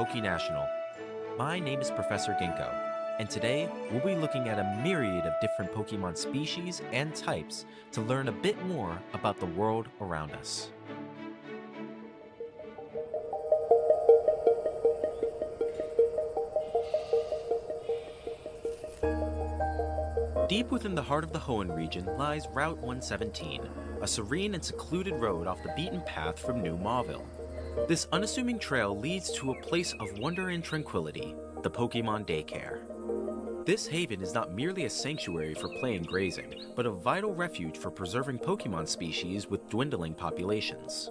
Poke National. My name is Professor Ginkgo, and today we'll be looking at a myriad of different Pokemon species and types to learn a bit more about the world around us. Deep within the heart of the Hoenn region lies Route 117, a serene and secluded road off the beaten path from New Mauville. This unassuming trail leads to a place of wonder and tranquility, the Pokemon Daycare. This haven is not merely a sanctuary for play and grazing, but a vital refuge for preserving Pokemon species with dwindling populations.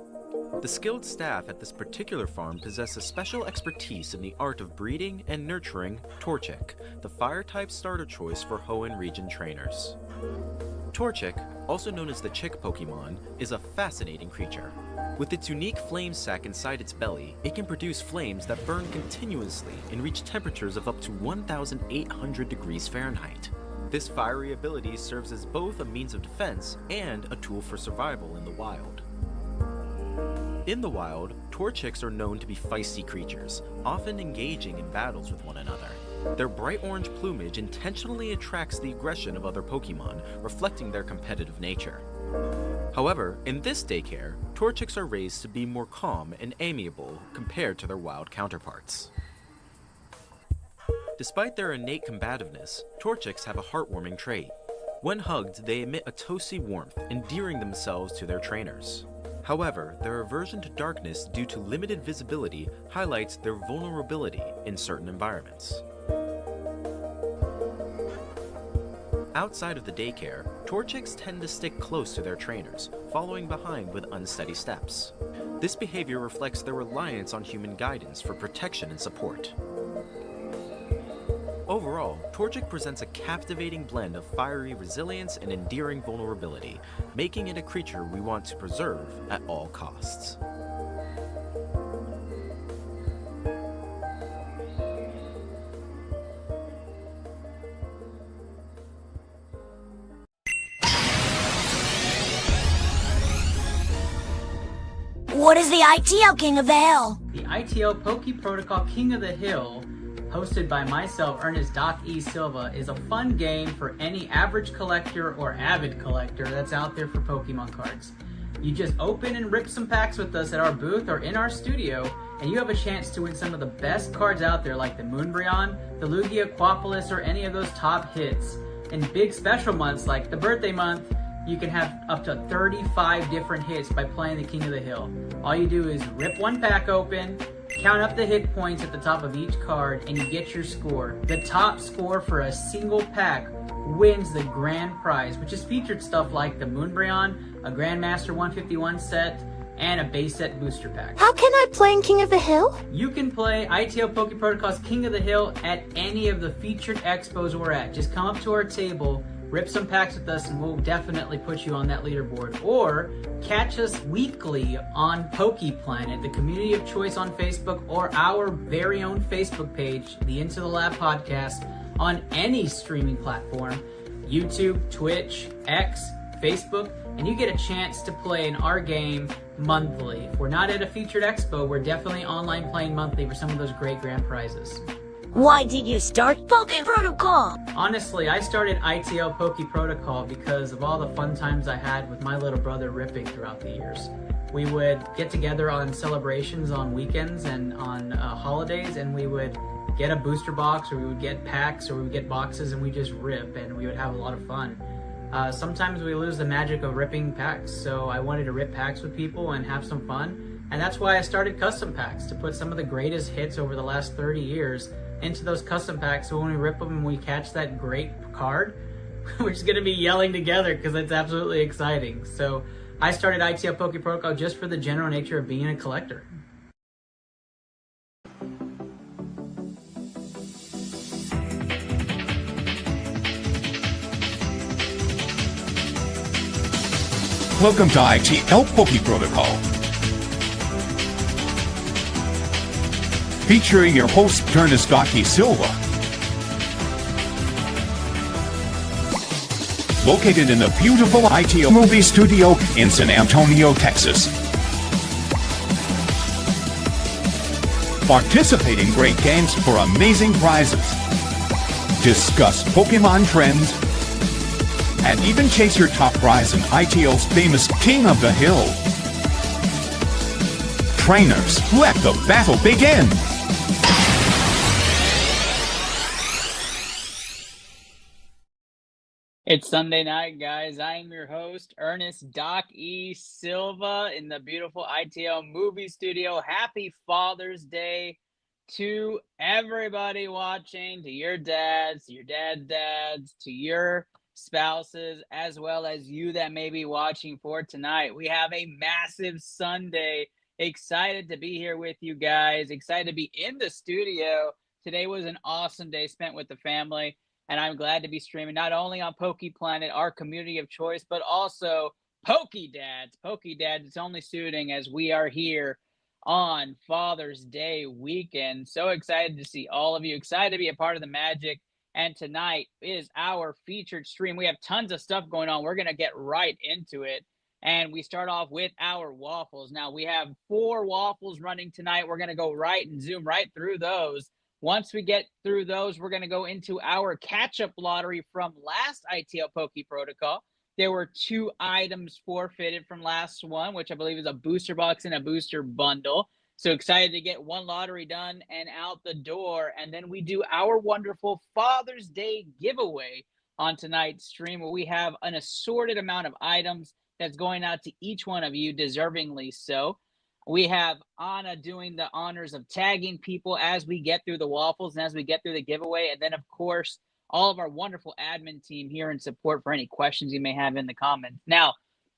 The skilled staff at this particular farm possess a special expertise in the art of breeding and nurturing Torchic, the fire-type starter choice for Hoenn region trainers. Torchic, also known as the Chick Pokemon, is a fascinating creature. With its unique flame sac inside its belly, it can produce flames that burn continuously and reach temperatures of up to 1,800 degrees Fahrenheit. This fiery ability serves as both a means of defense and a tool for survival in the wild. In the wild, Torchics are known to be feisty creatures, often engaging in battles with one another. Their bright orange plumage intentionally attracts the aggression of other Pokemon, reflecting their competitive nature. However, in this daycare, Torchics are raised to be more calm and amiable compared to their wild counterparts. Despite their innate combativeness, Torchics have a heartwarming trait. When hugged, they emit a toasty warmth, endearing themselves to their trainers. However, their aversion to darkness due to limited visibility highlights their vulnerability in certain environments. Outside of the daycare, Torchics tend to stick close to their trainers, following behind with unsteady steps. This behavior reflects their reliance on human guidance for protection and support. Overall, Torchic presents a captivating blend of fiery resilience and endearing vulnerability, making it a creature we want to preserve at all costs. What is the iTL King of the Hill? The iTL Poke Protocol King of the Hill, hosted by myself, Ernest Doc E. Silva, is a fun game for any average collector or avid collector that's out there for Pokemon cards. You just open and rip some packs with us at our booth or in our studio, and you have a chance to win some of the best cards out there like the Moonbryon, the Lugia Quapolis, or any of those top hits. In big special months like the birthday month, you can have up to 35 different hits by playing the King of the Hill. All you do is rip one pack open, count up the hit points at the top of each card, and you get your score. The top score for a single pack wins the grand prize, which is featured stuff like the Moonbryon, a Grandmaster 151 set, and a base set booster pack. How can I play in King of the Hill? You can play ITL Poke Protocol's King of the Hill at any of the featured expos we're at. Just come up to our table, rip some packs with us, and we'll definitely put you on that leaderboard. Or catch us weekly on Poke Planet, the community of choice on Facebook, or our very own Facebook page, the Into the Lab podcast, on any streaming platform, YouTube, Twitch, X, Facebook, and you get a chance to play in our game monthly. If we're not at a featured expo, we're definitely online playing monthly for some of those great grand prizes. Why did you start Poke Protocol? Honestly, I started ITL Poke Protocol because of all the fun times I had with my little brother ripping throughout the years. We would get together on celebrations on weekends and on holidays, and we would get a booster box, or we would get packs, or we would get boxes, and we just rip, and we would have a lot of fun. Sometimes we lose the magic of ripping packs, so I wanted to rip packs with people and have some fun, and that's why I started custom packs, to put some of the greatest hits over the last 30 years into those custom packs, so when we rip them and we catch that great card, we're just going to be yelling together because it's absolutely exciting. So I started ITL Poke Protocol just for the general nature of being a collector. Welcome to iTL Poke Protocol. Featuring your host, Ernest Doc E. Silva. Located in the beautiful iTL movie studio in San Antonio, Texas. Participate in great games for amazing prizes. Discuss Pokemon trends. And even chase your top prize in iTL's famous King of the Hill. Trainers, let the battle begin! It's Sunday night, guys. I am your host, Ernest Doc E. Silva in the beautiful iTL movie studio. Happy Father's Day to everybody watching, to your dads, to your dads, to your spouses, as well as you that may be watching for tonight. We have a massive Sunday. Excited to be here with you guys. Excited to be in the studio. Today was an awesome day spent with the family. And I'm glad to be streaming not only on PokePlanet, our community of choice, but also PokeDads. PokeDads, it's only suiting as we are here on Father's Day weekend. So excited to see all of you. Excited to be a part of the magic. And tonight is our featured stream. We have tons of stuff going on. We're going to get right into it. And we start off with our waffles. Now, we have 4 waffles running tonight. We're going to go right and zoom right through those. Once we get through those, we're going to go into our catch-up lottery from last iTL Poke Protocol. There were 2 items forfeited from last one, which I believe is a booster box and a booster bundle. So excited to get one lottery done and out the door. And then we do our wonderful Father's Day giveaway on tonight's stream, where we have an assorted amount of items that's going out to each one of you, deservingly so. We have Anna doing the honors of tagging people as we get through the waffles and as we get through the giveaway. And then, of course, all of our wonderful admin team here in support for any questions you may have in the comments. Now,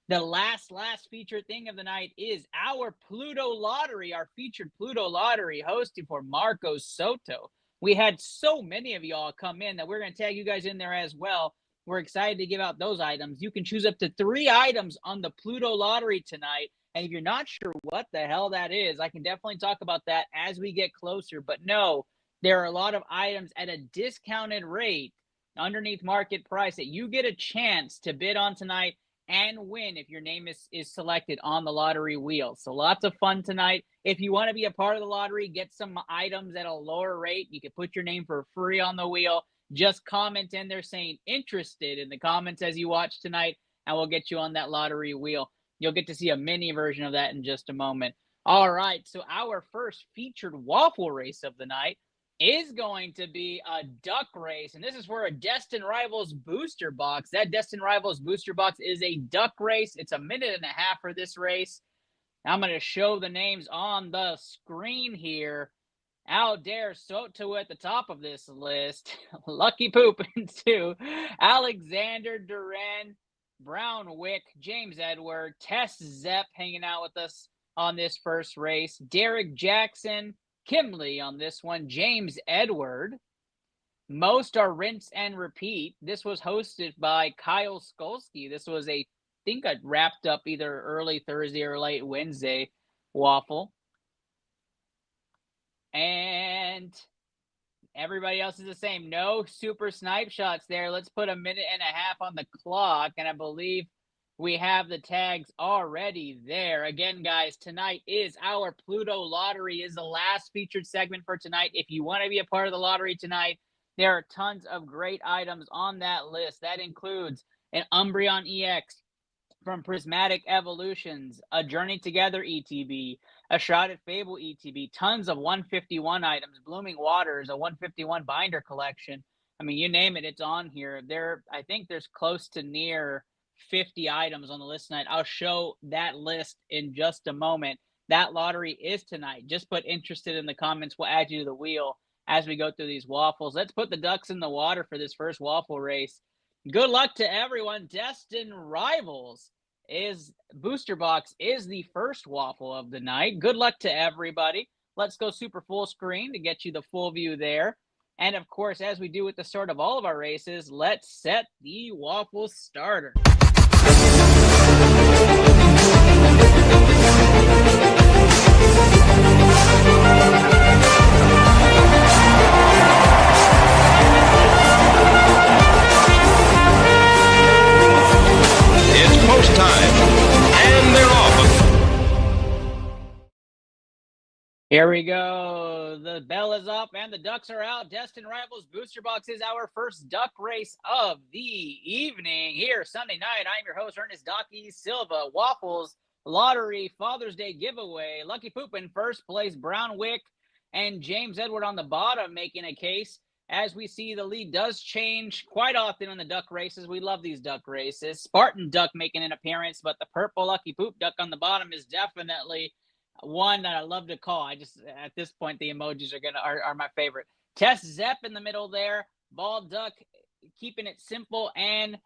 the last featured thing of the night is our Pluto lottery, our featured Pluto lottery hosted for Marco Soto. We had so many of y'all come in that we're going to tag you guys in there as well. We're excited to give out those items. You can choose up to 3 items on the Pluto lottery tonight. And if you're not sure what the hell that is, I can definitely talk about that as we get closer. But no, there are a lot of items at a discounted rate underneath market price that you get a chance to bid on tonight and win if your name is selected on the lottery wheel. So lots of fun tonight. If you want to be a part of the lottery, get some items at a lower rate. You can put your name for free on the wheel. Just comment in there saying interested in the comments as you watch tonight, and we'll get you on that lottery wheel. You'll get to see a mini version of that in just a moment. All right, so our first featured waffle race of the night is going to be a duck race, and this is for a Destined Rivals booster box. That Destined Rivals booster box is a duck race. It's a 1.5 minutes for this race. I'm going to show the names on the screen here. Aldair Soto at the top of this list. Lucky Poopin' too. Alexander Duran, Brown Wick, James Edward, Tess Zepp hanging out with us on this first race. Derek Jackson, Kimley on this one. James Edward. Most are rinse and repeat. This was hosted by Kyle Skolsky. This was I think I wrapped up either early Thursday or late Wednesday waffle. And everybody else is the same. No super snipe shots there. Let's put 1.5 minutes on the clock. And I believe we have the tags already there. Again, guys, tonight is our Pluto lottery. Is the last featured segment for tonight. If you want to be a part of the lottery tonight, there are tons of great items on that list. That includes an Umbreon EX from Prismatic Evolutions, a Journey Together ETB, a Shrouded Fable ETB, tons of 151 items, Blooming Waters, a 151 binder collection. I mean, you name it, it's on here. I think there's close to near 50 items on the list tonight. I'll show that list in just a moment. That lottery is tonight. Just put interested in the comments. We'll add you to the wheel as we go through these waffles. Let's put the ducks in the water for this first waffle race. Good luck to everyone. Destined Rivals booster box is the first waffle of the night. Good luck to everybody. Let's go super full screen to get you the full view there. And of course, as we do at the start of all of our races, let's set the waffle starter. It's post time, and they're off. Here we go. The bell is up and the ducks are out. Destined Rivals Booster Box is our first duck race of the evening here Sunday night. I'm your host, Ernest Docky Silva. Waffles Lottery Father's Day giveaway. Lucky Poop in first place. Brownwick and James Edward on the bottom making a case. As we see, the lead does change quite often in the duck races. We love these duck races. Spartan Duck making an appearance, but the purple Lucky Poop Duck on the bottom is definitely one that I love to call. I just, at this point, the emojis are my favorite. Tess Zepp in the middle there. Bald Duck keeping it simple and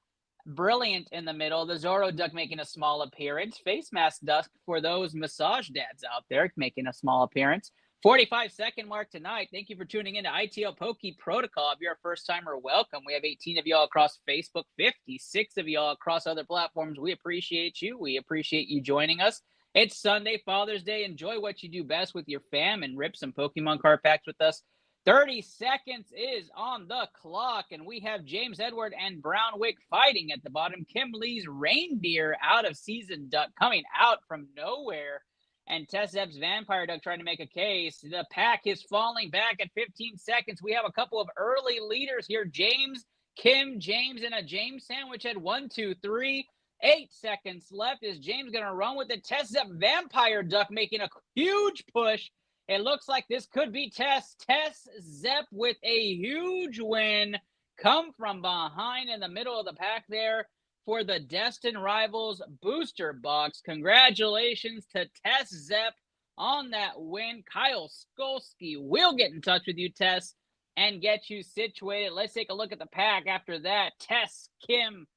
brilliant in the middle. The Zorro Duck making a small appearance. Face Mask Duck for those massage dads out there making a small appearance. 45-second mark tonight. Thank you for tuning in to iTL Pokey Protocol. If you're a first-timer, welcome. We have 18 of y'all across Facebook, 56 of y'all across other platforms. We appreciate you. We appreciate you joining us. It's Sunday, Father's Day. Enjoy what you do best with your fam and rip some Pokemon card packs with us. 30 seconds is on the clock, and we have James Edward and Brownwick fighting at the bottom. Kim Lee's Reindeer out of season duck coming out from nowhere. And Tess Zepp's Vampire Duck trying to make a case. The pack is falling back at 15 seconds. We have a couple of early leaders here. James, Kim, James, and a James sandwich at 1, 2, 3. 8 seconds left. Is James going to run with it? Tess Zepp Vampire Duck making a huge push. It looks like this could be Tess. Tess Zepp with a huge win. Come from behind in the middle of the pack there for the Destined Rivals Booster Box. Congratulations to Tess Zepp on that win. Kyle Skolsky will get in touch with you, Tess, and get you situated. Let's take a look at the pack after that. Tess, Kim,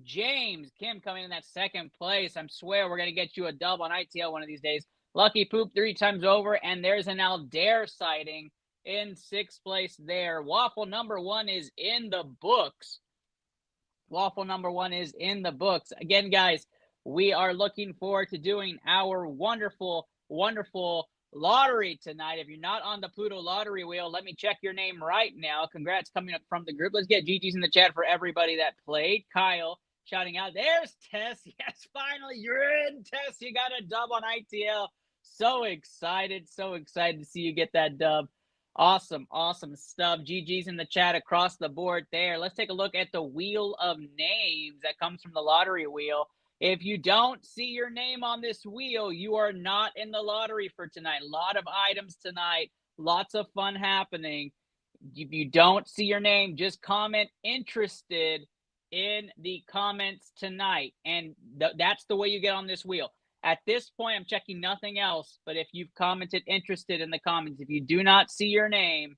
James. Kim coming in that second place. I swear we're going to get you a dub on ITL one of these days. Lucky Poop 3 times over, and there's an Aldair sighting in 6th place there. Waffle number 1 is in the books. Waffle number 1 is in the books. Again, guys, we are looking forward to doing our wonderful, wonderful lottery tonight. If you're not on the Pluto lottery wheel, let me check your name right now. Congrats coming up from the group. Let's get GG's in the chat for everybody that played. Kyle shouting out, there's Tess. Yes, finally, you're in, Tess. You got a dub on ITL. So excited to see you get that dub. Awesome stuff. GG's in the chat across the board there. Let's take a look at the wheel of names that comes from the lottery wheel. If you don't see your name on this wheel, you are not in the lottery for tonight. A lot of items tonight. Lots of fun happening. If you don't see your name, just comment interested in the comments tonight. And that's the way you get on this wheel. At this point, I'm checking nothing else, but if you've commented interested in the comments, if you do not see your name,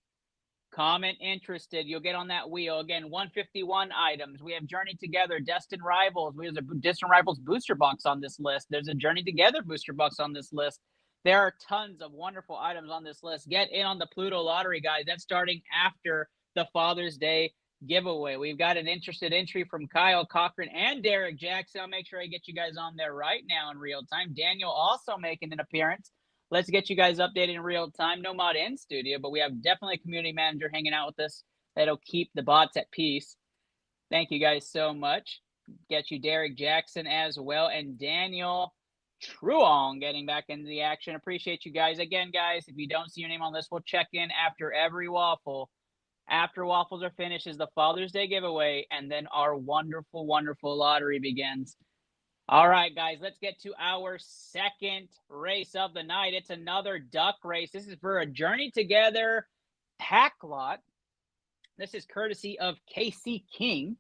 comment interested, you'll get on that wheel. Again, 151 items. We have Journey Together, Destined Rivals. We have a Destined Rivals booster box on this list. There's a Journey Together booster box on this list. There are tons of wonderful items on this list. Get in on the Pluto lottery, guys. That's starting after the Father's Day giveaway. We've got an interested entry from Kyle Cochran and Derek Jackson. I'll make sure I get you guys on there right now in real time. Daniel also making an appearance. Let's get you guys updated in real time. No mod in studio, but we have definitely a community manager hanging out with us that'll keep the bots at peace. Thank you guys so much. Get you Derek Jackson as well, and Daniel Truong getting back into the action. Appreciate you guys. Again, guys, if you don't see your name on this, we'll check in after every waffle. After waffles are finished is the Father's Day giveaway, and then our wonderful, wonderful lottery begins. All right, guys, let's get to our second race of the night. It's another duck race. This is for a Journey Together pack lot. This is courtesy of KC King.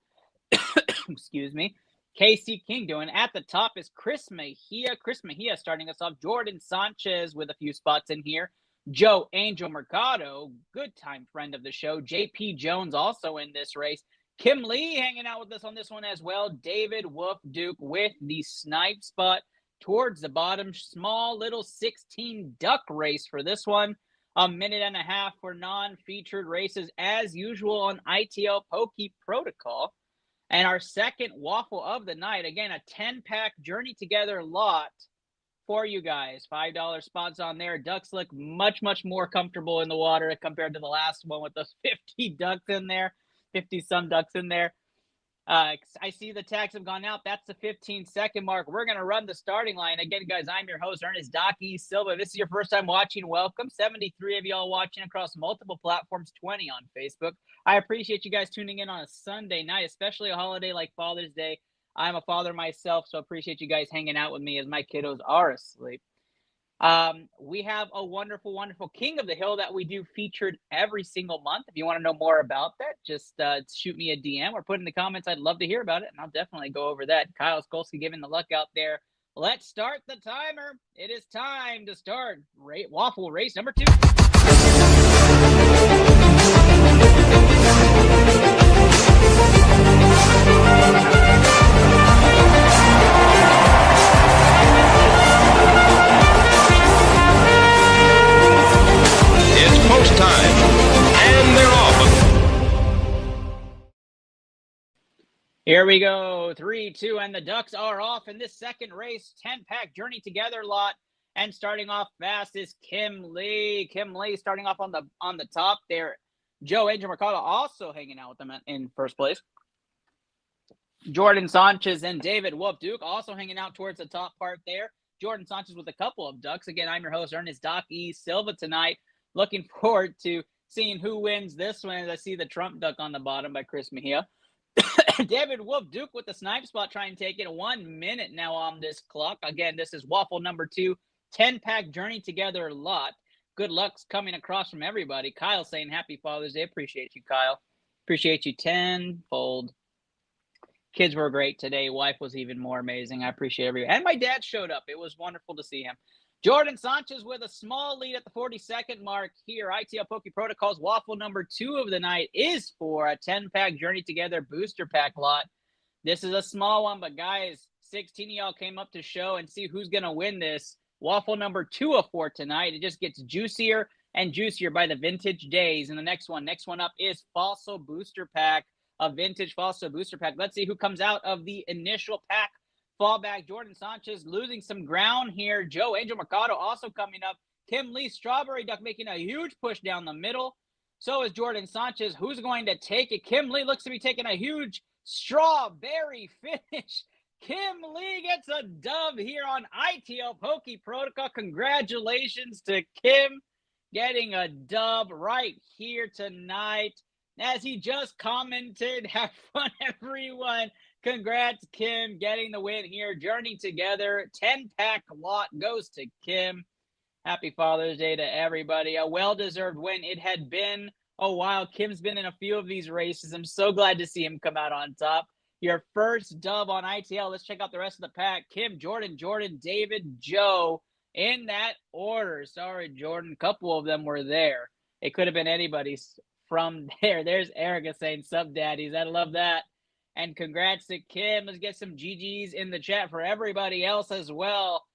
Excuse me. KC King doing. At the top is Chris Mejia. Chris Mejia starting us off. Jordan Sanchez with a few spots in here. Joe Angel Mercado, good time friend of the show. JP Jones also in this race. Kim Lee hanging out with us on this one as well. David Wolf Duke with the snipe spot towards the bottom. Small little 16 duck race for this one. A minute and a half for non-featured races as usual on ITL Pokey Protocol. And our second waffle of the night. Again, a 10-pack Journey Together lot for you guys. $5 spots on there. Ducks look much, much more comfortable in the water compared to the last one with those 50 ducks in there. 50 some ducks in there. I see the tags have gone out. That's the 15-second mark. We're going to run the starting line. Again, guys, I'm your host, Ernest Doc E. Silva. If this is your first time watching, welcome. 73 of y'all watching across multiple platforms, 20 on Facebook. I appreciate you guys tuning in on a Sunday night, especially a holiday like Father's Day. I'm a father myself, so appreciate you guys hanging out with me as my kiddos are asleep. We have a wonderful, wonderful King of the Hill that we do featured every single month. If you want to know more about that, just shoot me a DM or put in the comments. I'd love to hear about it, and I'll definitely go over that. Kyle Skolsky giving the luck out there. Let's start the timer. It is time to start Waffle race number 2. It's post time, and they're off. Here we go, 3, 2, and the Ducks are off in this second race. 10-pack Journey Together lot, and starting off fast is Kim Lee. Kim Lee starting off on the top there. Joe Angel Mercado also hanging out with them in first place. Jordan Sanchez and David Wolf Duke also hanging out towards the top part there. Jordan Sanchez with a couple of ducks. Again, I'm your host, Ernest Doc E. Silva tonight. Looking forward to seeing who wins this one as I see the Trump duck on the bottom by Chris Mejia. David Wolf Duke with the snipe spot trying to take it. 1 minute now on this clock. Again, this is Waffle number 2, 10-pack Journey Together lot. Good luck's coming across from everybody. Kyle saying happy Father's Day. Appreciate you, Kyle. Appreciate you tenfold. Kids were great today. Wife was even more amazing. I appreciate everyone. And my dad showed up. It was wonderful to see him. Jordan Sanchez with a small lead at the 42nd mark here. ITL Poke Protocols Waffle number 2 of the night is for a 10-pack Journey Together booster pack lot. This is a small one, but guys, 16 of y'all came up to show and see who's going to win this. Waffle number 2 of 4 tonight. It just gets juicier and juicier by the vintage days. And the next one up is Fossil Booster Pack, a vintage Fossil Booster Pack. Let's see who comes out of the initial pack. Fallback, Jordan Sanchez losing some ground here. Joe Angel Mercado also coming up. Kim Lee, Strawberry Duck making a huge push down the middle. So is Jordan Sanchez. Who's going to take it? Kim Lee looks to be taking a huge strawberry finish. Kim Lee gets a dub here on ITL Poke Protocol. Congratulations to Kim getting a dub right here tonight. As he just commented, have fun, everyone. Congrats, Kim, getting the win here. Journey Together, 10-pack lot goes to Kim. Happy Father's Day to everybody. A well-deserved win. It had been a while. Kim's been in a few of these races. I'm so glad to see him come out on top. Your first dub on ITL. Let's check out the rest of the pack. Kim, Jordan, David, Joe, in that order. Sorry, Jordan. A couple of them were there. It could have been anybody's from there. There's Erica saying, "Sub daddies." I love that. And congrats to Kim. Let's get some GGs in the chat for everybody else as well.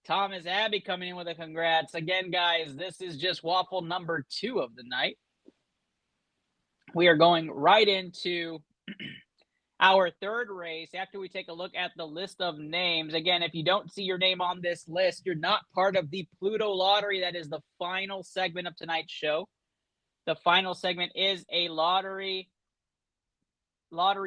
Thomas Abbey coming in with a congrats. Again, guys, this is just Waffle number 2 of the night. We are going right into our third race after we take a look at the list of names. Again, if you don't see your name on this list, you're not part of the Pluto lottery. That is the final segment of tonight's show. The final segment is a lottery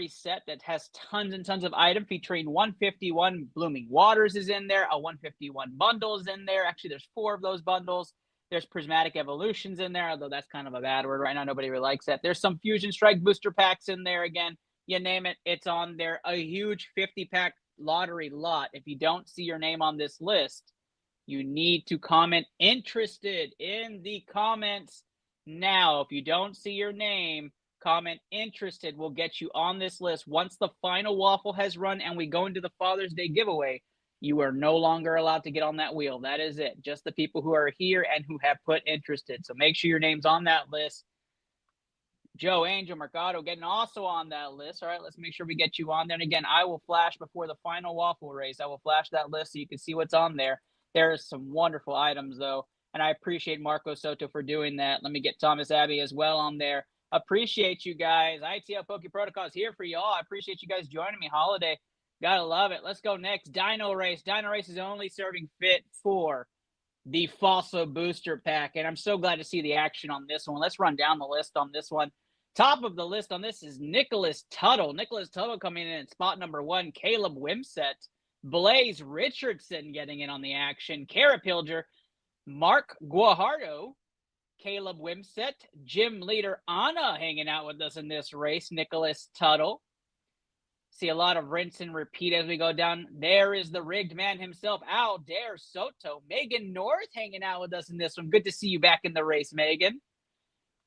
set that has tons and tons of items featuring 151 Blooming Waters is in there. A 151 bundle is in there. Actually, there's 4 of those bundles. There's Prismatic Evolutions in there, although that's kind of a bad word right now. Nobody really likes that. There's some Fusion Strike booster packs in there. Again, you name it, it's on there. A huge 50-pack lottery lot. If you don't see your name on this list, you need to comment interested in the comments now. If you don't see your name, comment interested will get you on this list. Once the final waffle has run and we go into the Father's Day giveaway, you are no longer allowed to get on that wheel. That is it. Just the people who are here and who have put interested. So make sure your name's on that list. Joe Angel Mercado getting also on that list. All right, let's make sure we get you on there. And again, I will flash before the final waffle race. I will flash that list so you can see what's on there. There's some wonderful items, though. And I appreciate Marco Soto for doing that. Let me get Thomas Abbey as well on there. Appreciate you guys. ITL Poke Protocol is here for y'all. I appreciate you guys joining me. Holiday. Gotta love it. Let's go next. Dino Race. Dino Race is only serving fit for the Fossil Booster Pack. And I'm so glad to see the action on this one. Let's run down the list on this one. Top of the list on this is Nicholas Tuttle. Nicholas Tuttle coming in at spot number 1. Caleb Wimsett. Blaze Richardson getting in on the action. Kara Pilger. Mark Guajardo. Caleb Wimsett. Gym leader Anna hanging out with us in this race. Nicholas Tuttle. See a lot of rinse and repeat as we go down. There is the rigged man himself, Aldair Soto. Megan North hanging out with us in this one. Good to see you back in the race, Megan.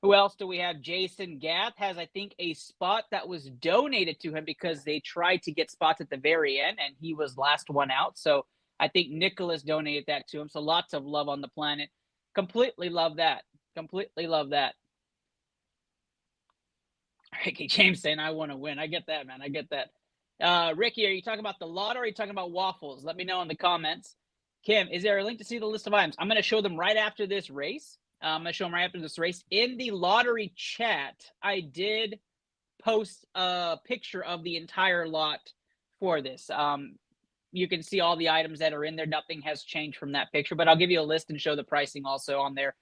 Who else do we have? Jason Gath has, I think, a spot that was donated to him because they tried to get spots at the very end, and he was last one out. So I think Nicholas donated that to him. So lots of love on the planet. Completely love that. Completely love that. Ricky James saying, I want to win. I get that, man. I get that. Ricky, are you talking about the lottery or are you talking about waffles? Let me know in the comments. Kim, is there a link to see the list of items? I'm going to show them right after this race. I'm going to show them right after this race. In the lottery chat, I did post a picture of the entire lot for this. You can see all the items that are in there. Nothing has changed from that picture, but I'll give you a list and show the pricing also on there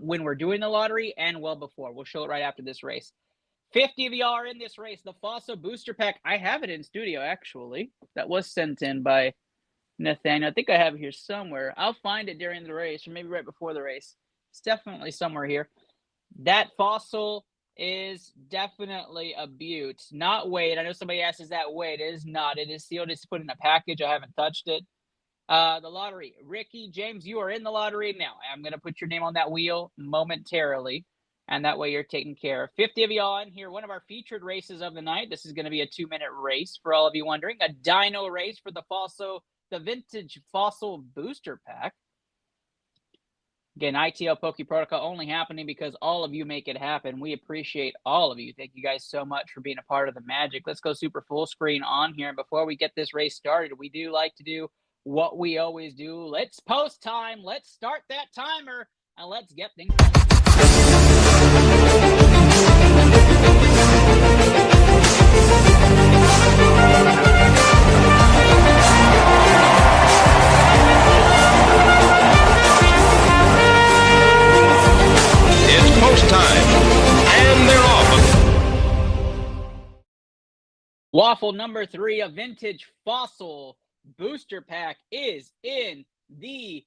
when we're doing the lottery and well before. We'll show it right after this race. 50 of y'all are in this race. The Fossil Booster Pack. I have it in studio, actually. That was sent in by Nathaniel. I think I have it here somewhere. I'll find it during the race or maybe right before the race. It's definitely somewhere here. That Fossil is definitely a beaut. Not Wade. I know somebody asked, is that Wade? It is not. It is sealed. It's put in a package. I haven't touched it. The lottery. Ricky, James, you are in the lottery now. I'm going to put your name on that wheel momentarily. And that way you're taken care of. 50 of y'all in here. One of our featured races of the night. This is going to be a 2-minute race for all of you wondering. A dyno race for the vintage Fossil Booster Pack. Again, ITL Poke Protocol only happening because all of you make it happen. We appreciate all of you. Thank you guys so much for being a part of the magic. Let's go super full screen on here. And before we get this race started, we do like to do what we always do. Let's post time. Let's start that timer. And let's get things going. It's post time, and they're off. Waffle number 3, a vintage Fossil Booster Pack is in the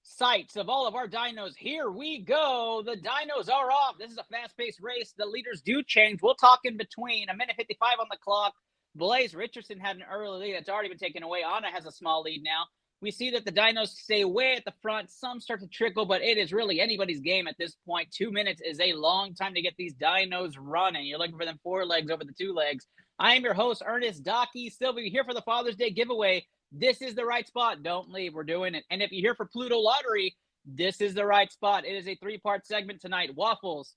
sights of all of our dynos. Here we go. The dynos are off. This is a fast-paced race. The leaders do change. We'll talk in between. 1:55 on the clock. Blaze Richardson had an early lead. That's already been taken away. Anna has a small lead now. We see that the dynos stay way at the front. Some start to trickle, but it is really anybody's game at this point. 2 minutes is a long time to get these dynos running. You're looking for them 4 legs over the 2 legs. I am your host, Ernest Docky Silva, here for the Father's Day giveaway. This is the right spot. Don't leave. We're doing it. And if you're here for Pluto Lottery, this is the right spot. It is a 3-part segment tonight. Waffles,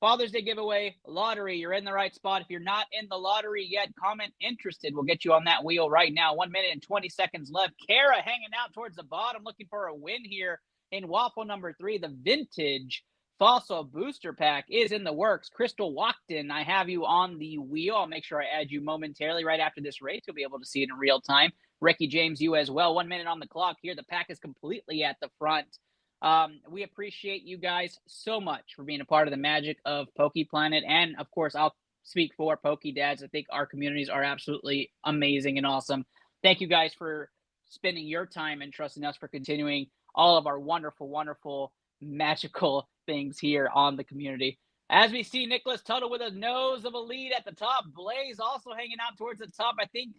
Father's Day giveaway, lottery. You're in the right spot. If you're not in the lottery yet, comment interested. We'll get you on that wheel right now. 1 minute and 20 seconds left. Kara hanging out towards the bottom, looking for a win here in Waffle number 3. The vintage Fossil Booster Pack is in the works. Crystal Walkton, I have you on the wheel. I'll make sure I add you momentarily right after this race. You'll be able to see it in real time. Ricky James, you as well. 1 minute on the clock here. The pack is completely at the front. We appreciate you guys so much for being a part of the magic of Poke Planet. And, of course, I'll speak for Poke Dads. I think our communities are absolutely amazing and awesome. Thank you guys for spending your time and trusting us for continuing all of our wonderful, wonderful, magical things here on the community. As we see Nicholas Tuttle with a nose of a lead at the top. Blaze also hanging out towards the top. I think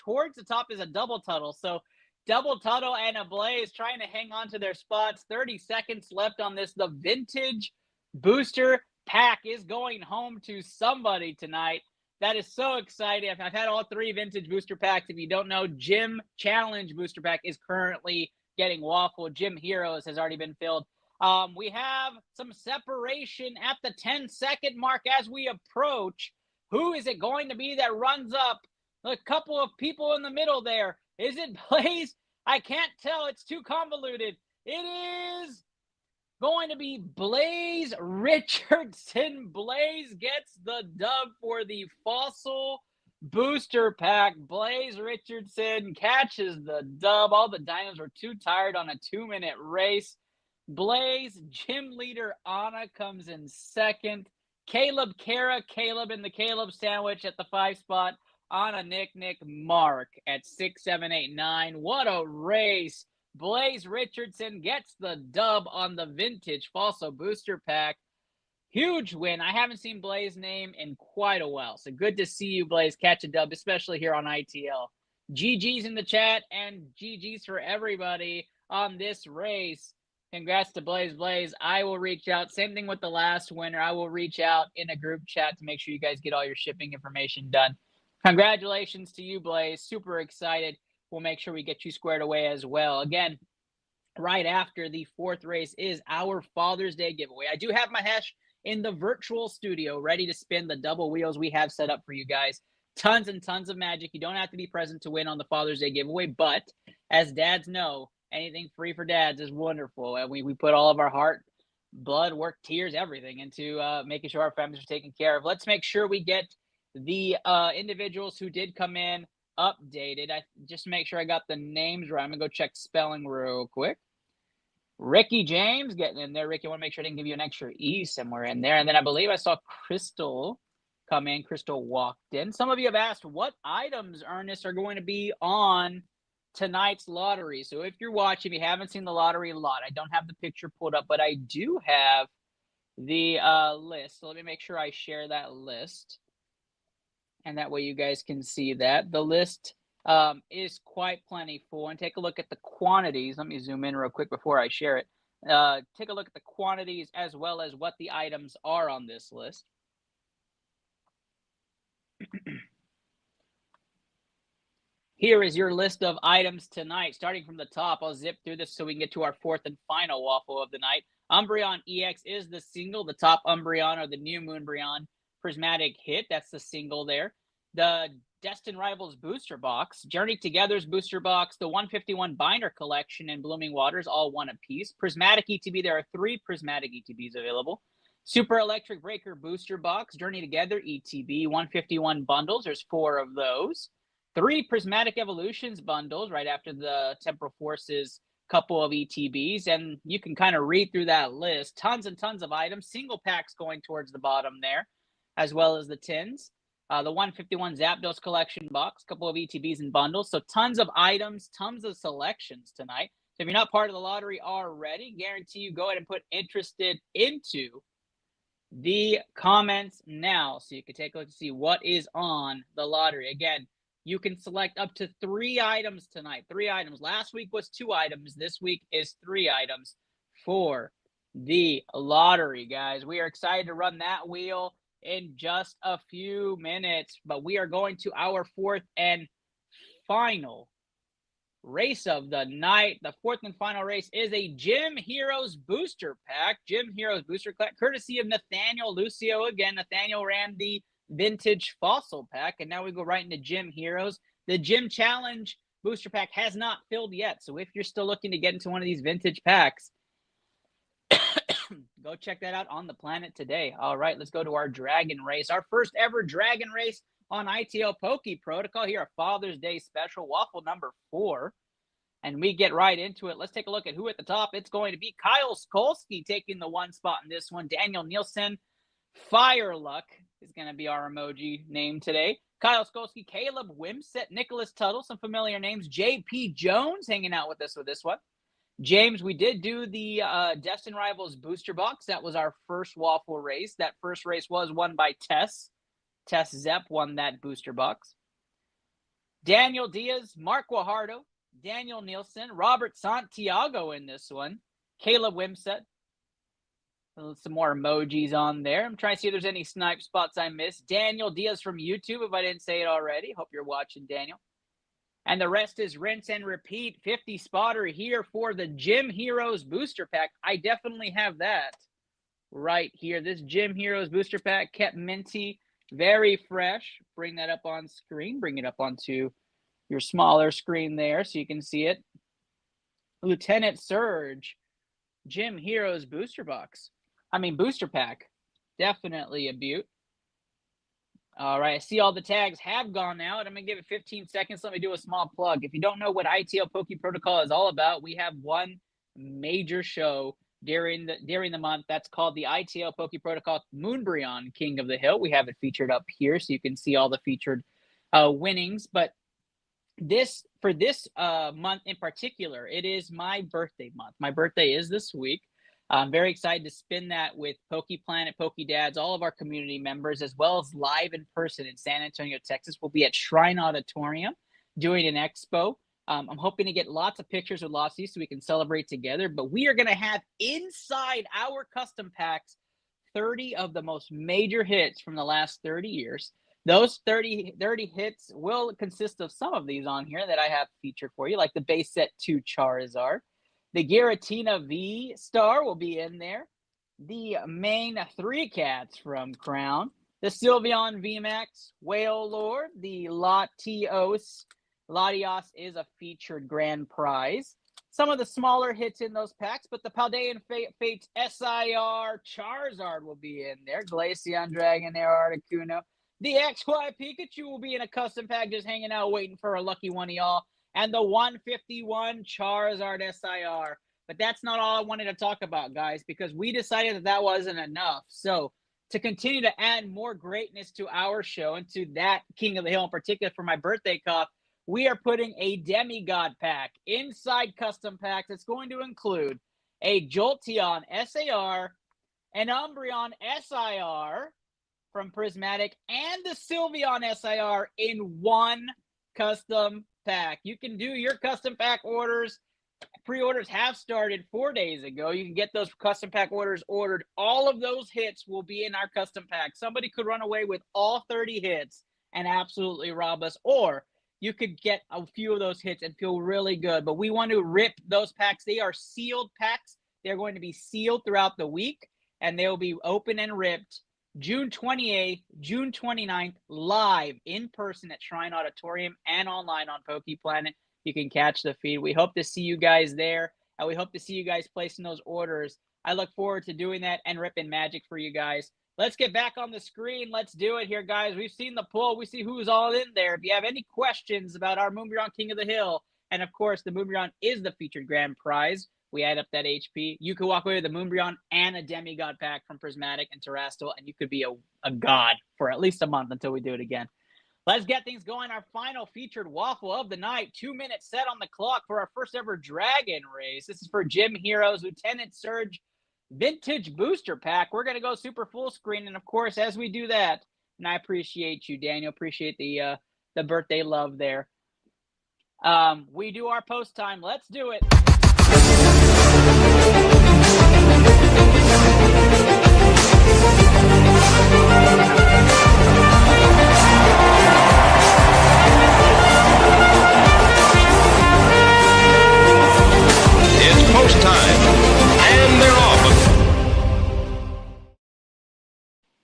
towards the top is a double Tuttle. So double Tuttle and a Blaze trying to hang on to their spots. 30 seconds left on this. The vintage booster pack is going home to somebody tonight. That is so exciting. I've had all 3 vintage booster packs. If you don't know, Gym Challenge booster pack is currently getting Waffle. Gym Heroes has already been filled. We have some separation at the 10-second mark as we approach. Who is it going to be that runs up? A couple of people in the middle there. Is it Blaze? I can't tell. It's too convoluted. It is going to be Blaze Richardson. Blaze gets the dub for the Fossil Booster Pack. Blaze Richardson catches the dub. All the dinos were too tired on a 2-minute race. Blaze, gym leader Anna comes in second. Caleb Kara, Caleb in the Caleb sandwich at the 5 spot on a Nick Mark at 6, 7, 8, 9. What a race. Blaze Richardson gets the dub on the Vintage Fossil Booster Pack. Huge win. I haven't seen Blaze's name in quite a while. So good to see you, Blaze, catch a dub, especially here on ITL. GG's in the chat and GG's for everybody on this race. Congrats to Blaze. I will reach out. Same thing with the last winner. I will reach out in a group chat to make sure you guys get all your shipping information done. Congratulations to you, Blaze. Super excited. We'll make sure we get you squared away as well. Again, right after the 4th race is our Father's Day giveaway. I do have my hash in the virtual studio ready to spin the double wheels we have set up for you guys. Tons and tons of magic. You don't have to be present to win on the Father's Day giveaway, but as dads know, anything free for dads is wonderful. And we put all of our heart, blood, work, tears, everything into making sure our families are taken care of. Let's make sure we get the individuals who did come in updated. Just make sure I got the names right. I'm going to go check spelling real quick. Ricky James getting in there. Ricky, I want to make sure I didn't give you an extra E somewhere in there. And then I believe I saw Crystal come in. Crystal walked in. Some of you have asked what items, Ernest, are going to be on tonight's lottery. So if you're watching, if you haven't seen the lottery lot, I don't have the picture pulled up, but I do have the list. So let me make sure I share that list. And that way you guys can see that. The list is quite plentiful. And take a look at the quantities. Let me zoom in real quick before I share it. Take a look at the quantities as well as what the items are on this list. Here is your list of items tonight. Starting from the top, I'll zip through this so we can get to our 4th and final waffle of the night. Umbreon EX is the single. The top Umbreon or the new Moonbreon Prismatic hit. That's the single there. The Destined Rivals booster box. Journey Together's booster box. The 151 binder collection and Blooming Waters, all one apiece. Prismatic ETB. There are 3 Prismatic ETBs available. Super Electric Breaker booster box. Journey Together ETB. 151 bundles. There's 4 of those. 3 Prismatic Evolutions bundles right after the Temporal Forces couple of ETBs. And you can kind of read through that list. Tons and tons of items. Single packs going towards the bottom there, as well as the tins. The 151 Zapdos collection box, couple of ETBs and bundles. So tons of items, tons of selections tonight. So if you're not part of the lottery already, guarantee you go ahead and put interested into the comments now. So you can take a look to see what is on the lottery. Again, you can select up to 3 items tonight. 3 items. Last week was 2 items. This week is 3 items for the lottery, guys. We are excited to run that wheel in just a few minutes, but we are going to our 4th and final race of the night. The 4th and final race is a Gym Heroes booster pack. Gym Heroes booster pack, courtesy of Nathaniel Lucio. Again, Nathaniel ran the Vintage Fossil pack, and now we go right into Gym Heroes. The Gym Challenge booster pack has not filled yet, so if you're still looking to get into one of these vintage packs, go check that out on the planet today. All right, let's go to our Dragon Race. Our first ever Dragon Race on ITL Poke Protocol. Here, a Father's Day special, waffle number 4. And we get right into it. Let's take a look at who at the top. It's going to be Kyle Skolsky taking the 1 spot in this one. Daniel Nielsen, Fire Luck is going to be our emoji name today. Kyle Skolsky, Caleb Wimsett, Nicholas Tuttle, some familiar names. JP Jones hanging out with us with this one. James, we did do the Destined Rivals booster box. That was our first waffle race. That first race was won by Tess. Tess Zepp won that booster box. Daniel Diaz, Mark Guajardo, Daniel Nielsen, Robert Santiago in this one. Caleb Wimsett. Some more emojis on there. I'm trying to see if there's any snipe spots I missed. Daniel Diaz from YouTube, if I didn't say it already. Hope you're watching, Daniel. And the rest is rinse and repeat. 50 spotter here for the Gym Heroes booster pack. I definitely have that right here. This Gym Heroes booster pack kept minty, very fresh. Bring that up on screen. Bring it up onto your smaller screen there so you can see it. Lieutenant Surge, Gym Heroes booster pack. Definitely a beaut. All right, I see all the tags have gone out. I'm going to give it 15 seconds. Let me do a small plug. If you don't know what ITL Poke Protocol is all about, we have one major show during the month. That's called the iTL Poke Protocol Moonbryon King of the Hill. We have it featured up here, so you can see all the featured winnings. But this month in particular, it is my birthday month. My birthday is this week. I'm very excited to spin that with Poke Planet, Poke Dads, all of our community members, as well as live in person in San Antonio, Texas. We'll be at Shrine Auditorium doing an expo. I'm hoping to get lots of pictures with Lossie so we can celebrate together. But we are going to have inside our custom packs 30 of the most major hits from the last 30 years. Those 30 hits will consist of some of these on here that I have featured for you, like the base set 2 Charizard. The Giratina V Star will be in there. The main 3 cats from Crown. The Sylveon VMAX, Whale Lord, the Latios. Latios is a featured grand prize. Some of the smaller hits in those packs, but the Paldean Fates SIR Charizard will be in there. Glaceon, Dragonair, Articuno. The XY Pikachu will be in a custom pack just hanging out waiting for a lucky one of y'all. And the 151 Charizard SIR. But that's not all I wanted to talk about, guys, because we decided that wasn't enough. So to continue to add more greatness to our show and to that King of the Hill in particular for my birthday cup, we are putting a Demigod pack inside custom packs. It's going to include a Jolteon SAR, an Umbreon SIR from Prismatic, and the Sylveon SIR in one custom pack. You can do your custom pack orders. Pre-orders have started 4 days ago. You can get those custom pack orders ordered. All of those hits will be in our custom pack. Somebody could run away with all 30 hits and absolutely rob us, or you could get a few of those hits and feel really good. But we want to rip those packs. They are sealed packs. They're going to be sealed throughout the week, and they will be open and ripped June 28th, June 29th, live in person at Shrine Auditorium and online on Poke Planet. You can catch the feed. We hope to see you guys there, and we hope to see you guys placing those orders. I look forward to doing that and ripping magic for you guys. Let's get back on the screen. Let's do it here, guys. We've seen the poll. We see who's all in there. If you have any questions about our Moonbryon King of the Hill, and of course, the Moonbryon is the featured grand prize. We add up that HP. You could walk away with a Moonbryon and a Demigod pack from Prismatic and Terrastal, and you could be a god for at least a month until we do it again. Let's get things going. Our final featured Waffle of the night. 2 minutes set on the clock for our first ever Dragon race. This is for Gym Heroes Lieutenant Surge Vintage Booster Pack. We're going to go super full screen, and of course, as we do that, and I appreciate you, Daniel. Appreciate the birthday love there. We do our post time. Let's do it. It's post time, and they're off.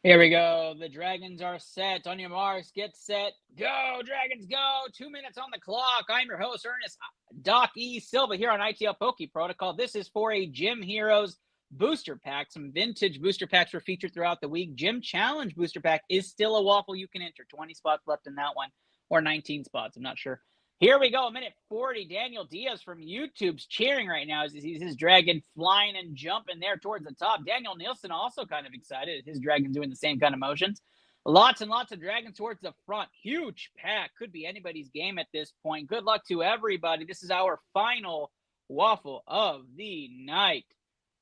Here we go. The Dragons are set. On your marks, get set, go. Dragons, go. 2 minutes on the clock. I'm your host, Ernest Doc E. Silva, here on ITL Poke Protocol. This is for a Gym Heroes booster pack. Some vintage booster packs were featured throughout the week. Gym Challenge booster pack is still a Waffle you can enter. 20 spots left in that one, or 19 spots. I'm not sure. Here we go, a minute 40. Daniel Diaz from YouTube's cheering right now as he sees his dragon flying and jumping there towards the top. Daniel Nielsen also kind of excited. His dragon doing the same kind of motions. Lots and lots of dragons towards the front. Huge pack. Could be anybody's game at this point. Good luck to everybody. This is our final Waffle of the night.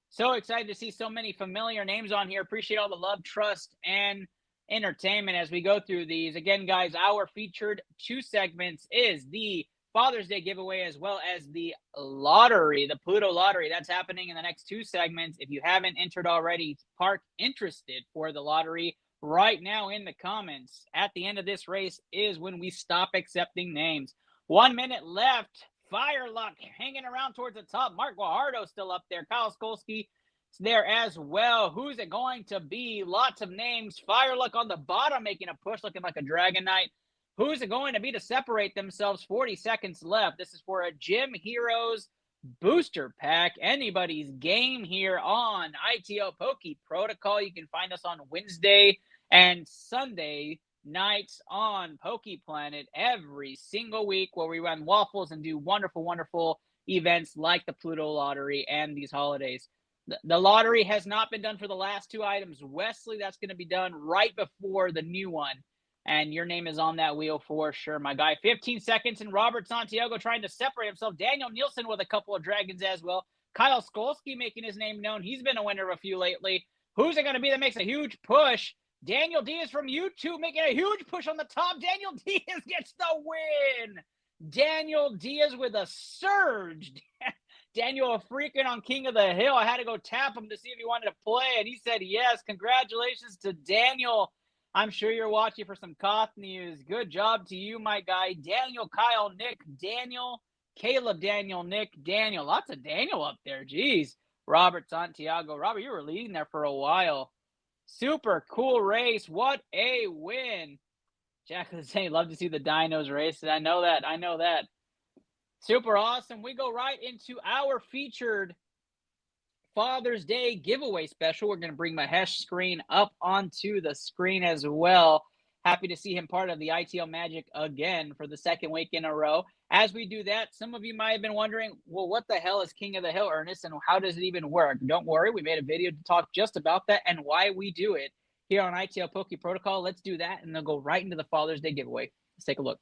So excited to see so many familiar names on here. Appreciate all the love, trust, and entertainment as we go through these. Again, guys, our featured 2 segments is the Father's Day giveaway as well as the lottery, the Pluto lottery. That's happening in the next 2 segments. If you haven't entered already, park interested for the lottery right now in the comments. At the end of this race is when we stop accepting names. 1 minute left. Fireluck hanging around towards the top. Mark Guajardo still up there. Kyle Skolsky there as well. Who's it going to be? Lots of names. Fireluck on the bottom making a push, looking like a Dragon Knight. Who's it going to be to separate themselves? 40 seconds left. This is for a Gym Heroes booster pack. Anybody's game here on ITL Poke Protocol. You can find us on Wednesday and Sunday nights on Poke Planet every single week, where we run waffles and do wonderful, wonderful events like the Pluto lottery and these holidays. The lottery has not been done for the last two items. Wesley, that's going to be done right before the new one. And your name is on that wheel for sure, my guy. 15 seconds, and Robert Santiago trying to separate himself. Daniel Nielsen with a couple of dragons as well. Kyle Skolsky making his name known. He's been a winner of a few lately. Who's it going to be that makes a huge push? Daniel Diaz from YouTube making a huge push on the top. Daniel Diaz gets the win. Daniel Diaz with a surge. Daniel freaking on King of the Hill. I had to go tap him to see if he wanted to play, and he said yes. Congratulations to Daniel. I'm sure you're watching for some Koth news. Good job to you, my guy. Daniel, Kyle, Nick, Daniel, Caleb, Daniel, Nick, Daniel. Lots of Daniel up there. Jeez. Robert Santiago. Robert, you were leading there for a while. Super cool race. What a win. Jack was saying, love to see the Dinos race. I know that. Super awesome. We go right into our featured Father's Day giveaway special. We're going to bring Mahesh screen up onto the screen as well. Happy to see him part of the ITL Magic again for the second week in a row. As we do that, some of you might have been wondering, well, what the hell is King of the Hill, Ernest, and how does it even work? Don't worry, we made a video to talk just about that and why we do it here on ITL Poke Protocol. Let's do that, and then go right into the Father's Day giveaway. Let's take a look.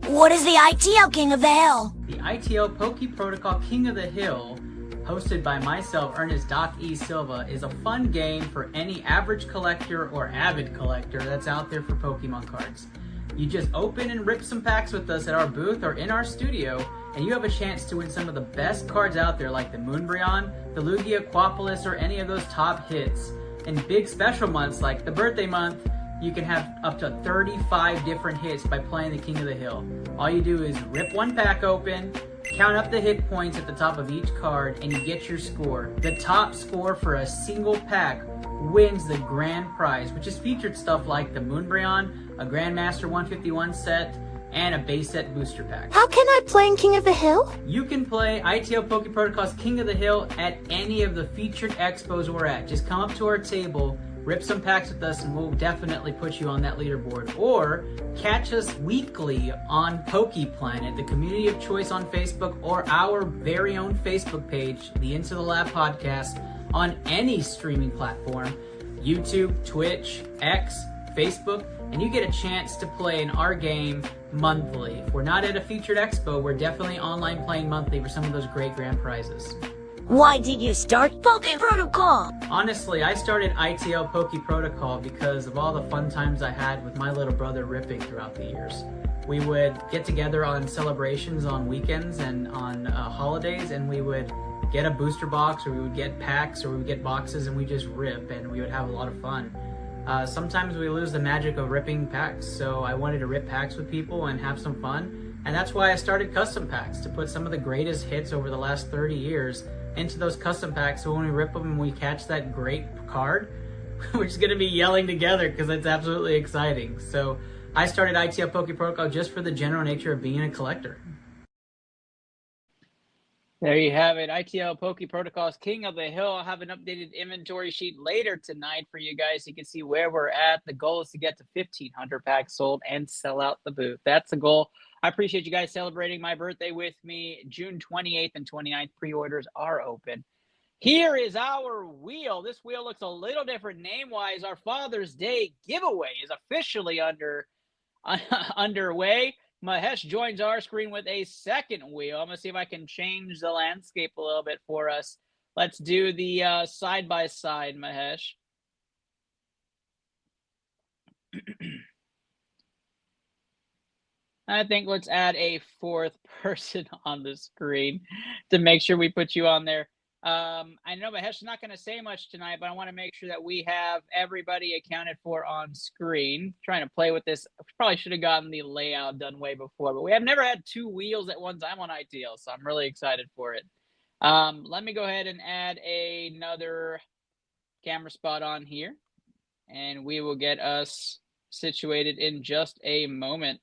What is the ITL King of the Hill? The ITL Poke Protocol King of the Hill, hosted by myself, Ernest Doc E. Silva, is a fun game for any average collector or avid collector that's out there for Pokemon cards. You just open and rip some packs with us at our booth or in our studio, and you have a chance to win some of the best cards out there like the Moonbryon, the Lugia, Quapolis, or any of those top hits. In big special months like the birthday month, you can have up to 35 different hits by playing the King of the Hill. All you do is rip one pack open, count up the hit points at the top of each card, and you get your score. The top score for a single pack wins the grand prize, which is featured stuff like the Moonbryon, a Grandmaster 151 set, and a base set booster pack. How can I play in King of the Hill? You can play ITL Poke Protocol's King of the Hill at any of the featured expos we're at. Just come up to our table, rip some packs with us, and we'll definitely put you on that leaderboard. Or catch us weekly on Poke Planet, the community of choice on Facebook, or our very own Facebook page, the Into the Lab podcast, on any streaming platform, YouTube, Twitch, X, Facebook, and you get a chance to play in our game monthly. If we're not at a featured expo, we're definitely online playing monthly for some of those great grand prizes. Why did you start Poke Protocol? Honestly, I started ITL Poke Protocol because of all the fun times I had with my little brother ripping throughout the years. We would get together on celebrations on weekends and on holidays, and we would get a booster box, or we would get packs, or we would get boxes, and we just rip, and we would have a lot of fun. Sometimes we lose the magic of ripping packs, so I wanted to rip packs with people and have some fun, and that's why I started custom packs, to put some of the greatest hits over the last 30 years into those custom packs, so when we rip them and we catch that great card, we're just going to be yelling together because it's absolutely exciting. So I started ITL Poke Protocol just for the general nature of being a collector. There you have it. ITL Poke Protocol's King of the Hill. I'll have an updated inventory sheet later tonight for you guys so you can see where we're at. The goal is to get to 1,500 packs sold and sell out the booth. That's the goal. I appreciate you guys celebrating my birthday with me. June 28th and 29th pre-orders are open. Here is our wheel. This wheel looks a little different name-wise. Our Father's Day giveaway is officially underway. Mahesh joins our screen with a second wheel. I'm going to see if I can change the landscape a little bit for us. Let's do the side-by-side, Mahesh. I think let's add a fourth person on the screen to make sure we put you on there. I know Mahesh is not going to say much tonight, but I want to make sure that we have everybody accounted for on screen. Trying to play with this. Probably should have gotten the layout done way before, but we have never had two wheels at one time on ITL, so I'm really excited for it. Let me go ahead and add another camera spot on here, and we will get us situated in just a moment.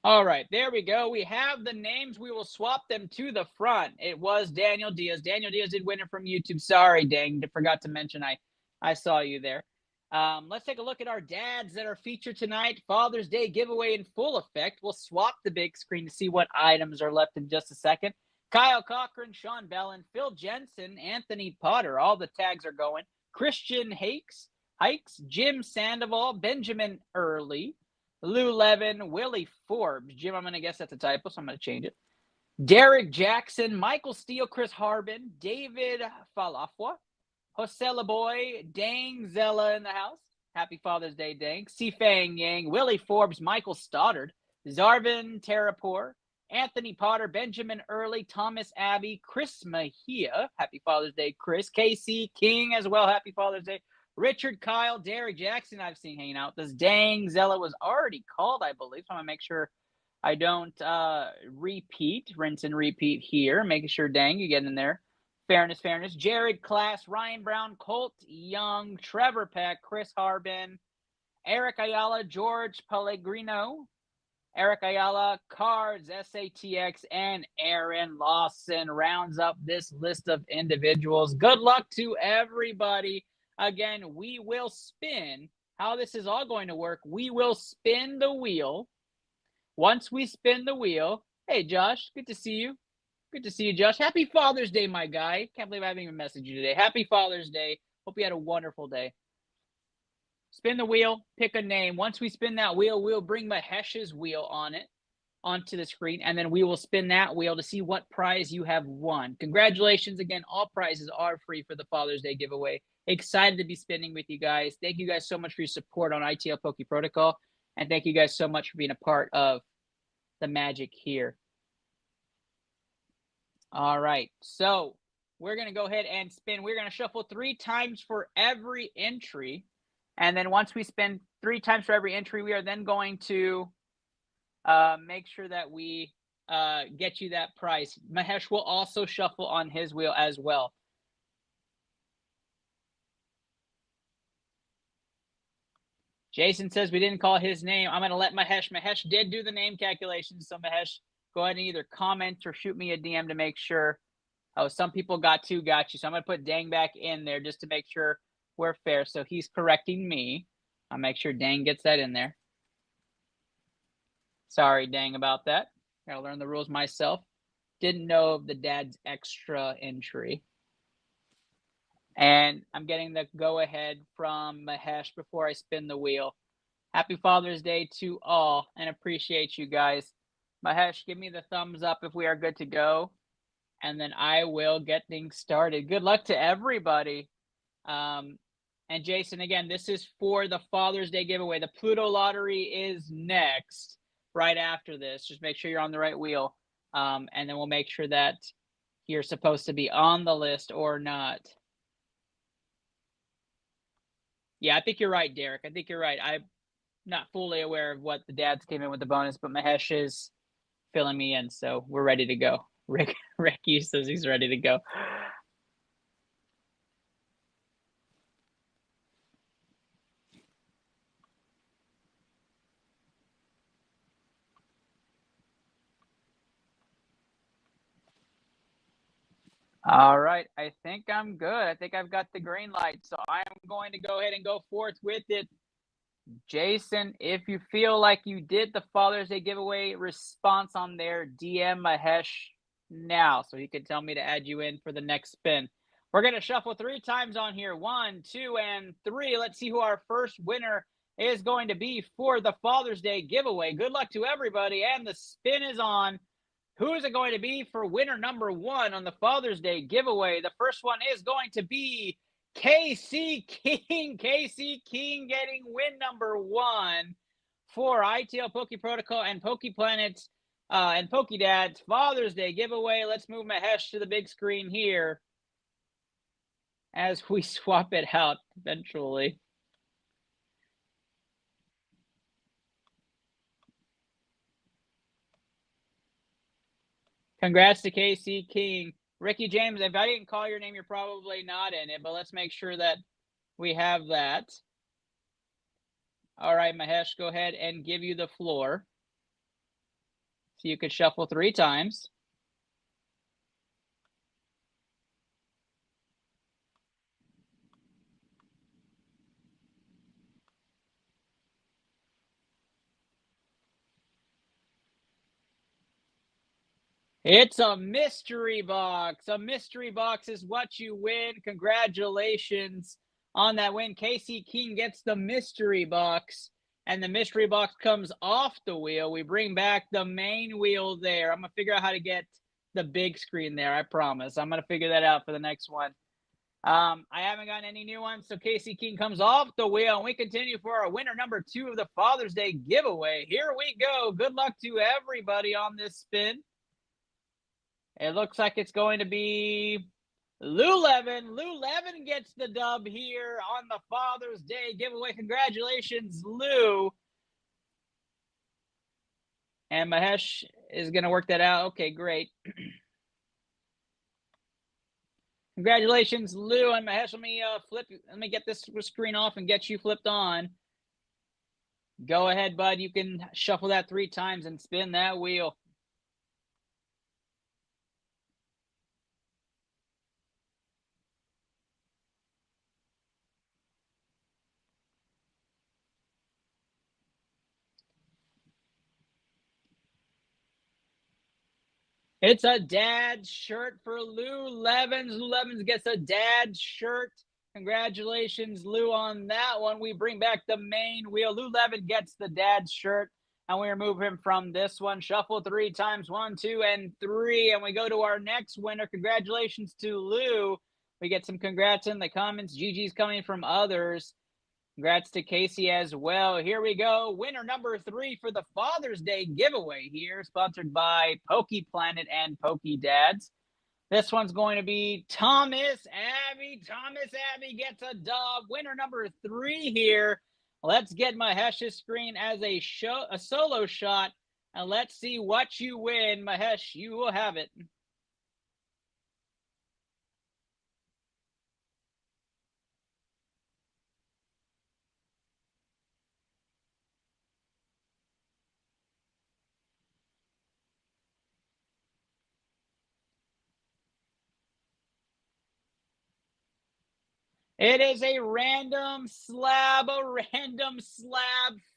All right, there we go. We have the names. We will swap them to the front. It was Daniel Diaz. Daniel Diaz did win it from YouTube. Sorry, dang, forgot to mention I I saw you there. Let's take a look at our dads that are featured tonight. Father's Day giveaway in full effect. We'll swap the big screen to see what items are left in just a second. Kyle Cochran, Sean Bellin, Phil Jensen, Anthony Potter. All the tags are going. Christian Hikes, Jim Sandoval, Benjamin Early, Lou Levin, Willie Forbes. Jim, I'm going to guess that's a typo, so I'm going to change it. Derek Jackson, Michael Steele, Chris Harbin, David Falafwa, Jose LaBoy, Dang Zella in the house. Happy Father's Day, Dang. Fang Yang, Willie Forbes, Michael Stoddard, Zarvin Terrapore, Anthony Potter, Benjamin Early, Thomas Abbey, Chris Mejia. Happy Father's Day, Chris. KC King as well. Happy Father's Day. Richard Kyle, Derek Jackson, I've seen hanging out. This Dang Zella was already called, I believe. So I'm going to make sure I don't rinse and repeat here. Making sure, Dang, you get in there. Fairness. Jared Class, Ryan Brown, Colt Young, Trevor Peck, Chris Harbin, Eric Ayala, George Pellegrino, Eric Ayala, Cards, SATX, and Aaron Lawson rounds up this list of individuals. Good luck to everybody. Again, we will spin. How this is all going to work, we will spin the wheel. Once we spin the wheel, hey, Josh, good to see you. Good to see you, Josh. Happy Father's Day, my guy. Can't believe I haven't even messaged you today. Happy Father's Day. Hope you had a wonderful day. Spin the wheel, pick a name. Once we spin that wheel, we'll bring Mahesh's wheel onto the screen, and then we will spin that wheel to see what prize you have won. Congratulations again. All prizes are free for the Father's Day giveaway. Excited to be spinning with you guys. Thank you guys so much for your support on iTL Poke Protocol, and thank you guys so much for being a part of the magic here. All right, so we're going to go ahead and spin. We're going to shuffle 3 times for every entry. And then once we spin 3 times for every entry, we are then going to make sure that we get you that prize. Mahesh will also shuffle on his wheel as well. Jason says we didn't call his name. I'm going to let Mahesh. Mahesh did do the name calculation, so Mahesh, go ahead and either comment or shoot me a DM to make sure. Oh, some people got you. So I'm going to put Dang back in there just to make sure we're fair. So he's correcting me. I'll make sure Dang gets that in there. Sorry, Dang, about that. Gotta learn the rules myself. Didn't know of the dad's extra entry. And I'm getting the go-ahead from Mahesh before I spin the wheel. Happy Father's Day to all, and appreciate you guys. Mahesh, give me the thumbs up if we are good to go, and then I will get things started. Good luck to everybody. And Jason, again, this is for the Father's Day giveaway. The Pluto lottery is next, right after this. Just make sure you're on the right wheel, and then we'll make sure that you're supposed to be on the list or not. Yeah, I think you're right, Derek. I think you're right. I'm not fully aware of what the dads came in with the bonus, but Mahesh is filling me in, so we're ready to go. Rick says he's ready to go. All right, I think I'm good. I think I've got the green light, so I'm going to go ahead and go forth with it. Jason, if you feel like you did the Father's Day giveaway response on there, DM Mahesh now so he can tell me to add you in for the next spin. We're going to shuffle 3 times on here. 1, 2, and 3. Let's see who our first winner is going to be for the Father's Day giveaway. Good luck to everybody, and the spin is on. Who is it going to be for winner number 1 on the Father's Day giveaway? The first one is going to be KC King. KC King getting win number 1 for iTL Poke Protocol and Poke Planets and Poke Dad's Father's Day giveaway. Let's move Mahesh to the big screen here as we swap it out eventually. Congrats to KC King. Ricky James, if I didn't call your name, you're probably not in it, but let's make sure that we have that. All right, Mahesh, go ahead and give you the floor. So you could shuffle 3 times. It's a mystery box. A mystery box is what you win. Congratulations on that win. Casey King gets the mystery box, and the mystery box comes off the wheel. We bring back the main wheel there. I'm going to figure out how to get the big screen there. I promise. I'm going to figure that out for the next one. I haven't gotten any new ones, so Casey King comes off the wheel, and we continue for our winner number 2 of the Father's Day giveaway. Here we go. Good luck to everybody on this spin. It looks like it's going to be Lou Levin. Lou Levin gets the dub here on the Father's Day giveaway. Congratulations, Lou. And Mahesh is going to work that out. Okay, great. Congratulations, Lou and Mahesh. Let me get this screen off and get you flipped on. Go ahead, bud. You can shuffle that 3 times and spin that wheel. It's a dad shirt for Lou Levins. Lou Levins gets a dad shirt. Congratulations, Lou, on that one. We bring back the main wheel. Lou Levin gets the dad shirt, and we remove him from this one. Shuffle 3 times, 1, 2, and 3, and we go to our next winner. Congratulations to Lou. We get some congrats in the comments. GG's coming from others. Congrats to Casey as well. Here we go. Winner number 3 for the Father's Day giveaway here, sponsored by Pokey Planet and Pokey Dads. This one's going to be Thomas Abbey. Thomas Abbey gets a dub. Winner number 3 here. Let's get Mahesh's screen as a solo shot, and let's see what you win. Mahesh, you will have it. It is a random slab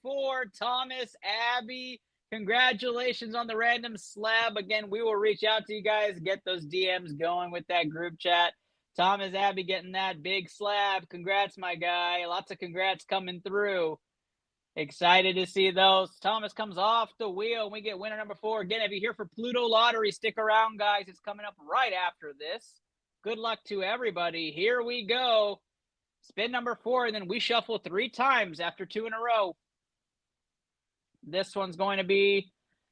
for Thomas Abbey. Congratulations on the random slab. Again, we will reach out to you guys, get those DMs going with that group chat. Thomas Abbey getting that big slab. Congrats, my guy. Lots of congrats coming through. Excited to see those. Thomas comes off the wheel, and we get winner number 4. Again, if you're here for Pluto Lottery, stick around, guys. It's coming up right after this. Good luck to everybody. Here we go. Spin number 4, and then we shuffle 3 times after 2 in a row. This one's going to be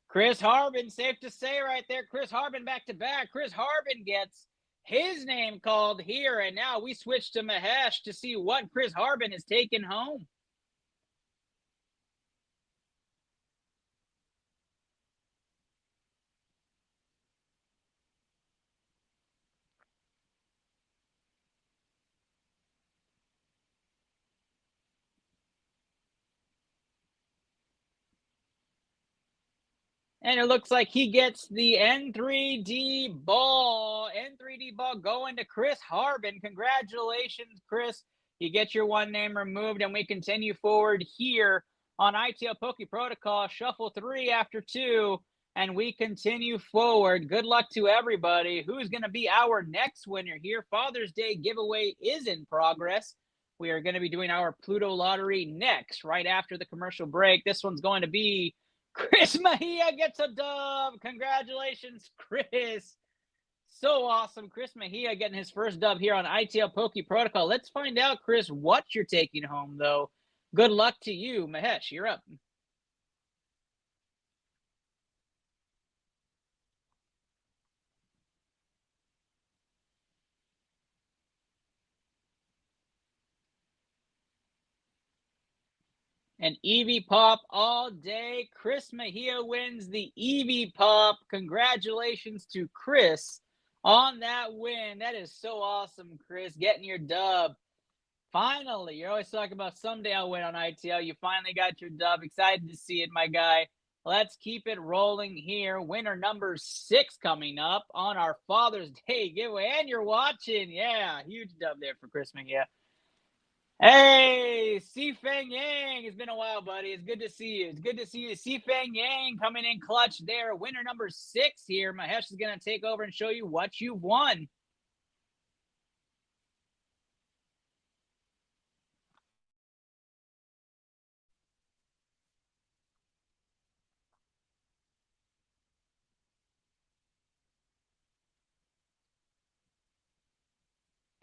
Chris Harbin. Safe to say right there, Chris Harbin back to back. Chris Harbin gets his name called here, and now we switch to Mahesh to see what Chris Harbin is taking home. And it looks like he gets the N3D ball. N3D ball going to Chris Harbin. Congratulations, Chris. You get your one name removed, and we continue forward here on iTL Poke Protocol. Shuffle 3 after 2, and we continue forward. Good luck to everybody. Who's going to be our next winner here? Father's Day giveaway is in progress. We are going to be doing our Pluto lottery next, right after the commercial break. This one's going to be Chris Mejia gets a dub. Congratulations, Chris. So awesome. Chris Mejia getting his first dub here on iTL Poke Protocol. Let's find out, Chris, what you're taking home, though. Good luck to you. Mahesh, you're up. An Eevee Pop all day. Chris Mejia wins the Eevee Pop. Congratulations to Chris on that win. That is so awesome, Chris, getting your dub. Finally, you're always talking about someday I'll win on ITL. You finally got your dub. Excited to see it, my guy. Let's keep it rolling here. Winner number 6 coming up on our Father's Day giveaway. And you're watching. Yeah, huge dub there for Chris Mejia. Hey, Si Feng Yang. It's been a while, buddy. It's good to see you. It's good to see you. Si Feng Yang coming in clutch there. Winner number 6 here. Mahesh is going to take over and show you what you've won.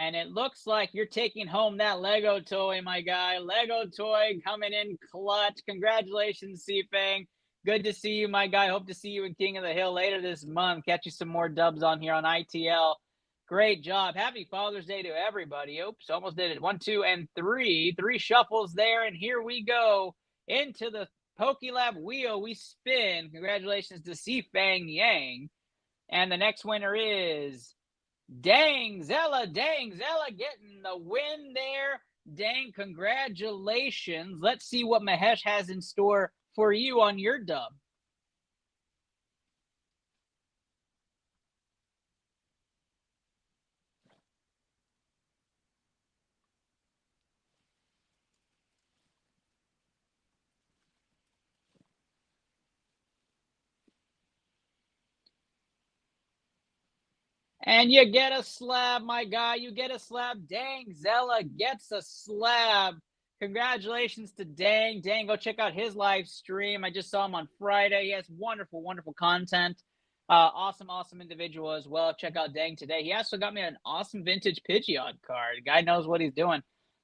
And it looks like you're taking home that Lego toy, my guy. Lego toy coming in clutch. Congratulations, Feng. Good to see you, my guy. Hope to see you in King of the Hill later this month. Catch you some more dubs on here on ITL. Great job. Happy Father's Day to everybody. Oops, almost did it. 1, 2, and 3. 3 shuffles there. And here we go into the PokeLab wheel. We spin. Congratulations to Feng Yang. And the next winner is Dang Zella getting the win there. Dang, congratulations. Let's see what Mahesh has in store for you on your dub. And you get a slab, my guy. You get a slab. Dang, Zella gets a slab. Congratulations to Dang. Dang, go check out his live stream. I just saw him on Friday. He has wonderful, wonderful content. Awesome individual as well. Check out Dang today. He also got me an awesome vintage Pidgeot card. The guy knows what he's doing.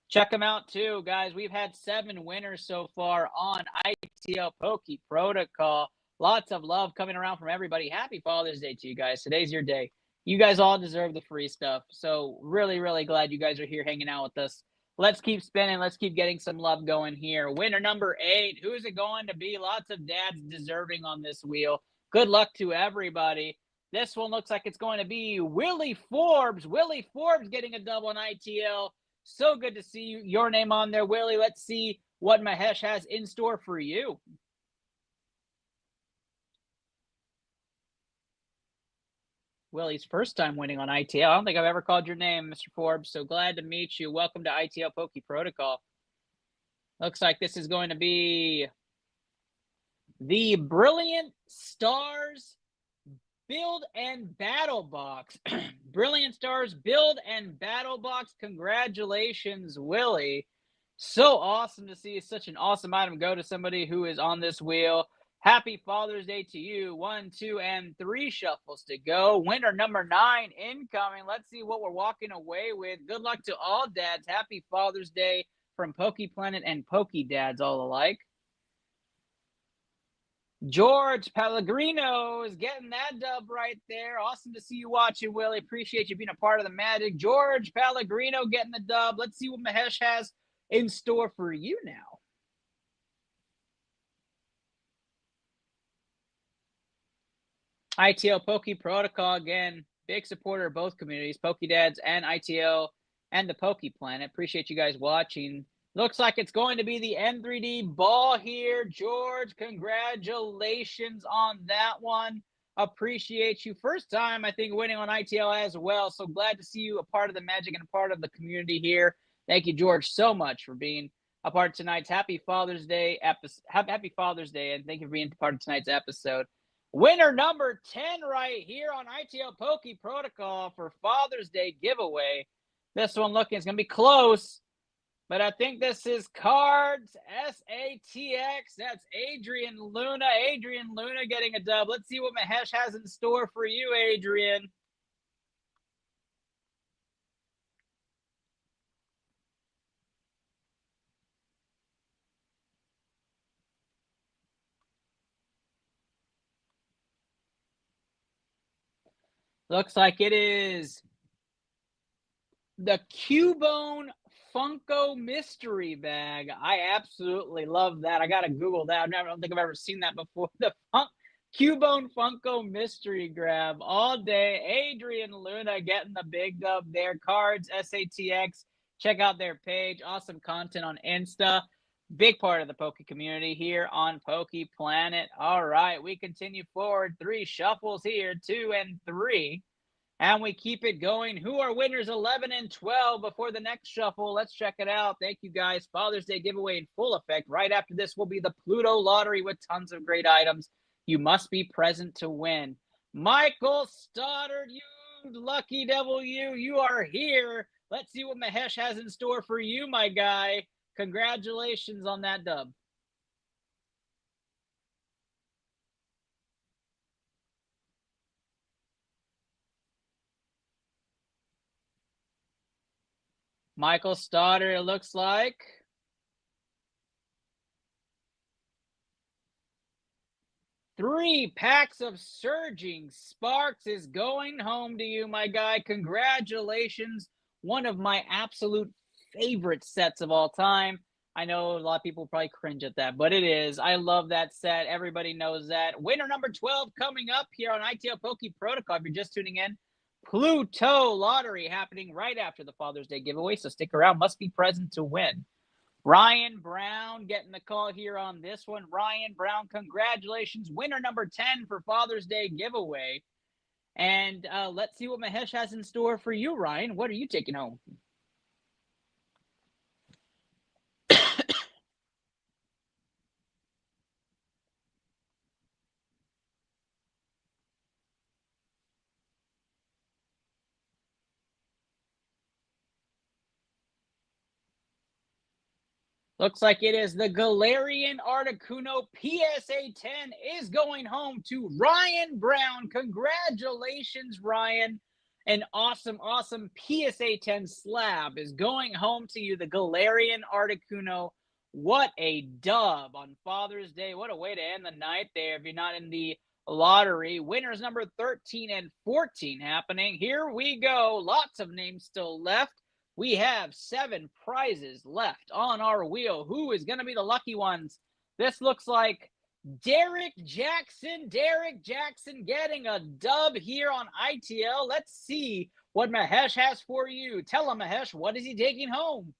Check him out too, guys. We've had 7 winners so far on ITL Poke Protocol. Lots of love coming around from everybody. Happy Father's Day to you guys. Today's your day. You guys all deserve the free stuff. So really, really glad you guys are here hanging out with us. Let's keep spinning. Let's keep getting some love going here. Winner number 8. Who's it going to be? Lots of dads deserving on this wheel. Good luck to everybody. This one looks like it's going to be Willie Forbes. Willie Forbes getting a double on ITL. So good to see your name on there, Willie. Let's see what Mahesh has in store for you. Willie's first time winning on ITL. I don't think I've ever called your name, Mr. Forbes. So glad to meet you. Welcome to ITL Poke Protocol. Looks like this is going to be the Brilliant Stars Build and Battle Box. Brilliant Stars Build and Battle Box. Congratulations, Willie. So awesome to see such an awesome item go to somebody who is on this wheel. Happy Father's Day to you. 1, 2, and 3 shuffles to go. Winner number 9 incoming. Let's see what we're walking away with. Good luck to all dads. Happy Father's Day from Poke Planet and Poke Dads all alike. George Pellegrino is getting that dub right there. Awesome to see you watching, Willie. Appreciate you being a part of the magic. George Pellegrino getting the dub. Let's see what Mahesh has in store for you now. ITL Poke Protocol, again, big supporter of both communities, Poke Dads and ITL and the Poke Planet. Appreciate you guys watching. Looks like it's going to be the N3D ball here. George, congratulations on that one. Appreciate you. First time, I think, winning on ITL as well. So glad to see you a part of the magic and a part of the community here. Thank you, George, so much for being a part of tonight's Happy Father's Day episode. Happy Father's Day, and thank you for being a part of tonight's episode. Winner number 10 right here on ITL Poke Protocol for Father's Day giveaway. This one looking is going to be close, but I think this is Cards SATX. That's Adrian Luna. Adrian Luna getting a dub. Let's see what Mahesh has in store for you, Adrian. Looks like it is the Cubone Funko Mystery Bag. I absolutely love that. I got to Google that. I don't think I've ever seen that before. The Cubone Funko Mystery Grab all day. Adrian Luna getting the big dub there. Cards SATX. Check out their page. Awesome content on Insta. Big part of the Poke community here on Poke Planet. All right, we continue forward. 3 shuffles here, 2 and 3. And we keep it going. Who are winners 11 and 12 before the next shuffle? Let's check it out. Thank you, guys. Father's Day giveaway in full effect. Right after this will be the Pluto lottery with tons of great items. You must be present to win. Michael Stoddard, you lucky devil, you are here. Let's see what Mahesh has in store for you, my guy. Congratulations on that dub. Michael Stoddard, it looks like. Three packs of Surging Sparks is going home to you, my guy. Congratulations. One of my absolute favorite sets of all time. I know a lot of people probably cringe at that, but it is. I love that set. Everybody knows that. Winner number 12 coming up here on iTL Poke Protocol. If you're just tuning in, Pluto lottery happening right after the Father's Day giveaway, so stick around. Must be present to win. Ryan Brown getting the call here on this one. Ryan Brown, congratulations. Winner number 10 for Father's Day giveaway. And let's see what Mahesh has in store for you, Ryan. What are you taking home? Looks like it is the Galarian Articuno PSA 10 is going home to Ryan Brown. Congratulations, Ryan. An awesome, awesome PSA 10 slab is going home to you, the Galarian Articuno. What a dub on Father's Day. What a way to end the night there if you're not in the lottery. Winners number 13 and 14 happening. Here we go. Lots of names still left. We have 7 prizes left on our wheel. Who is going to be the lucky ones? This looks like Derek Jackson. Derek Jackson getting a dub here on iTL. Let's see what Mahesh has for you. Tell him, Mahesh, what is he taking home?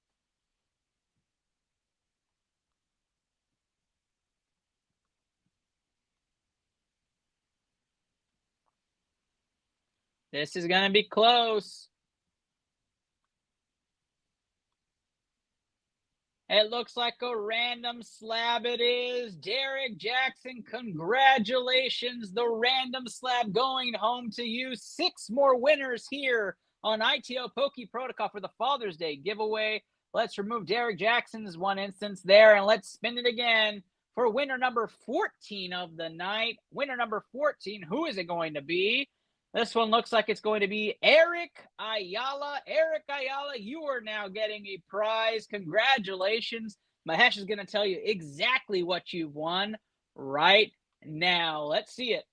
This is going to be close. It looks like a random slab it is. Derek Jackson, congratulations. The random slab going home to you. 6 more winners here on iTL Poke Protocol for the Father's Day giveaway. Let's remove Derek Jackson's one instance there, and let's spin it again for winner number 14 of the night. Winner number 14, who is it going to be? This one looks like it's going to be Eric Ayala. Eric Ayala, you are now getting a prize. Congratulations. Mahesh is going to tell you exactly what you've won right now. Let's see it.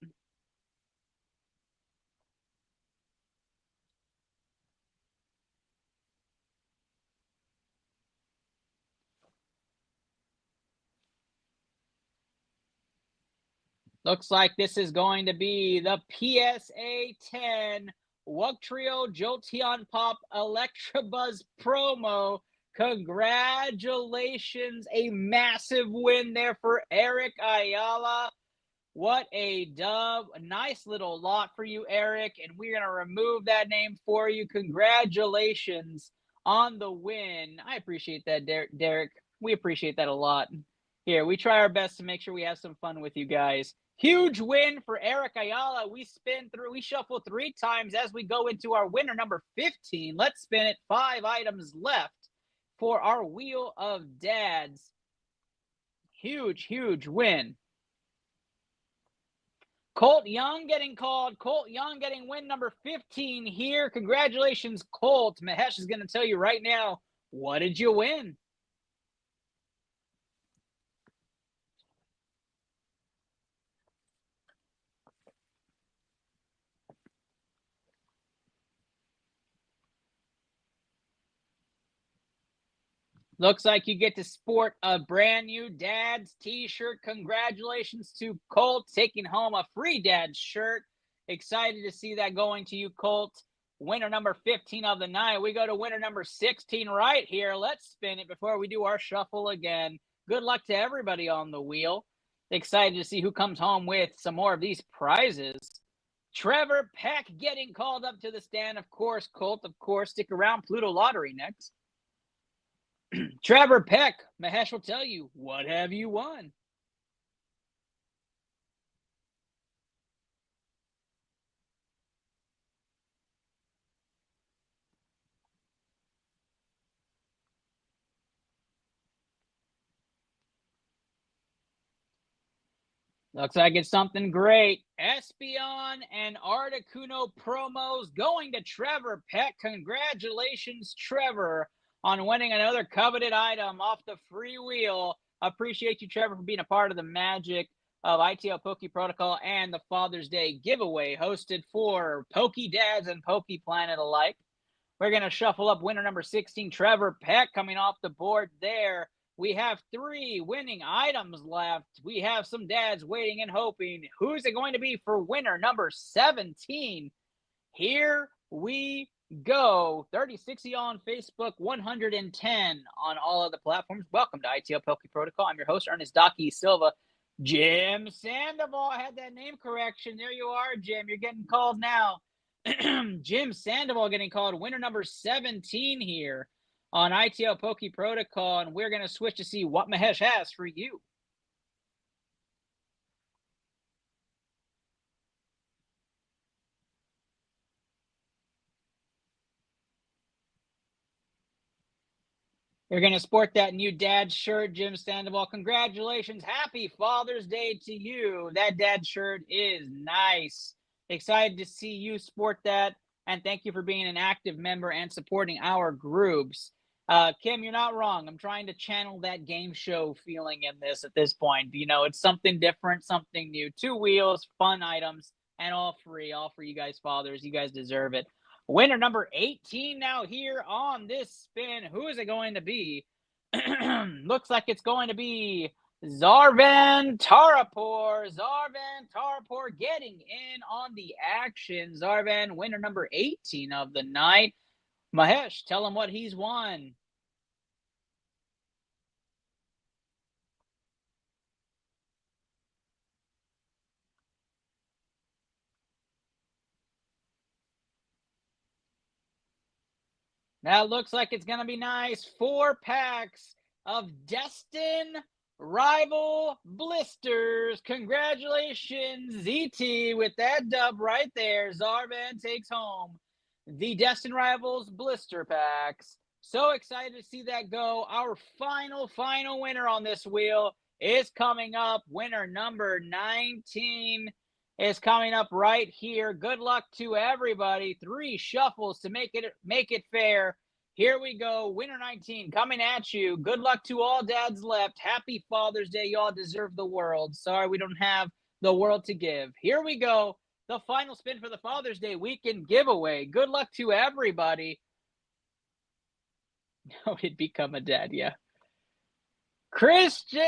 Looks like this is going to be the PSA 10 Wugtrio Jolteon Pop Electabuzz promo. Congratulations. A massive win there for Eric Ayala. What a dub. A nice little lot for you, Eric. And we're going to remove that name for you. Congratulations on the win. I appreciate that, Derek. We appreciate that a lot. Here, we try our best to make sure we have some fun with you guys. Huge win for Eric Ayala. We shuffle 3 times as we go into our winner number 15. Let's spin it. 5 items left for our Wheel of Dads. Huge, huge win. Colt Young getting called. Colt Young getting win number 15 here. Congratulations, Colt. Mahesh is going to tell you right now, what did you win? Looks like you get to sport a brand new Dad's t-shirt. Congratulations to Colt taking home a free Dad's shirt. Excited to see that going to you, Colt. Winner number 15 of the night. We go to winner number 16 right here. Let's spin it before we do our shuffle again. Good luck to everybody on the wheel. Excited to see who comes home with some more of these prizes. Trevor Peck getting called up to the stand. Of course, Colt, of course. Stick around. Pluto Lottery next. Trevor Peck, Mahesh will tell you, what have you won? Looks like it's something great. Espion and Articuno promos going to Trevor Peck. Congratulations, Trevor, on winning another coveted item off the free wheel. Appreciate you, Trevor, for being a part of the magic of iTL Poke Protocol and the Father's Day giveaway hosted for Poke Dads and Poke Planet alike. We're going to shuffle up winner number 16, Trevor Peck, coming off the board there. We have 3 winning items left. We have some dads waiting and hoping. Who's it going to be for winner number 17? Here we go. 3060 on Facebook, 110 on all of the platforms. Welcome to ITL Poke Protocol. I'm your host, Ernest Docky Silva. Jim Sandoval, I had that name correction. There you are, Jim. You're getting called now. Jim Sandoval getting called winner number 17 here on ITL Poke Protocol, and we're going to switch to see what Mahesh has for you. You're going to sport that new dad shirt, Jim Sandoval. Congratulations. Happy Father's Day to you. That dad shirt is nice. Excited to see you sport that, and thank you for being an active member and supporting our groups. Kim, you're not wrong. I'm trying to channel that game show feeling in this at this point. You know, it's something different, something new. 2 wheels, fun items, and all free. All for you guys fathers. You guys deserve it. Winner number 18 now here on this spin. Who is it going to be? Looks like it's going to be Zarvan Tarapur. Zarvan Tarapur getting in on the action. Zarvan, winner number 18 of the night. Mahesh, tell him what he's won. That looks like it's going to be nice. 4 packs of Destined Rival Blisters. Congratulations, ZT, with that dub right there. Zarvan takes home the Destined Rivals blister packs. So excited to see that go. Our final winner on this wheel is coming up. Winner number 19 is coming up right here. Good luck to everybody. 3 shuffles to make it fair. Here we go. Winner 19 coming at you. Good luck to all dads left. Happy Father's Day. Y'all deserve the world. Sorry we don't have the world to give. Here we go. The final spin for the Father's Day weekend giveaway. Good luck to everybody. No, he'd become a dad, yeah. Christian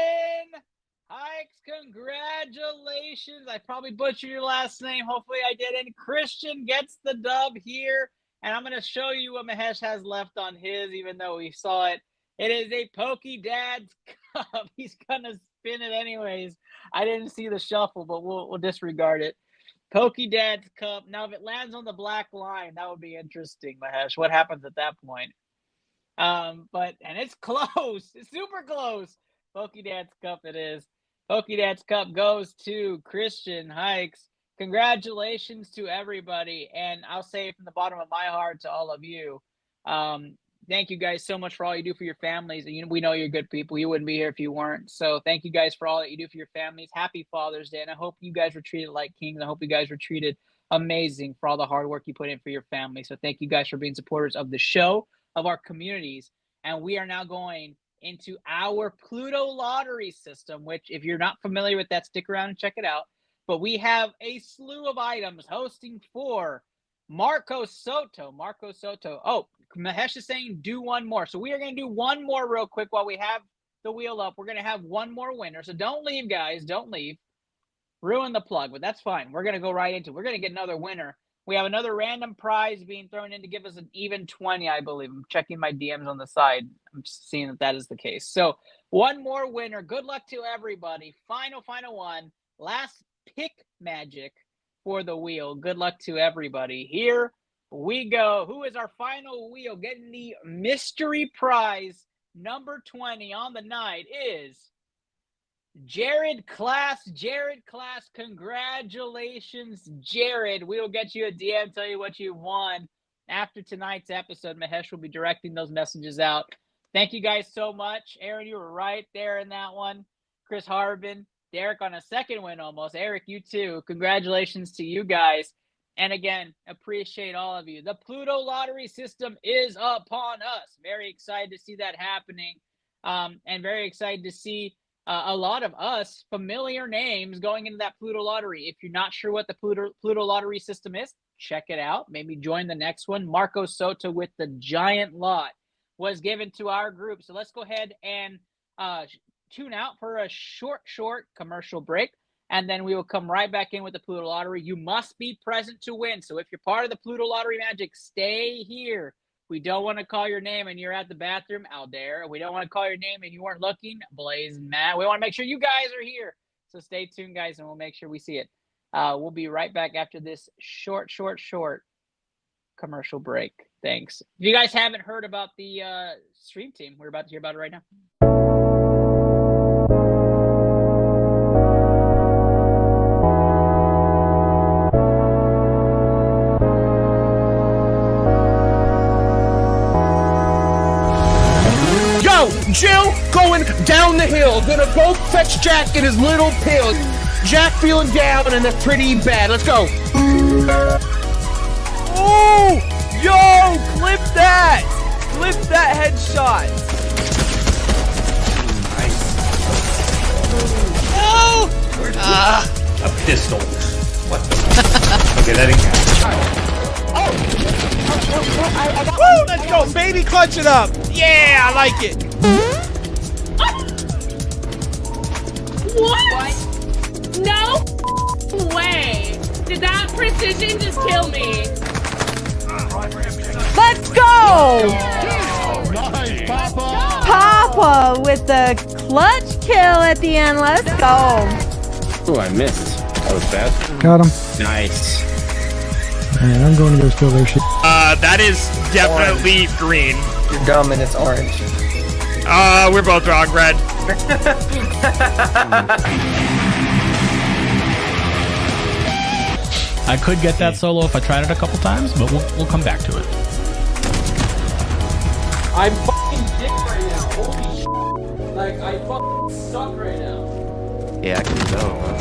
Hikes, congratulations. I probably butchered your last name. Hopefully I didn't. Christian gets the dub here. And I'm going to show you what Mahesh has left on his, even though we saw it. It is a Poke Dad's Cup. He's going to spin it anyways. I didn't see the shuffle, but we'll disregard it. Poke Dad's Cup. Now, if it lands on the black line, that would be interesting, Mahesh. What happens at that point? And it's close. It's super close. Poke Dad's Cup it is. Poke Dad's Cup goes to Christian Hikes. Congratulations to everybody. And I'll say from the bottom of my heart to all of you, thank you guys so much for all you do for your families. And we know you're good people. You wouldn't be here if you weren't. So thank you guys for all that you do for your families. Happy Father's Day. And I hope you guys were treated like kings. I hope you guys were treated amazing for all the hard work you put in for your family. So thank you guys for being supporters of the show, of our communities. And we are now going into our Pluto lottery system, which if you're not familiar with that, stick around and check it out. But we have a slew of items hosting for Marco Soto. Oh, Mahesh is saying do one more. So we are going to do one more real quick while we have the wheel up. We're going to have one more winner. So don't leave, guys. Don't leave. Ruin the plug, but that's fine. We're going to go right into it. We're going to get another winner. We have another random prize being thrown in to give us an even 20, I believe. I'm checking my DMs on the side. I'm seeing that is the case. So one more winner. Good luck to everybody. Final one. Last pick magic for the wheel. Good luck to everybody. Here we go. Who is our final wheel? Getting the mystery prize number 20 on the night is Jared Class. Jared Class, congratulations, Jared. We will get you a DM, tell you what you won. After tonight's episode, Mahesh will be directing those messages out. Thank you guys so much. Aaron, you were right there in that one. Chris Harbin, Derek on a second win almost. Eric, you too. Congratulations to you guys. And again, appreciate all of you. The Pluto lottery system is upon us. Very excited to see that happening. And very excited to see a lot of us familiar names going into that Pluto lottery. If you're not sure what the Pluto lottery system is, check it out. Maybe join the next one. Marco Soto with the giant lot was given to our group. So let's go ahead and tune out for a short commercial break. And then we will come right back in with the Pluto lottery. You must be present to win. So if you're part of the Pluto lottery magic, stay here. We don't want to call your name and you're at the bathroom, Aldair. We don't want to call your name and you weren't looking, Blaze and Matt. We want to make sure you guys are here. So stay tuned, guys, and we'll make sure we see it. We'll be right back after this short commercial break. Thanks. If you guys haven't heard about the stream team, we're about to hear about it right now. Jill going down the hill. Gonna go fetch Jack in his little pill. Jack feeling down and that's pretty bad. Let's go. Oh! Yo! Clip that! Clip that headshot! No! A pistol. What the Okay, that ain't Woo! Let's go! Baby clutch it up! Yeah! I like it! What? No way! Did that precision just kill me? Let's go! Nice, Papa! Papa with the clutch kill at the end. Let's go! Oh, I missed. That was fast. Got him. Nice. Alright, I'm going to go steal their shit. That is definitely orange. Green. You're dumb and it's orange. We're both wrong, red. I could get that solo if I tried it a couple times, but we'll come back to it. I'm fucking dick right now. Holy shit. Like, I fucking suck right now. Yeah, I can tell.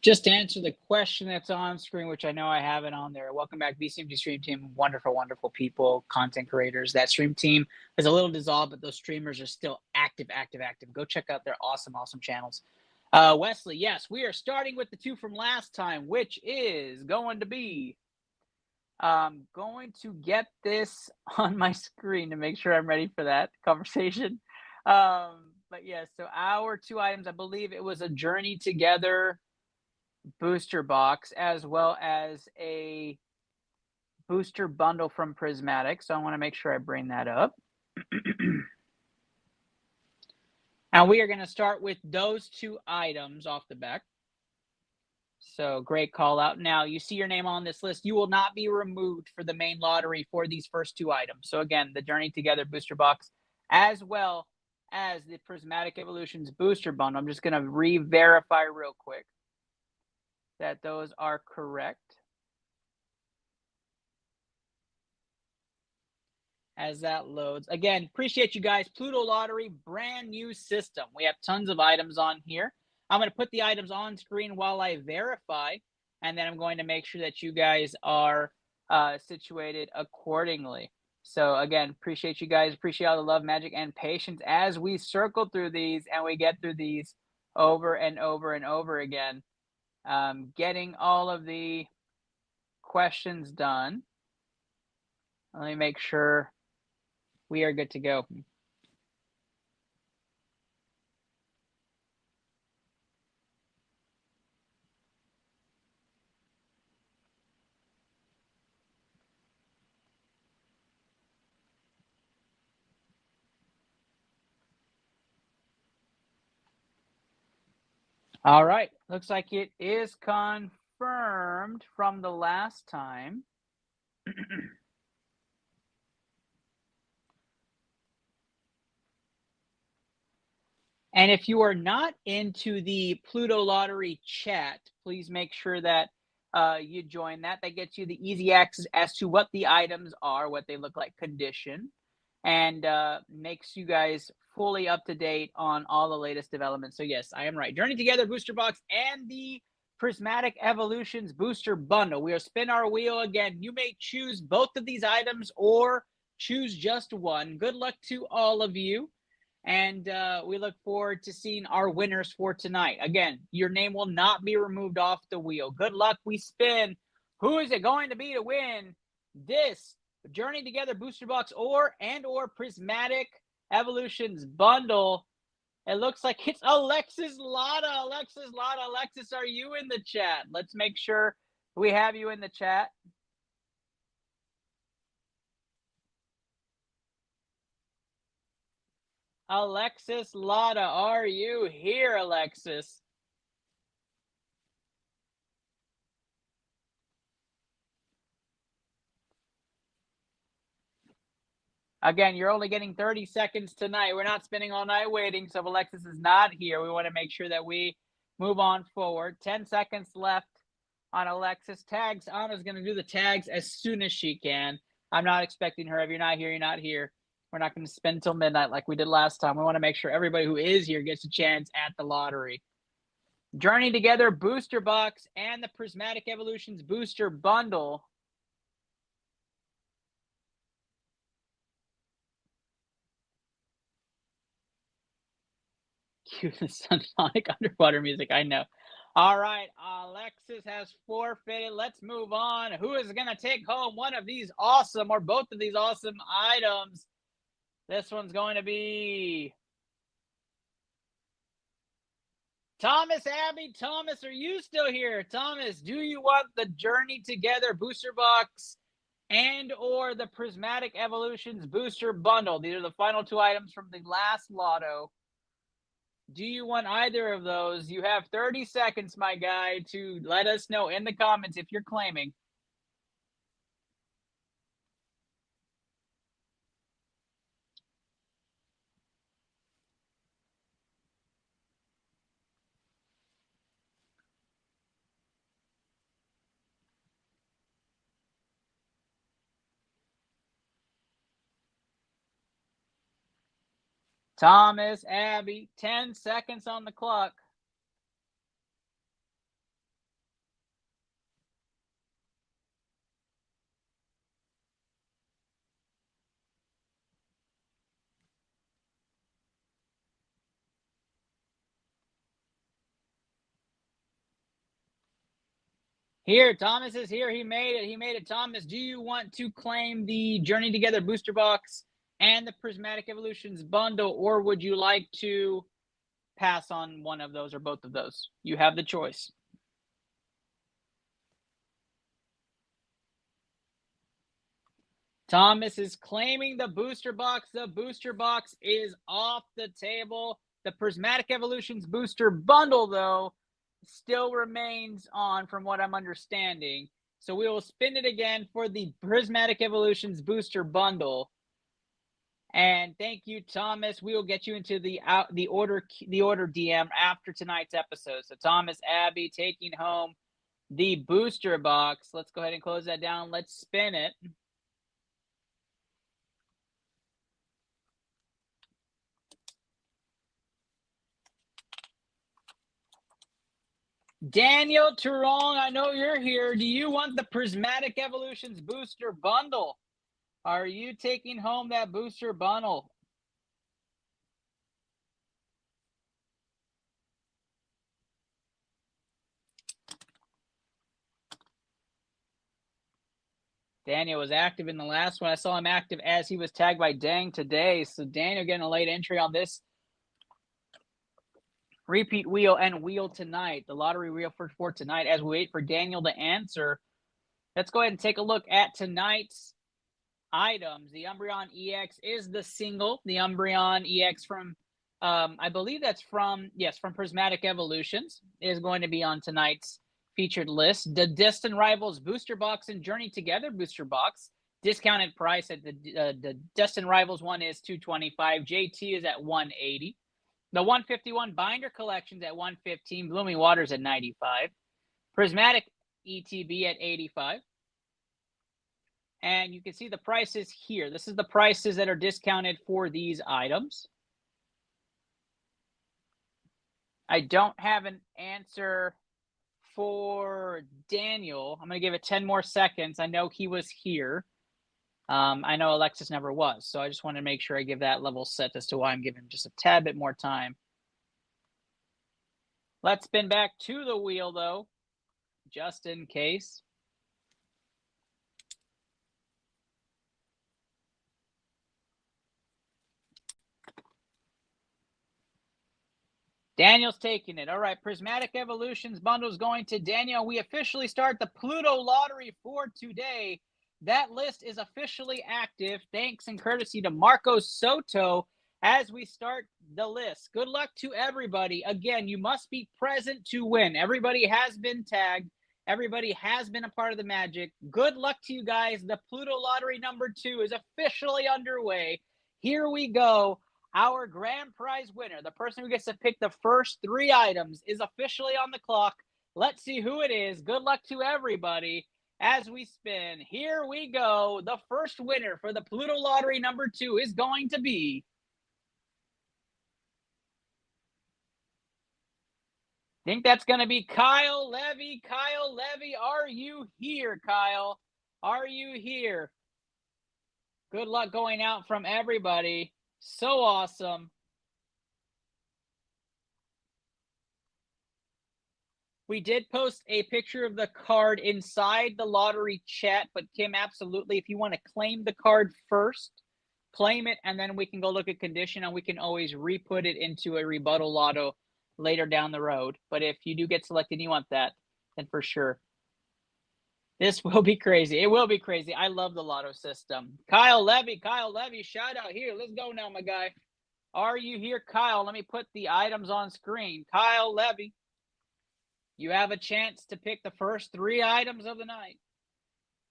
Just to answer the question that's on screen, which I know I have it on there. Welcome back, BCMG Stream Team. Wonderful, wonderful people, content creators. That stream team is a little dissolved, but those streamers are still active. Go check out their awesome channels. Wesley, yes, we are starting with the two from last time, which is going to be going to get this on my screen to make sure I'm ready for that conversation. But yeah, so our two items, I believe it was a Journey Together booster box as well as a booster bundle from Prismatic. So I want to make sure I bring that up. And we are going to start with those two items off the back. So great call out. Now you see your name on this list. You will not be removed for the main lottery for these first two items. So again, the Journey Together booster box as well as the Prismatic Evolutions booster bundle. I'm just going to re-verify real quick that those are correct. As that loads. Again, appreciate you guys. Pluto Lottery, brand new system. We have tons of items on here. I'm going to put the items on screen while I verify, and then I'm going to make sure that you guys are situated accordingly. So again, appreciate you guys. Appreciate all the love, magic, and patience as we circle through these and we get through these over and over and over again. Getting all of the questions done. Let me make sure we are good to go. All right. Looks like it is confirmed from the last time. And if you are not into the Pluto Lottery chat, please make sure that you join that. That gets you the easy access as to what the items are, what they look like, condition, and makes you guys fully up to date on all the latest developments. So yes, I am right. Journey Together Booster Box and the Prismatic Evolutions Booster Bundle. We are spin our wheel again. You may choose both of these items or choose just one. Good luck to all of you. And we look forward to seeing our winners for tonight. Again, your name will not be removed off the wheel. Good luck. We spin. Who is it going to be to win this Journey Together Booster Box or Prismatic Evolutions Bundle? It looks like it's Alexis Lotta. Alexis Lotta. Alexis, are you in the chat? Let's make sure we have you in the chat. Alexis Lotta, are you here, Alexis? Again, you're only getting 30 seconds tonight. We're not spending all night waiting, so if Alexis is not here, we want to make sure that we move on forward. 10 seconds left on Alexis. Tags, Anna's going to do the tags as soon as she can. I'm not expecting her. If you're not here, you're not here. We're not going to spend till midnight like we did last time. We want to make sure everybody who is here gets a chance at the lottery. Journey Together Booster Box and the Prismatic Evolutions Booster Bundle. Cue the symphonic underwater music, I know. All right, Alexis has forfeited. Let's move on. Who is going to take home one of these awesome or both of these awesome items? This one's going to be Thomas Abbey. Thomas, are you still here? Thomas, do you want the Journey Together Booster Box and or the Prismatic Evolutions Booster Bundle? These are the final two items from the last lotto. Do you want either of those? You have 30 seconds, my guy, to let us know in the comments if you're claiming. Thomas, Abby, 10 seconds on the clock. Here, Thomas is here. He made it. He made it. Thomas, do you want to claim the Journey Together Booster Box and the Prismatic Evolutions Bundle, or would you like to pass on one of those or both of those? You have the choice. Thomas is claiming the booster box. The booster box is off the table. The Prismatic Evolutions Booster Bundle, though, still remains on from what I'm understanding. So we will spin it again for the Prismatic Evolutions Booster Bundle. And thank you, Thomas. We will get you into the order DM after tonight's episode. So Thomas, Abby taking home the booster box. Let's go ahead and close that down. Let's spin it. Daniel Turong, I know you're here. Do you want the Prismatic Evolutions Booster Bundle? Are you taking home that booster bundle? Daniel was active in the last one. I saw him active as he was tagged by Dang today. So Daniel getting a late entry on this repeat wheel and wheel tonight, the lottery wheel for tonight. As we wait for Daniel to answer, let's go ahead and take a look at tonight's items. The Umbreon EX is the single. The Umbreon EX from I believe that's from Prismatic Evolutions, is going to be on tonight's featured list. The Destined Rivals Booster Box and Journey Together Booster Box. Discounted price at the Destined Rivals one is $225. JT is at $180. The 151 Binder Collections at $115. Blooming Waters at $95. Prismatic ETB at $85. And you can see the prices here. This is the prices that are discounted for these items. I don't have an answer for Daniel. I'm going to give it 10 more seconds. I know he was here. I know Alexis never was, so I just want to make sure I give that level set as to why I'm giving him just a tad bit more time. Let's spin back to the wheel, though, just in case. Daniel's taking it. All right, Prismatic Evolutions bundle's going to Daniel. We officially start the Pluto lottery for today. That list is officially active. Thanks and courtesy to Marco Soto as we start the list. Good luck to everybody. Again, you must be present to win. Everybody has been tagged. Everybody has been a part of the magic. Good luck to you guys. The Pluto lottery number 2 is officially underway. Here we go. Our grand prize winner, the person who gets to pick the first 3 items, is officially on the clock. Let's see who it is. Good luck to everybody as we spin. Here we go. The first winner for the Pluto lottery number 2 is going to be I think that's going to be Kyle Levy. Kyle Levy, are you here, Kyle? Are you here? Good luck going out from everybody. So awesome. We did post a picture of the card inside the lottery chat, but Kim, absolutely, if you want to claim the card first, claim it, and then we can go look at condition, and we can always re-put it into a rebuttal lotto later down the road. But if you do get selected and you want that, then for sure. This will be crazy. It will be crazy. I love the lotto system. Kyle Levy, shout out here. Let's go now, my guy. Are you here, Kyle? Let me put the items on screen. Kyle Levy, you have a chance to pick the first 3 items of the night.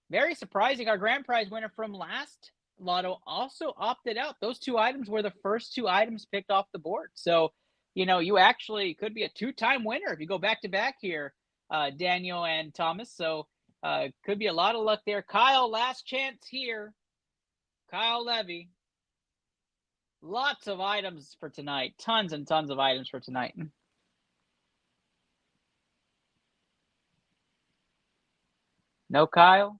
Very surprising. Our grand prize winner from last lotto also opted out. Those 2 items were the first 2 items picked off the board. So, you know, you actually could be a 2-time winner if you go back-to-back here, Daniel and Thomas. So, could be a lot of luck there. Kyle, last chance here. Kyle Levy. Lots of items for tonight. Tons and tons of items for tonight. No Kyle?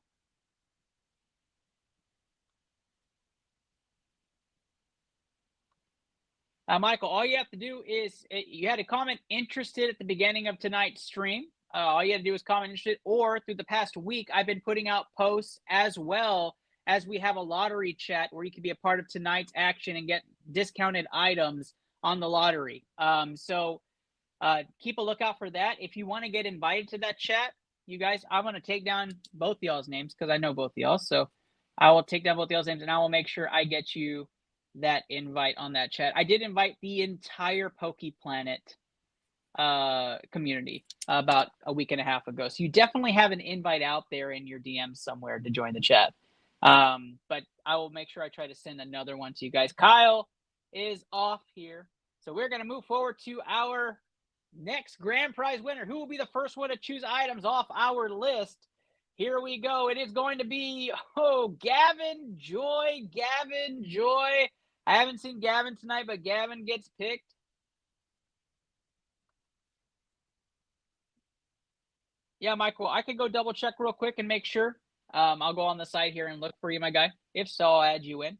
Michael, all you have to do is, you had a comment interested at the beginning of tonight's stream. All you have to do is comment interested, or through the past week, I've been putting out posts as well as we have a lottery chat where you can be a part of tonight's action and get discounted items on the lottery. So keep a lookout for that. If you want to get invited to that chat, you guys, I'm going to take down both y'all's names because I know both y'all. So I will take down both y'all's names and I will make sure I get you that invite on that chat. I did invite the entire PokePlanet community about a week and a half ago. So you definitely have an invite out there in your DMs somewhere to join the chat. But I will make sure I try to send another one to you guys. Kyle is off here. So we're going to move forward to our next grand prize winner. Who will be the first one to choose items off our list? Here we go. It is going to be, Gavin Joy. Gavin Joy. I haven't seen Gavin tonight, but Gavin gets picked. Yeah, Michael, I could go double check real quick and make sure. I'll go on the side here and look for you, my guy. If so, I'll add you in.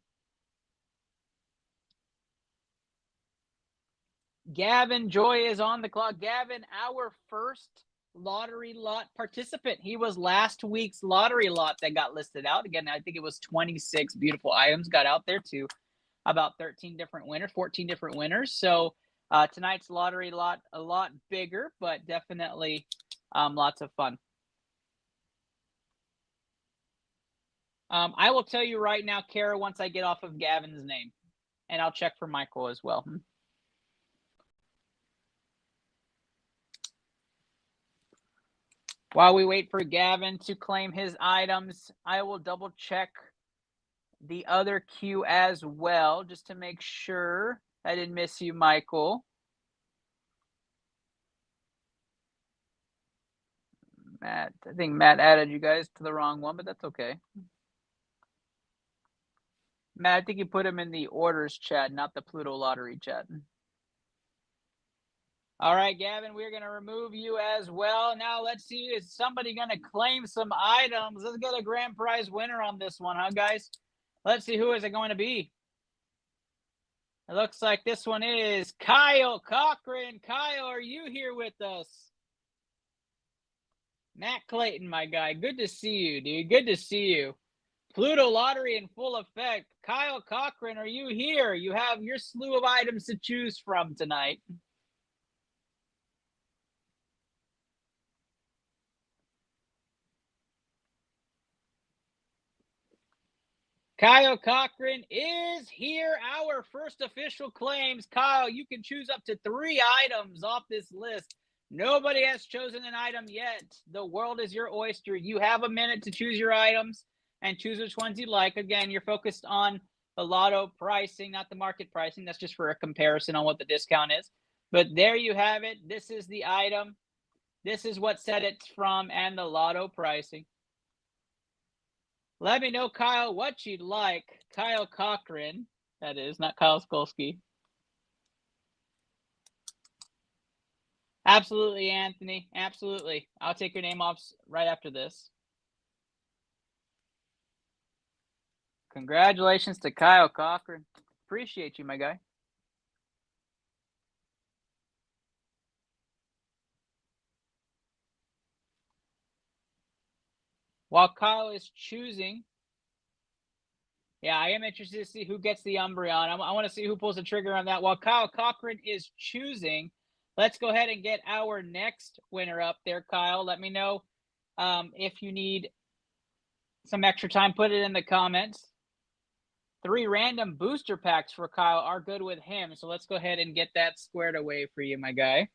Gavin Joy is on the clock. Gavin, our first lottery lot participant. He was last week's lottery lot that got listed out. Again, I think it was 26 beautiful items got out there to about 14 different winners. So tonight's lottery lot, a lot bigger, but definitely lots of fun. I will tell you right now, Kara, once I get off of Gavin's name, and I'll check for Michael as well. While we wait for Gavin to claim his items, I will double check the other queue as well, just to make sure I didn't miss you, Michael. Matt, I think Matt added you guys to the wrong one, but that's okay. Matt, I think you put him in the orders chat, not the Pluto lottery chat. All right, Gavin, we're going to remove you as well. Now let's see, is somebody going to claim some items? Let's get a grand prize winner on this one, huh, guys? Let's see, who is it going to be? It looks like this one is Kyle Cochran. Kyle, are you here with us? Matt Clayton, my guy. Good to see you, dude. Good to see you. Pluto lottery in full effect. Kyle Cochran, are you here? You have your slew of items to choose from tonight. Kyle Cochran is here. Our first official claims. Kyle, you can choose up to 3 items off this list. Nobody has chosen an item yet. The world is your oyster. You have a minute to choose your items and choose which ones you like. Again, you're focused on the lotto pricing, not the market pricing. That's just for a comparison on what the discount is. But there you have it. This is the item. This is what set it's from and the lotto pricing. Let me know, Kyle, what you'd like. Kyle Cochran, that is, not Kyle Skolsky. Absolutely, Anthony. Absolutely. I'll take your name off right after this. Congratulations to Kyle Cochran. Appreciate you, my guy. While Kyle is choosing, yeah, I am interested to see who gets the Umbreon. I want to see who pulls the trigger on that. While Kyle Cochran is choosing, let's go ahead and get our next winner up there, Kyle. Let me know if you need some extra time. Put it in the comments. 3 random booster packs for Kyle are good with him. So let's go ahead and get that squared away for you, my guy.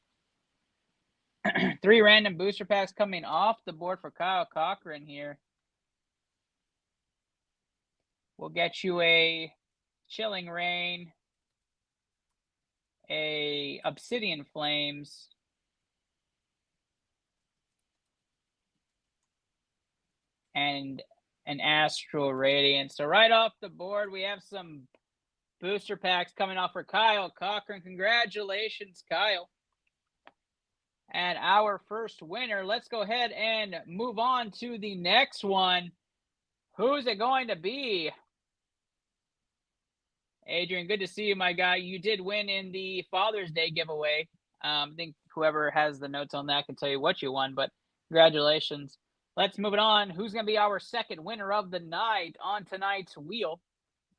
3 random booster packs coming off the board for Kyle Cochran here. We'll get you a Chilling Rain, a Obsidian Flames, and an Astral Radiance. So right off the board, we have some booster packs coming off for Kyle Cochran. Congratulations, Kyle. And our first winner, let's go ahead and move on to the next one. Who's it going to be? Adrian, good to see you, my guy. You did win in the Father's Day giveaway. I think whoever has the notes on that can tell you what you won, but congratulations. Let's move it on. Who's going to be our second winner of the night on tonight's wheel?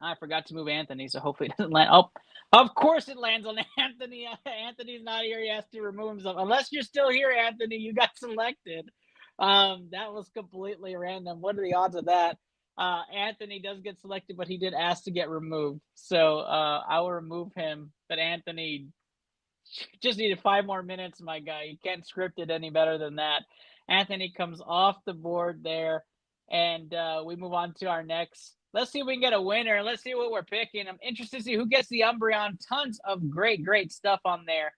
I forgot to move Anthony, so hopefully it doesn't land. Oh, of course it lands on Anthony. Anthony's not here. He has to remove himself. Unless you're still here, Anthony, you got selected. That was completely random. What are the odds of that? Anthony does get selected, but he did ask to get removed. So I will remove him. But Anthony just needed 5 more minutes, my guy. You can't script it any better than that. Anthony comes off the board there. And we move on to our next. Let's see if we can get a winner. Let's see what we're picking. I'm interested to see who gets the Umbreon. Tons of great, great stuff on there.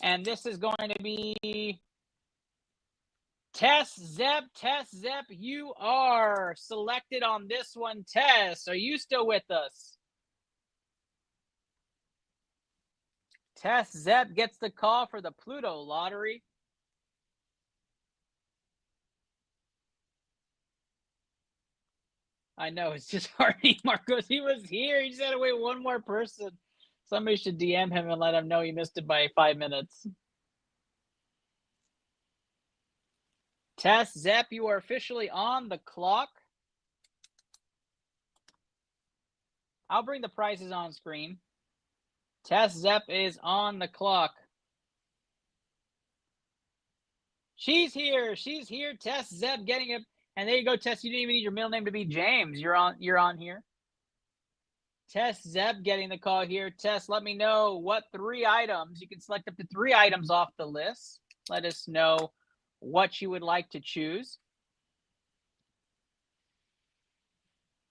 And this is going to be Tess Zepp. Tess Zepp, you are selected on this one. Tess, are you still with us? Tess Zepp gets the call for the Pluto lottery. I know, it's just hard. Marcos, he was here. He just had to wait one more person. Somebody should DM him and let him know he missed it by 5 minutes. Tess Zepp, you are officially on the clock. I'll bring the prices on screen. Tess Zepp is on the clock. She's here. She's here. Tess Zepp getting it. And there you go, Tess. You didn't even need your middle name to be James. You're on here. Tess Zepp getting the call here. Tess, let me know what 3 items. You can select up to 3 items off the list. Let us know what you would like to choose.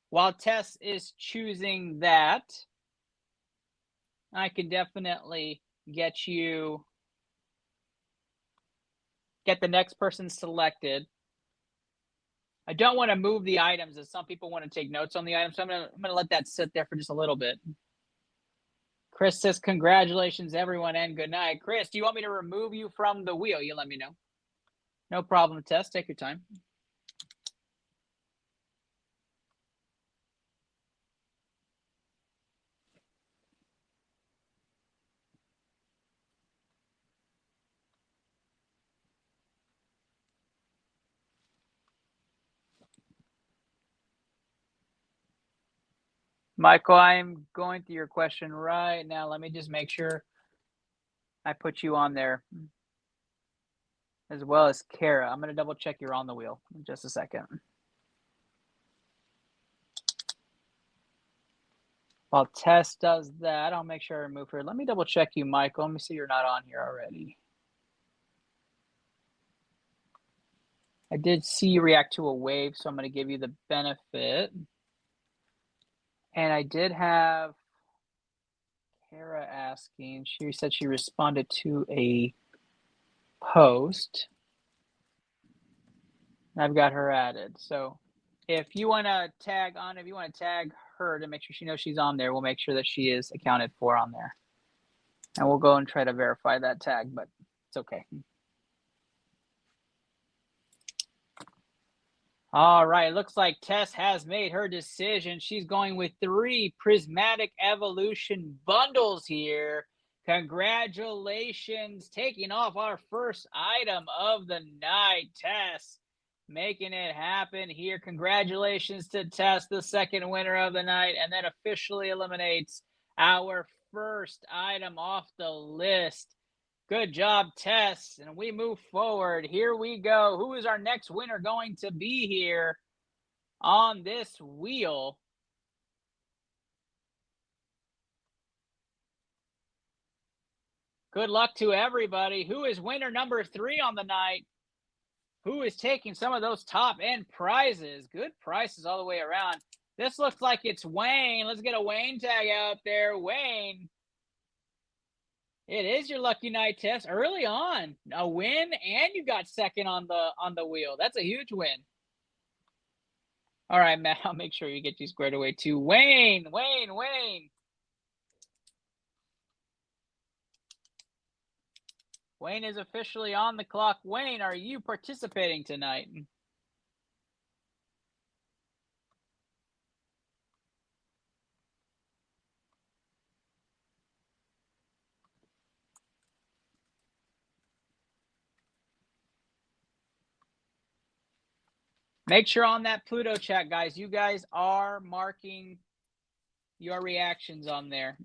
While Tess is choosing that, I can definitely get the next person selected. I don't want to move the items as some people want to take notes on the items, so I'm gonna let that sit there for just a little bit. Chris says, congratulations, everyone, and good night. Chris, do you want me to remove you from the wheel? You let me know. No problem, Tess. Take your time. Michael, I'm going through your question right now. Let me just make sure I put you on there, as well as Kara. I'm going to double check you're on the wheel in just a second. While Tess does that, I'll make sure I remove her. Let me double check you, Michael. Let me see you're not on here already. I did see you react to a wave, so I'm going to give you the benefit. And I did have Kara asking. She said she responded to a post. I've got her added. So if you want to tag her to make sure she knows she's on there, we'll make sure that she is accounted for on there. And we'll go and try to verify that tag, but it's okay. All right, looks like Tess has made her decision. She's going with 3 Prismatic Evolution bundles here. Congratulations, taking off our first item of the night, Tess. Making it happen here. Congratulations to Tess, the second winner of the night, and that officially eliminates our first item off the list. Good job, Tess. And we move forward. Here we go. Who is our next winner going to be here on this wheel? Good luck to everybody. Who is winner number 3 on the night? Who is taking some of those top-end prizes? Good prices all the way around. This looks like it's Wayne. Let's get a Wayne tag out there. Wayne. It is your lucky night, Tess. Early on, a win, and you got second on the wheel. That's a huge win. All right, Matt, I'll make sure you get you squared away too. Wayne. Wayne is officially on the clock. Wayne, are you participating tonight? Make sure on that Pluto chat, guys, you guys are marking your reactions on there.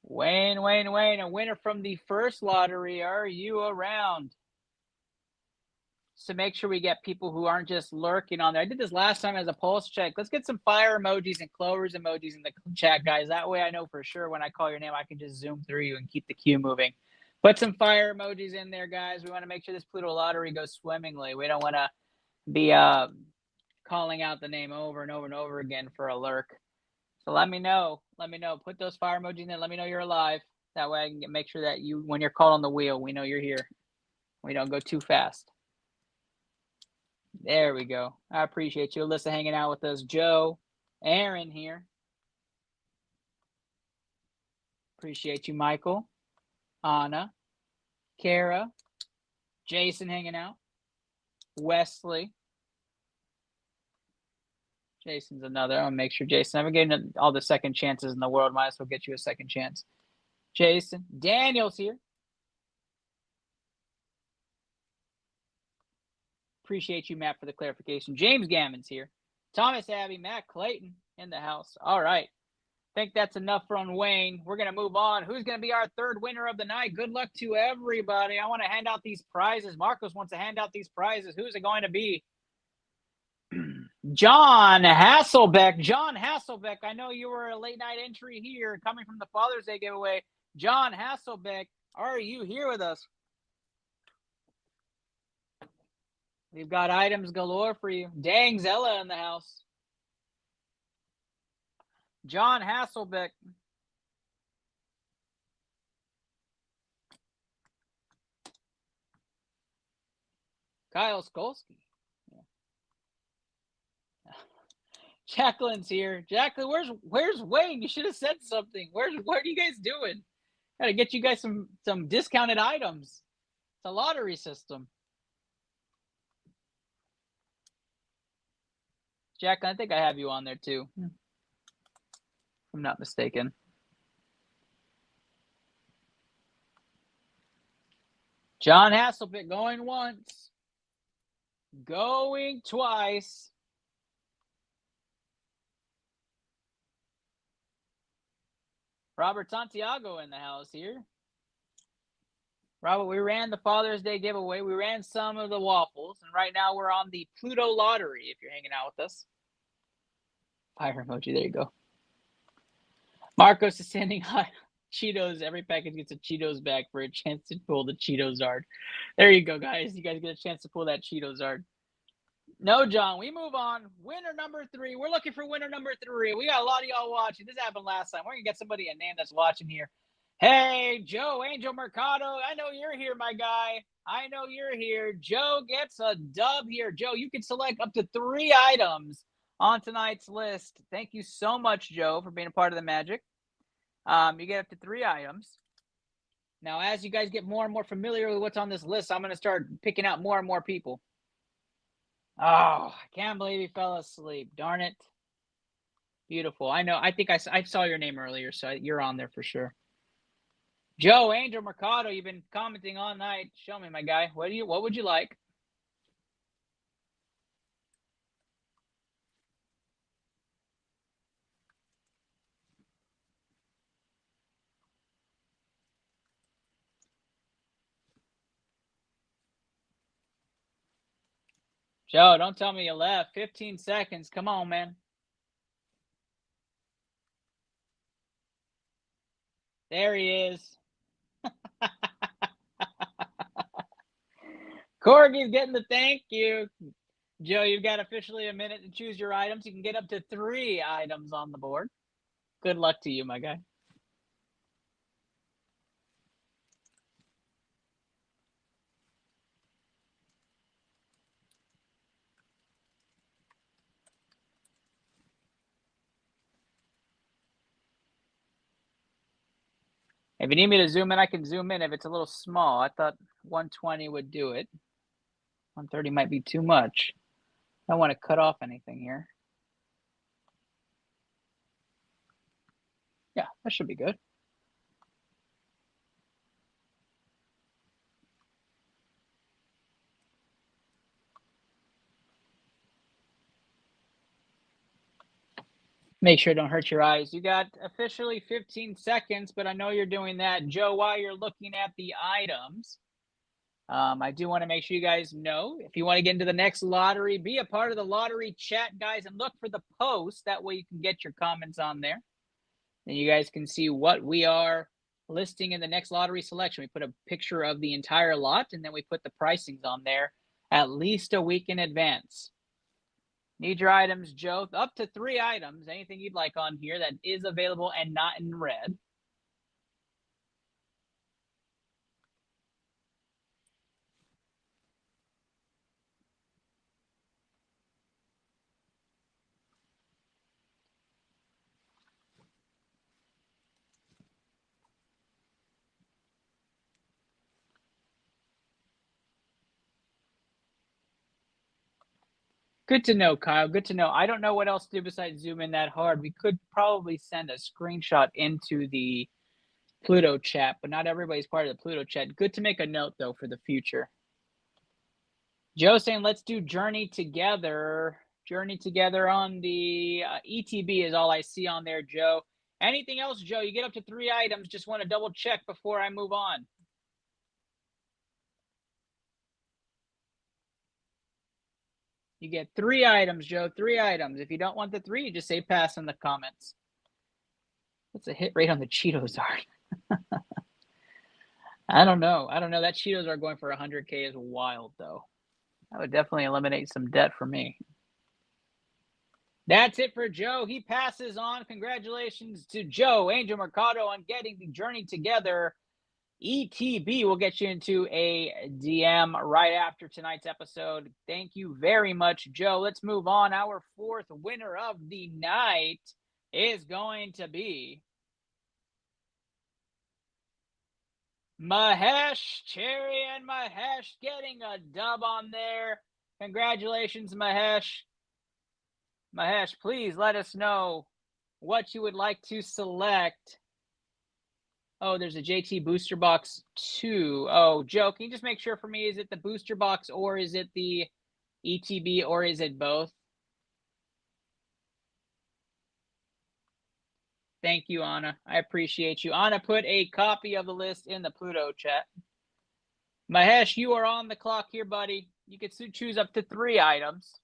Wayne, a winner from the first lottery. Are you around? So make sure we get people who aren't just lurking on there. I did this last time as a pulse check. Let's get some fire emojis and Clover's emojis in the chat, guys. That way I know for sure when I call your name, I can just zoom through you and keep the queue moving. Put some fire emojis in there, guys. We want to make sure this Pluto lottery goes swimmingly. We don't want to be calling out the name over and over and over again for a lurk. So let me know. Put those fire emojis in there. Let me know you're alive. That way I can make sure that when you're called on the wheel, we know you're here. We don't go too fast. There we go. I appreciate you. Alyssa hanging out with us. Joe, Aaron here. Appreciate you, Michael, Anna, Kara, Jason hanging out, Wesley. Jason's another. I'll make sure Jason. I'm getting all the second chances in the world. Might as well get you a second chance. Jason. Daniel's here. Appreciate you, Matt, for the clarification. James Gammon's here. Thomas Abbey, Matt Clayton in the house. All right. Think that's enough from Wayne. We're going to move on. Who's going to be our third winner of the night? Good luck to everybody. I want to hand out these prizes. Marcos wants to hand out these prizes. Who's it going to be? John Hasselbeck. John Hasselbeck, I know you were a late night entry here coming from the Father's Day giveaway. John Hasselbeck, are you here with us? We've got items galore for you. Dang Zella in the house. John Hasselbeck. Kyle Skolsky. Yeah. Jacqueline's here. Jacqueline, where's Wayne? You should have said something. What are you guys doing? Gotta get you guys some discounted items. It's a lottery system. Jacqueline, I think I have you on there too. If I'm not mistaken. John Hasselbeck going once. Going twice. Robert Santiago in the house here. Robert, we ran the Father's Day giveaway. We ran some of the waffles, and right now we're on the Pluto lottery if you're hanging out with us. Fire emoji, there you go. Marcos is sending hot Cheetos. Every package gets a Cheetos bag for a chance to pull the Cheetos Zard. There you go, guys. You guys get a chance to pull that Cheetos Zard. No, John, we move on. Winner number 3. We're looking for winner number 3. We got a lot of y'all watching. This happened last time. We're going to get somebody a name that's watching here. Hey, Joe Angel Mercado. I know you're here, my guy. I know you're here. Joe gets a dub here. Joe, you can select up to 3 items on tonight's list. Thank you so much, Joe, for being a part of the magic. You get up to 3 items. Now, as you guys get more and more familiar with what's on this list, I'm going to start picking out more and more people. Oh, I can't believe he fell asleep. Darn it. Beautiful. I know. I think I saw your name earlier, so you're on there for sure. Joe Angel Mercado, you've been commenting all night. Show me, my guy. What would you like? Joe, don't tell me you left. 15 seconds. Come on, man. There he is. Corgi's getting the thank you. Joe, you've got officially a minute to choose your items. You can get up to 3 items on the board. Good luck to you, my guy. If you need me to zoom in, I can zoom in if it's a little small. I thought 120 would do it. 130 might be too much. I don't want to cut off anything here. Yeah, that should be good. Make sure it don't hurt your eyes. You got officially 15 seconds, but I know you're doing that. Joe, while you're looking at the items, I do want to make sure you guys know, if you want to get into the next lottery, be a part of the lottery chat, guys, and look for the post. That way you can get your comments on there. And you guys can see what we are listing in the next lottery selection. We put a picture of the entire lot, and then we put the pricings on there at least a week in advance. Need your items, Joe. Up to 3 items. Anything you'd like on here that is available and not in red. Good to know, Kyle. Good to know. I don't know what else to do besides zoom in that hard. We could probably send a screenshot into the Pluto chat, but not everybody's part of the Pluto chat. Good to make a note, though, for the future. Joe saying, let's do Journey Together. Journey Together on the ETB is all I see on there, Joe. Anything else, Joe? You get up to 3 items. Just want to double check before I move on. You get 3 items, Joe. 3 items. If you don't want the 3, you just say pass in the comments. What's the hit rate on the Cheetos art? I don't know. That Cheetos are going for 100K is wild, though. That would definitely eliminate some debt for me. That's it for Joe. He passes on. Congratulations to Joe Angel Mercado on getting the Journey Together ETB. We'll get you into a DM right after tonight's episode. Thank you very much, Joe. Let's move on. Our 4th winner of the night is going to be Mahesh Cherry, and Mahesh getting a dub on there. Congratulations, Mahesh. Mahesh, please let us know what you would like to select. Oh, there's a JT Booster Box 2. Oh, Joe, can you just make sure for me, is it the Booster Box or is it the ETB or is it both? Thank you, Anna. I appreciate you. Anna put a copy of the list in the Pluto chat. Mahesh, you are on the clock here, buddy. You can choose up to 3 items.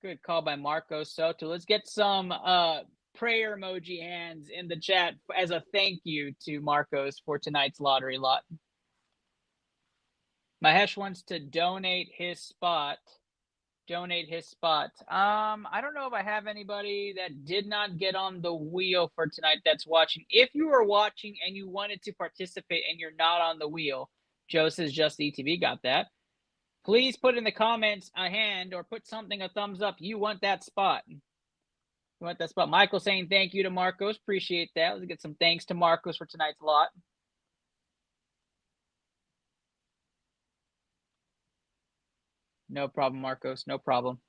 Good call by Marco Soto. Let's get some prayer emoji hands in the chat as a thank you to Marcos for tonight's lottery lot. Mahesh wants to donate his spot. I don't know if I have anybody that did not get on the wheel for tonight that's watching. If you are watching and you wanted to participate and you're not on the wheel, Joe says just ETV got that. Please put in the comments a hand or put something, a thumbs up. You want that spot. Michael saying thank you to Marcos. Appreciate that. Let's get some thanks to Marcos for tonight's lot. No problem, Marcos. No problem.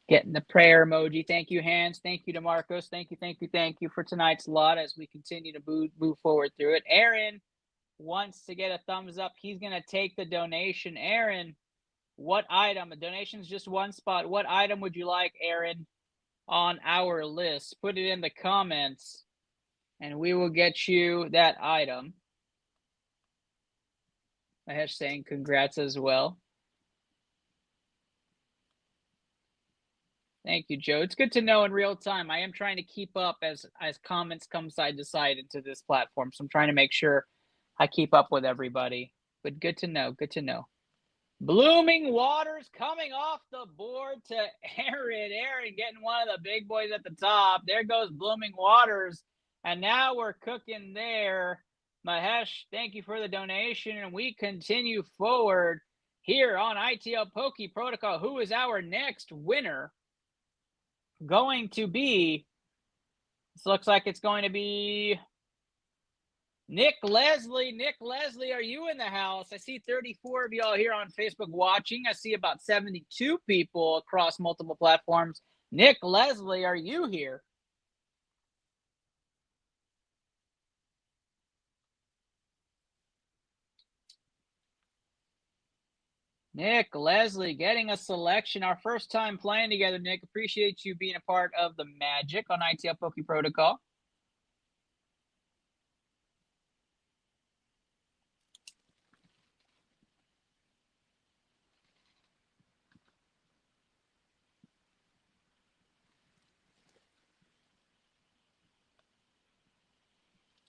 Getting the prayer emoji. Thank you, hands. Thank you to Marcos. Thank you for tonight's lot as we continue to move forward through it. Aaron wants to get a thumbs up. He's going to take the donation. Aaron, what item? A donation's just one spot. What item would you like, Aaron, on our list? Put it in the comments, and we will get you that item. Mahesh saying congrats as well. Thank you, Joe. It's good to know in real time. I am trying to keep up as comments come side to side into this platform. So I'm trying to make sure I keep up with everybody. But good to know. Good to know. Blooming Waters coming off the board to Aaron. Aaron getting one of the big boys at the top. There goes Blooming Waters. And now we're cooking there. Mahesh, thank you for the donation. And we continue forward here on ITL Poke Protocol. Who is our next winner? Going to be, this looks like it's going to be Nick Leslie. Nick Leslie, are you in the house? I see 34 of y'all here on Facebook watching. I see about 72 people across multiple platforms. Nick Leslie, are you here? Nick Leslie getting a selection. Our first time playing together, Nick. Appreciate you being a part of the magic on ITL Poke Protocol.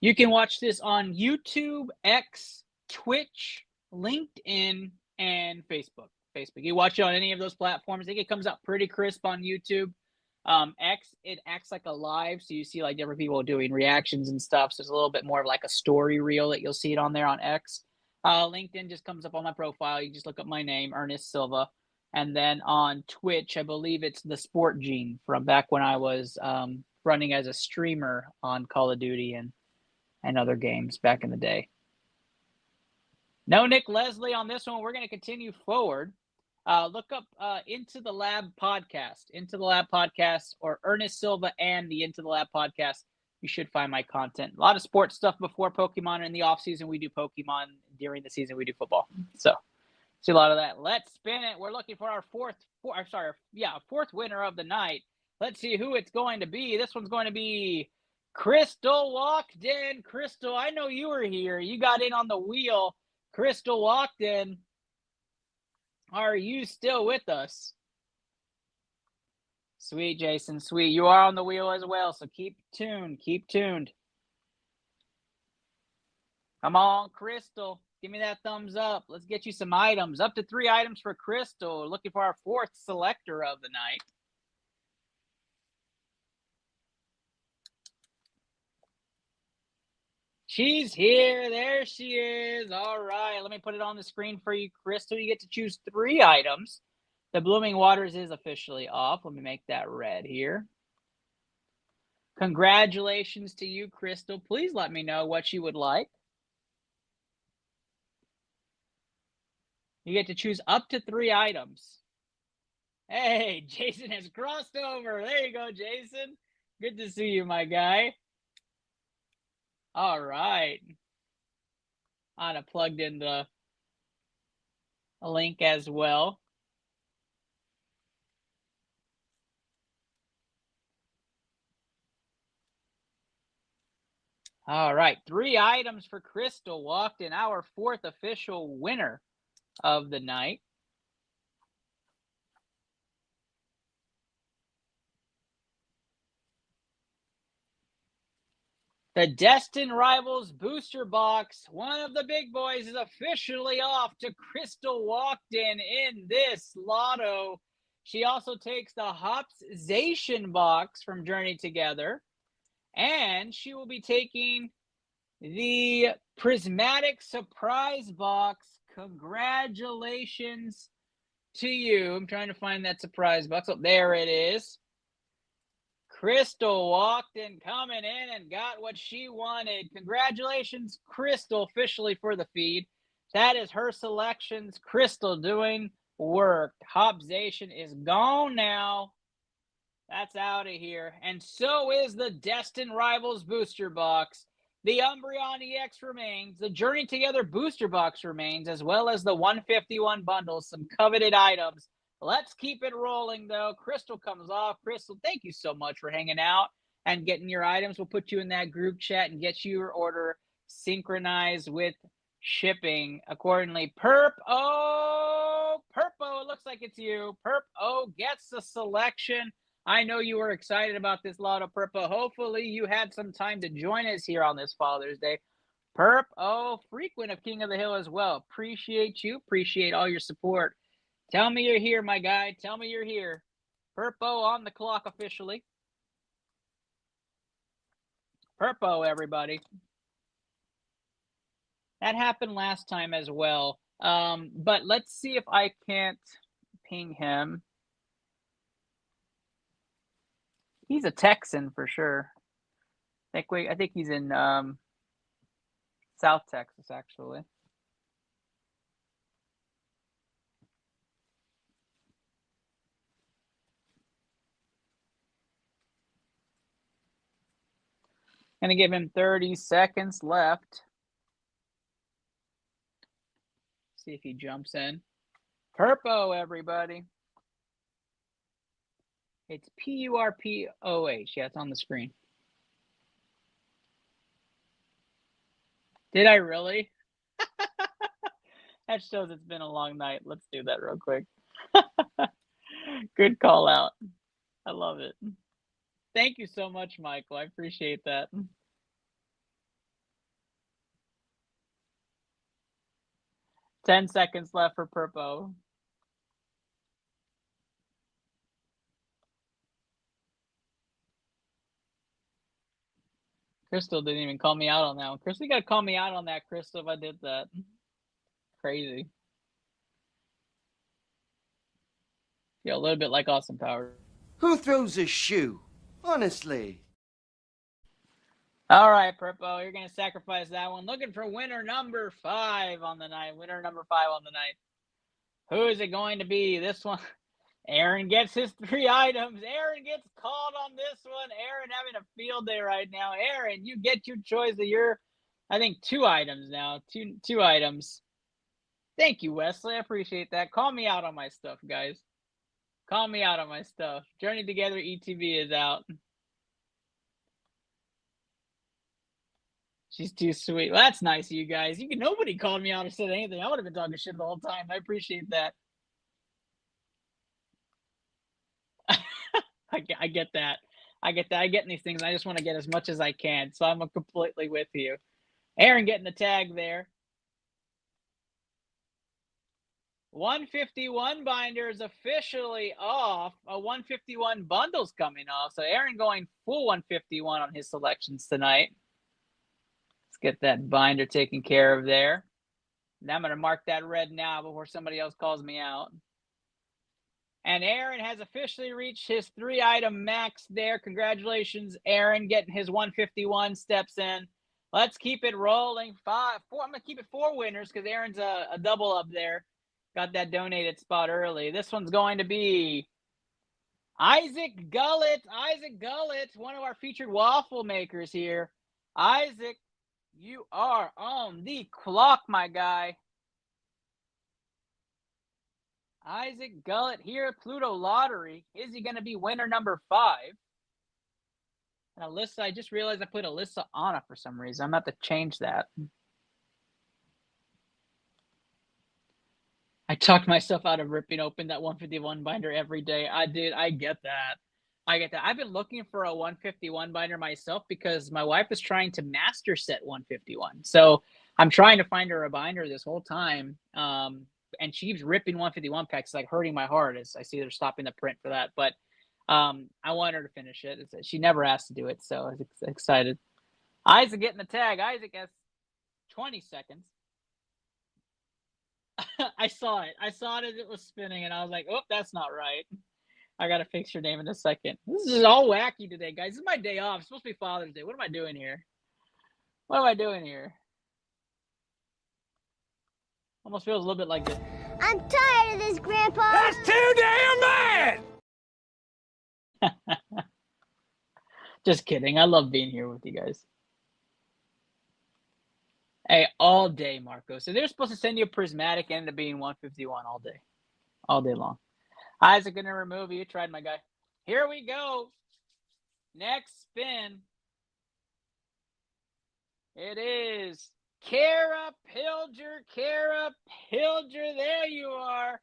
You can watch this on YouTube, X, Twitch, LinkedIn, and Facebook. You watch it on any of those platforms. I think it comes out pretty crisp on YouTube. X, it acts like a live, so you see like different people doing reactions and stuff. So it's a little bit more of like a story reel that you'll see it on there on X. LinkedIn just comes up on my profile. You just look up my name, Ernest Silva. And then on Twitch, I believe it's the Sport Gene from back when I was running as a streamer on Call of Duty and other games back in the day. No Nick Leslie on this one. We're going to continue forward. Look up Into the Lab podcast, or Ernest Silva and the Into the Lab podcast. You should find my content. A lot of sports stuff before Pokemon. In the off season, we do Pokemon. During the season, we do football. So See a lot of that. Let's spin it. We're looking for our fourth winner of the night. Let's see who it's going to be. This one's going to be Crystal walked in. Crystal, I know you were here. You got in on the wheel. Crystal walked in. Are you still with us? Sweet, Jason, sweet. You are on the wheel as well, so keep tuned. Keep tuned. Come on, Crystal. Give me that thumbs up. Let's get you some items. Up to 3 items for Crystal. Looking for our 4th selector of the night. She's here. There she is. All right. Let me put it on the screen for you, Crystal. You get to choose 3 items. The Blooming Waters is officially off. Let me make that red here. Congratulations to you, Crystal. Please let me know what you would like. You get to choose up to 3 items. Hey, Jason has crossed over. There you go, Jason. Good to see you, my guy. All right. Anna plugged in the link as well. All right. 3 items for Crystal walked in, our 4th official winner of the night. The Destined Rivals booster box, one of the big boys, is officially off to Crystal walked in this lotto. She also takes the Hopzation box from Journey Together, and she will be taking the Prismatic Surprise box. Congratulations to you. I'm trying to find that surprise box. Oh, there it is. Crystal walked in, coming in, and got what she wanted. Congratulations, Crystal, officially for the feed. That is her selections. Crystal doing work. Hopzation is gone now. That's out of here. And so is the Destined Rivals booster box. The Umbreon EX remains. The Journey Together booster box remains, as well as the 151 bundles, some coveted items. Let's keep it rolling, though. Crystal comes off. Crystal, thank you so much for hanging out and getting your items. We'll put you in that group chat and get you your order synchronized with shipping accordingly. Perpo, it looks like it's you. Perpo gets the selection. I know you were excited about this lotto, Perpo. Hopefully you had some time to join us here on this Father's Day. Perpo, frequent of King of the Hill as well. Appreciate you. Appreciate all your support. Tell me you're here, my guy. Tell me you're here. Perpo on the clock officially. Perpo, everybody. That happened last time as well. But let's see if I can't ping him. He's a Texan for sure. I think he's in South Texas, actually. Gonna give him 30 seconds left. See if he jumps in. Perpo, everybody. It's Purpoh. Yeah, it's on the screen. Did I really? That shows it's been a long night. Let's do that real quick. Good call out. I love it. Thank you so much, Michael. I appreciate that. Ten seconds left for Perpo. Crystal didn't even call me out on that one. Crystal, you got to call me out on that, Crystal, if I did that. Crazy. Yeah, a little bit like Austin Powers. Who throws a shoe? Honestly. All right, Perpo, you're going to sacrifice that one. Looking for winner number 5 on the night. Winner number 5 on the night. Who is it going to be? This one. Aaron gets his 3 items. Aaron gets called on this one. Aaron having a field day right now. Aaron, you get your choice of your, I think, 2 items now. Two items. Thank you, Wesley. I appreciate that. Call me out on my stuff, guys. Call me out on my stuff. Journey Together ETB is out. She's too sweet. Well, that's nice of you guys. Nobody called me out or said anything. I would have been talking shit the whole time. I appreciate that. I get that. I get that. I get in these things. I just want to get as much as I can. So I'm completely with you. Aaron getting the tag there. 151 binder is officially off. A 151 bundle's coming off. So Aaron going full 151 on his selections tonight. Let's get that binder taken care of there. And I'm going to mark that red now before somebody else calls me out. And Aaron has officially reached his 3-item max there. Congratulations, Aaron, getting his 151 steps in. Let's keep it rolling. 4. I'm going to keep it 4 winners because Aaron's a double up there. Got that donated spot early. This one's going to be Isaac Gullett. Isaac Gullett, one of our featured waffle makers here. Isaac, you are on the clock, my guy. Isaac Gullett here at Pluto Lottery. Is he going to be winner number 5? And Alyssa, I just realized I put Alyssa on it for some reason. I'm going to have to change that. I talked myself out of ripping open that 151 binder every day. I did. I get that. I've been looking for a 151 binder myself because my wife is trying to master set 151. So I'm trying to find her a binder this whole time. And she keeps ripping 151 packs, like hurting my heart as I see they're stopping the print for that. But I want her to finish it. She never asked to do it, so I was excited. Isaac getting the tag. Isaac has 20 seconds. I saw it. I saw it as it was spinning, and I was like, oh, that's not right. I got to fix your name in a second. This is all wacky today, guys. This is my day off. It's supposed to be Father's Day. What am I doing here? What am I doing here? Almost feels a little bit like this. I'm tired of this, Grandpa. That's too damn bad! Just kidding. I love being here with you guys. Hey, all day, Marco. So they're supposed to send you a prismatic and end up being 151 all day. All day long. Isaac going to remove you. You tried, my guy. Here we go. Next spin. It is Kara Pilger. Kara Pilger. There you are.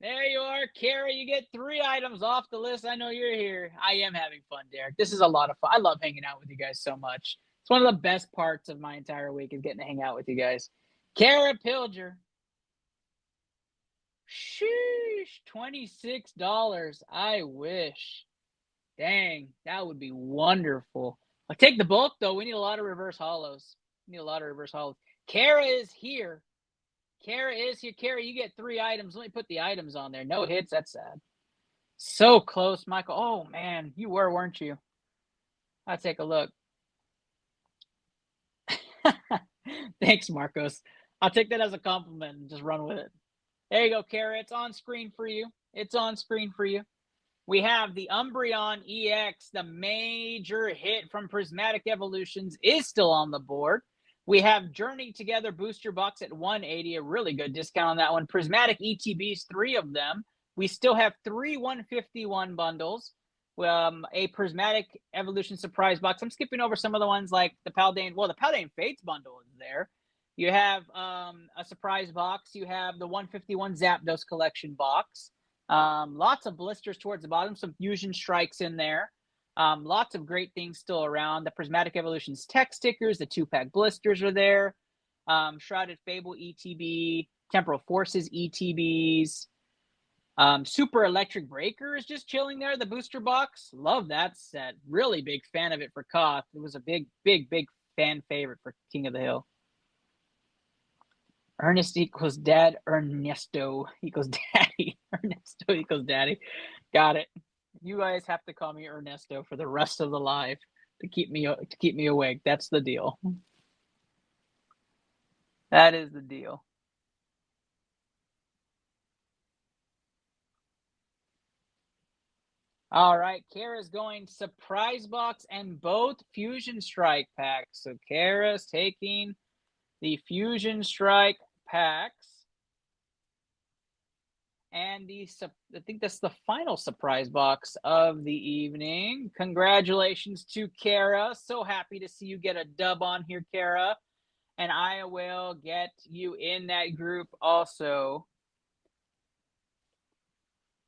There you are, Kara. You get 3 items off the list. I know you're here. I am having fun, Derek. This is a lot of fun. I love hanging out with you guys so much. It's one of the best parts of my entire week is getting to hang out with you guys. Kara Pilger. Sheesh, $26. I wish. Dang, that would be wonderful. I'll take the bulk, though. We need a lot of reverse hollows. Kara is here. Kara is here. Kara, you get 3 items. Let me put the items on there. No hits. That's sad. So close, Michael. Oh, man. You were, weren't you? I'll take a look. Thanks, Marcos. I'll take that as a compliment and just run with it. There you go, Kara. It's on screen for you. It's on screen for you. We have the Umbreon EX, the major hit from Prismatic Evolutions, is still on the board. We have Journey Together booster box at 180, a really good discount on that one. Prismatic ETBs, 3 of them. We still have 3 151 bundles. A Prismatic Evolution surprise box. I'm skipping over some of the ones like the Paldean. Well, the Paldean Fates bundle is there. You have a surprise box. You have the 151 Zapdos collection box. Lots of blisters towards the bottom. Some Fusion Strikes in there. Lots of great things still around. The Prismatic Evolutions tech stickers. The 2-pack blisters are there. Shrouded Fable ETB. Temporal Forces ETBs. Super Electric Breaker is just chilling there. The booster box. Love that set. Really big fan of it for Koth. It was a big fan favorite for King of the Hill. Ernest equals dad. Ernesto equals daddy. Ernesto equals daddy. Got it. You guys have to call me Ernesto for the rest of the live to keep me awake. That's the deal. That is the deal. All right, Kara's going surprise box and both Fusion Strike packs. So Kara's taking the Fusion Strike packs. And I think that's the final surprise box of the evening. Congratulations to Kara. So happy to see you get a dub on here, Kara. And I will get you in that group also.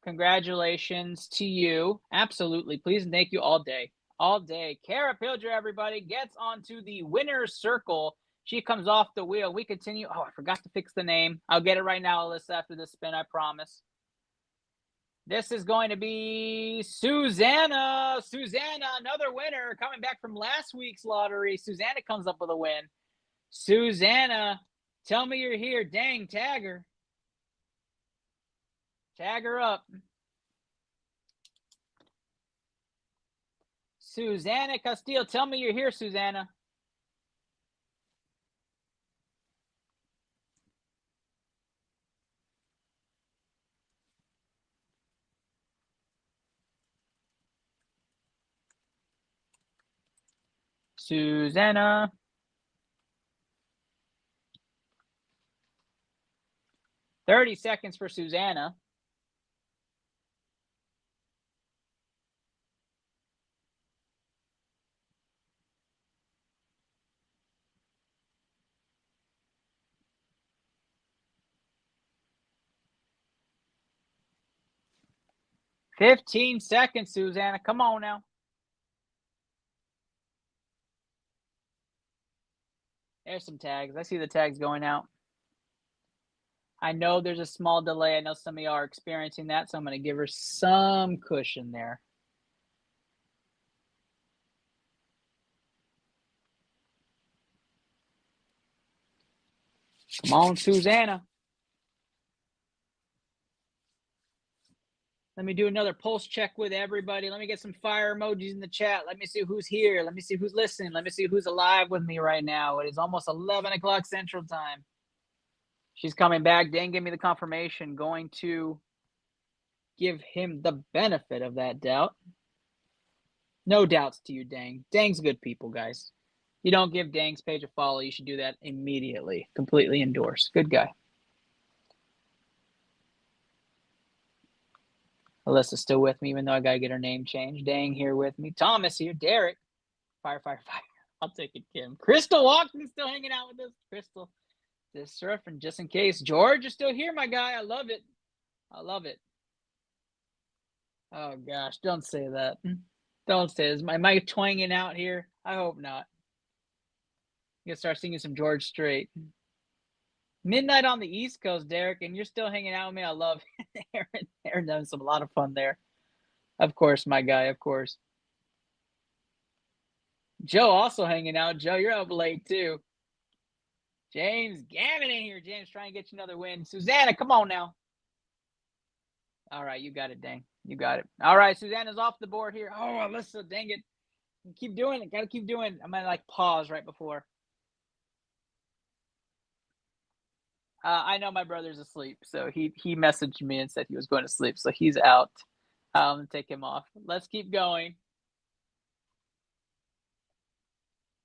Congratulations to you. Absolutely. Please and thank you all day. All day. Kara Pilger, everybody, gets onto the winner's circle. She comes off the wheel. We continue. Oh, I forgot to fix the name. I'll get it right now, Alyssa, after this spin, I promise. This is going to be Susanna. Susanna, another winner coming back from last week's lottery. Susanna comes up with a win. Susanna, tell me you're here. Dang, tag her. Tag her up. Susanna Castile, tell me you're here, Susanna. Susanna. $30 seconds for Susanna. $15 seconds, Susanna. Come on now. There's some tags. I see the tags going out. I know there's a small delay. I know some of y'all are experiencing that, so I'm going to give her some cushion there. Come on, Susanna. Let me do another pulse check with everybody. Let me get some fire emojis in the chat. Let me see who's here. Let me see who's listening. Let me see who's alive with me right now. It is almost 11 o'clock Central Time. She's coming back. Dang, give me the confirmation. Going to give him the benefit of that doubt. No doubts to you, Dang. Dang's good people, guys. You don't give Dang's page a follow. You should do that immediately. Completely endorse. Good guy. Alyssa's still with me, even though I got to get her name changed. Dang here with me. Thomas here. Derek. Fire. I'll take it, Kim. Crystal Walken's still hanging out with us. Crystal. This surfing just in case. George is still here, my guy. I love it. I love it. Oh, gosh. Don't say that. Don't say this. Am I twanging out here? I hope not. You can start singing some George Strait. Midnight on the East Coast, Derek, and you're still hanging out with me. I love it. Aaron does a lot of fun there. Of course, my guy, of course. Joe also hanging out. Joe, you're up late, too. James Gavin in here. James trying to get you another win. Susanna, come on now. All right, you got it, Dang. You got it. All right, Susanna's off the board here. Oh, Alyssa, dang it. Keep doing it. Got to keep doing it. I'm going to, pause right before. I know my brother's asleep, so he messaged me and said he was going to sleep, so he's out. Take him off. Let's keep going.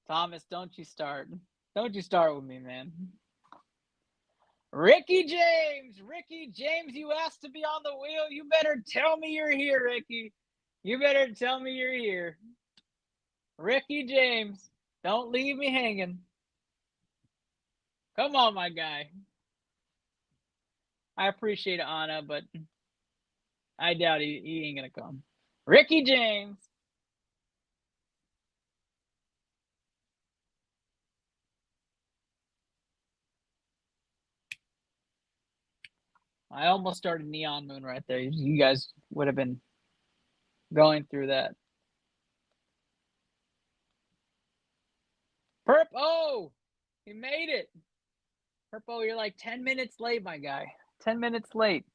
Thomas, don't you start. Don't you start with me, man. Ricky James, you asked to be on the wheel. You better tell me you're here, Ricky. You better tell me you're here. Ricky James, don't leave me hanging. Come on, my guy. I appreciate it, Anna, but I doubt he ain't going to come. Ricky James. I almost started Neon Moon right there. You guys would have been going through that. Oh, he made it. Purple, you're 10 minutes late, my guy. 10 minutes late.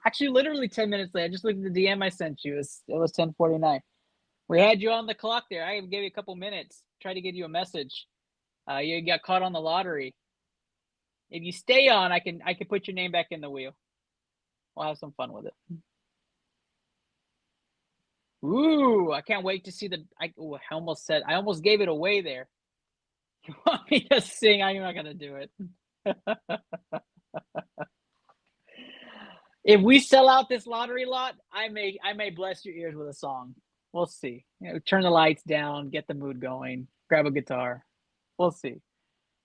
Actually, literally 10 minutes late. I just looked at the DM I sent you. It was 10:49. We had you on the clock there. I gave you a couple minutes. Tried to get you a message. You got caught on the lottery. If you stay on, I can put your name back in the wheel. We'll have some fun with it. Ooh, I can't wait to see I almost gave it away there. You want me to sing? I'm not gonna do it. If we sell out this lottery lot, I may bless your ears with a song. We'll see. Turn the lights down, get the mood going, grab a guitar. We'll see.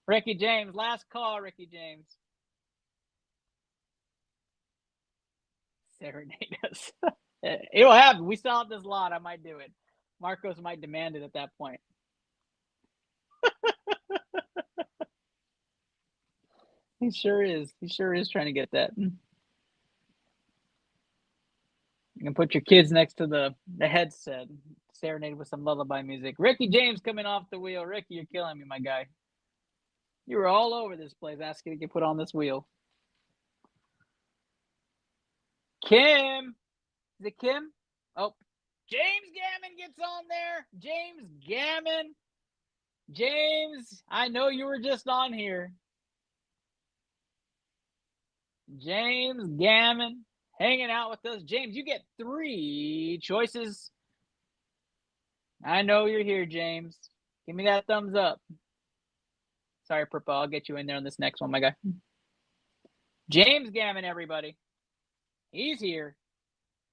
Ricky James, last call, Ricky James. Serenade us. It'll happen. We sell out this lot, I might do it. Marcos might demand it at that point. He sure is. He sure is trying to get that. You can put your kids next to the headset. Serenade with some lullaby music. Ricky James coming off the wheel. Ricky, you're killing me, my guy. You were all over this place asking to get put on this wheel. Kim. Is it Kim? Oh, James Gammon gets on there. James Gammon. James, I know you were just on here. James Gammon hanging out with us. James, you get 3 choices. I know you're here, James. Give me that thumbs up. Sorry, Purple. I'll get you in there on this next one, my guy. James Gammon, everybody. He's here.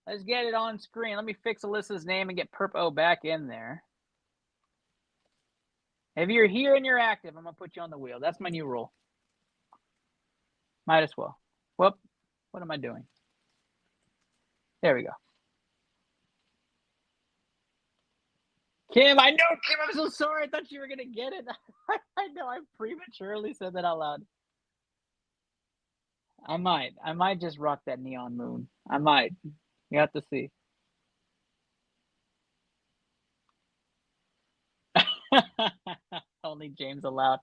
Let's get it on screen. Let me fix Alyssa's name and get Purple back in there. If you're here and you're active, I'm going to put you on the wheel. That's my new rule. Might as well. Whoop. What am I doing? There we go. Kim, I know, Kim, I'm so sorry. I thought you were going to get it. I know, I prematurely said that out loud. I might just rock that neon moon. I might. You have to see. Only James allowed.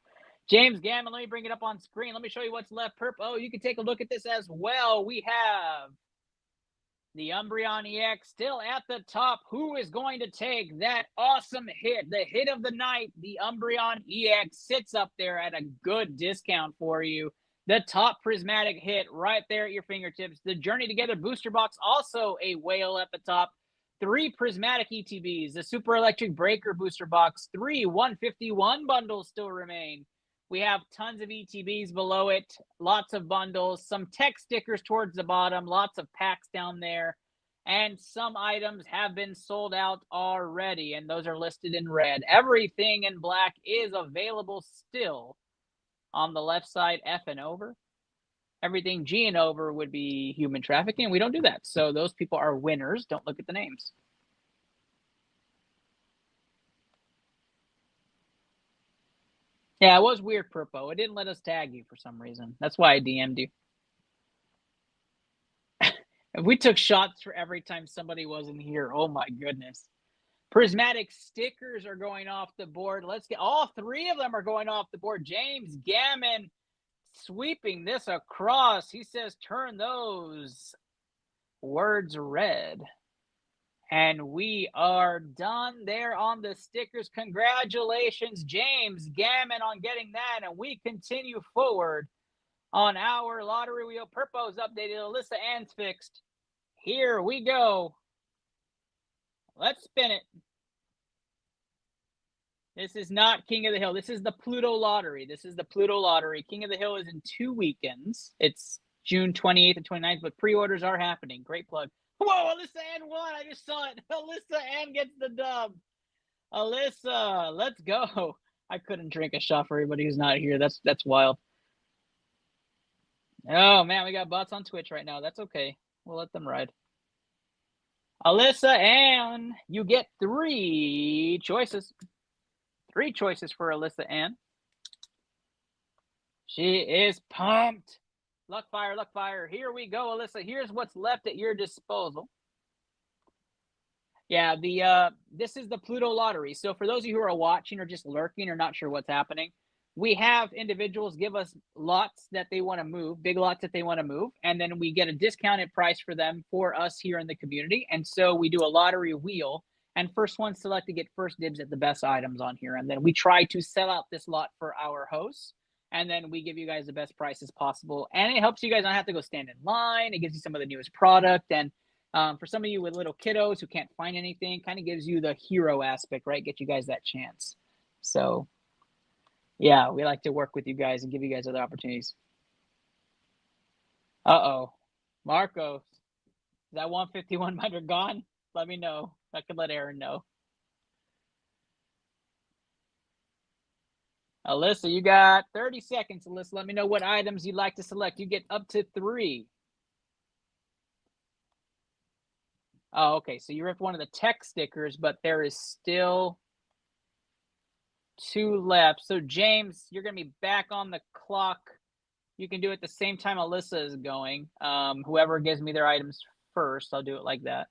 James Gammon, let me bring it up on screen. Let me show you what's left. Oh, you can take a look at this as well. We have the Umbreon EX still at the top. Who is going to take that awesome hit? The hit of the night, the Umbreon EX sits up there at a good discount for you. The top prismatic hit right there at your fingertips. The Journey Together booster box, also a whale at the top. 3 prismatic ETBs. The Super Electric Breaker booster box. 3 151 bundles still remain. We have tons of ETBs below it. Lots of bundles. Some tech stickers towards the bottom. Lots of packs down there. And some items have been sold out already. And those are listed in red. Everything in black is available still. On the left side, F and over. Everything G and over would be human trafficking. We don't do that. So those people are winners. Don't look at the names. Yeah, it was weird, Purpo. It didn't let us tag you for some reason. That's why I DM'd you. If we took shots for every time somebody wasn't here, oh my goodness. Prismatic stickers are going off the board. Let's get all 3 of them are going off the board. James Gammon sweeping this across. He says, turn those words red. And we are done there on the stickers. Congratulations, James Gammon, on getting that. And we continue forward on our lottery wheel. Purpo's updated. Alyssa Ann's fixed. Here we go. Let's spin it. This is not King of the Hill. This is the Pluto lottery. This is the Pluto lottery. King of the Hill is in 2 weekends. It's June 28th and 29th, but pre-orders are happening. Great plug. Whoa, Alyssa Ann won. I just saw it. Alyssa Ann gets the dub. Alyssa, let's go. I couldn't drink a shot for everybody who's not here. That's wild. Oh, man, we got bots on Twitch right now. That's okay. We'll let them ride. Alyssa Ann, you get 3 choices. 3 choices for Alyssa Ann. She is pumped. Luck fire, luck fire. Here we go, Alyssa. Here's what's left at your disposal. Yeah, this is the Pluto lottery. So for those of you who are watching or just lurking or not sure what's happening, we have individuals give us lots that they want to move, big lots that they want to move, and then we get a discounted price for them for us here in the community. And so we do a lottery wheel, and first one selected get first dibs at the best items on here. And then we try to sell out this lot for our hosts, and then we give you guys the best prices possible. And it helps you guys not have to go stand in line. It gives you some of the newest product. And for some of you with little kiddos who can't find anything, kind of gives you the hero aspect, right? Get you guys that chance. So Yeah, we like to work with you guys and give you guys other opportunities. Uh-oh. Marcos, is that 151 minder gone? Let me know. I can let Aaron know. Alyssa, you got 30 seconds. Alyssa, let me know what items you'd like to select. You get up to 3. Oh, okay. So you ripped one of the tech stickers, but there is still 2 left. So James, you're going to be back on the clock. You can do it the same time Alyssa is going. Whoever gives me their items first, I'll do it like that.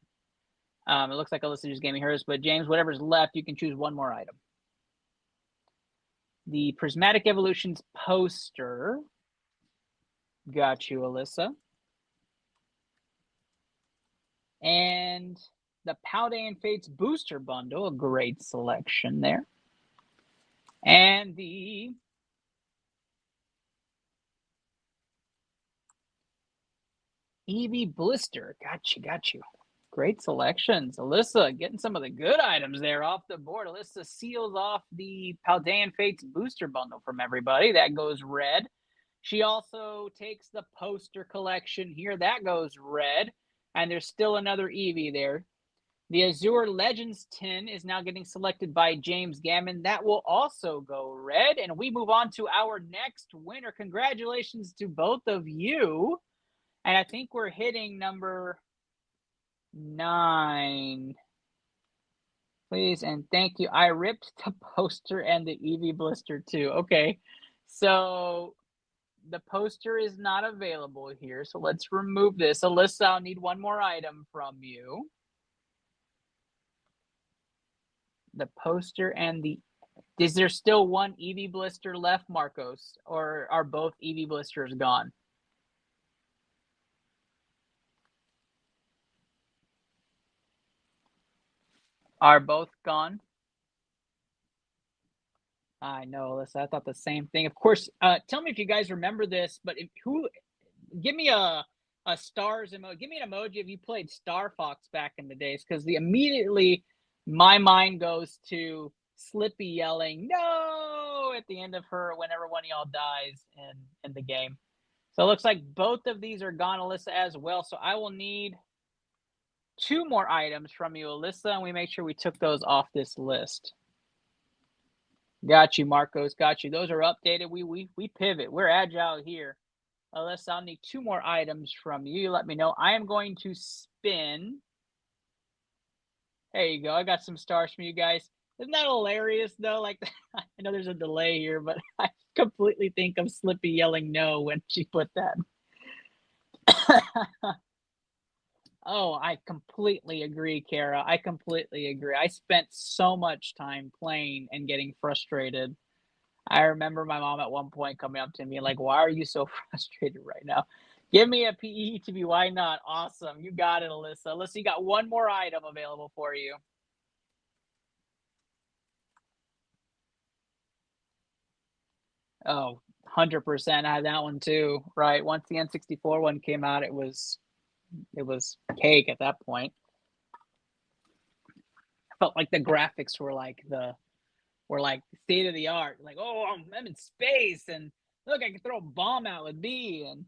It looks like Alyssa just gave me hers, but James, whatever's left, you can choose one more item. The Prismatic Evolutions poster. Got you, Alyssa. And the Paldean Fates booster bundle, a great selection there. And the Eevee blister. Got you. Great selections. Alyssa getting some of the good items there off the board. Alyssa seals off the Paldean Fates booster bundle from everybody. That goes red. She also takes the poster collection here. That goes red. And there's still another Eevee there. The Azure Legends tin is now getting selected by James Gammon. That will also go red. And we move on to our next winner. Congratulations to both of you. And I think we're hitting number 9. Please and thank you. I ripped the poster and the Eevee blister too. Okay. So the poster is not available here. So let's remove this. Alyssa, I'll need one more item from you. The poster and the... Is there still one Eevee blister left, Marcos? Or are both Eevee blisters gone? Are both gone? I know, Alyssa. I thought the same thing. Of course, tell me if you guys remember this, but give me a stars emoji. Give me an emoji if you played Star Fox back in the days, because immediately my mind goes to Slippy yelling "No" at the end of her whenever one of y'all dies in the game. So it looks like both of these are gone, Alyssa, as well. So I will need 2 more items from you, Alyssa, and we make sure we took those off this list. Got you, Marcos. Got you. Those are updated. We pivot. We're agile here. Alyssa, I'll need 2 more items from you. Let me know. I am going to spin. There you go. I got some stars from you guys. Isn't that hilarious, though? Like, I know there's a delay here, but I completely think of Slippy yelling no when she put that. Oh, I completely agree, Kara. I completely agree. I spent so much time playing and getting frustrated. I remember my mom at one point coming up to me like, "Why are you so frustrated right now? Give me a PE to be why not?" Awesome. You got it, Alyssa. Alyssa, you got one more item available for you. Oh, 100%. I had that one too, right? Once the N64 one came out, it was cake at that point. I felt like the graphics were like state of the art. Like, oh, I'm in space, and look, I can throw a bomb out with B, and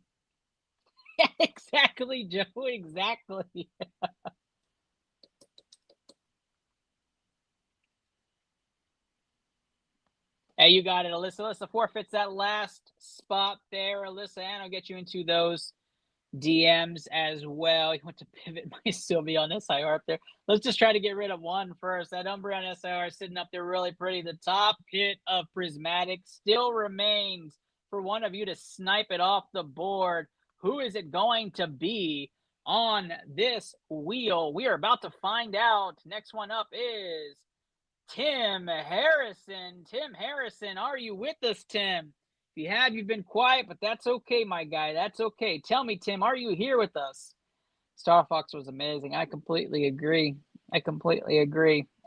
yeah, exactly, Joe, exactly. Hey, you got it, Alyssa. Alyssa forfeits that last spot there, Alyssa, and I'll get you into those DMs as well. You want to pivot my Sylvia on SIR up there. Let's just try to get rid of one first. That Umbreon SIR sitting up there really pretty. The top hit of Prismatic still remains for one of you to snipe it off the board. Who is it going to be on this wheel? We are about to find out. Next one up is Tim Harrison. Tim Harrison, are you with us, Tim? If you have, you've been quiet, but that's okay, my guy. That's okay. Tell me, Tim, are you here with us? Star Fox was amazing. I completely agree.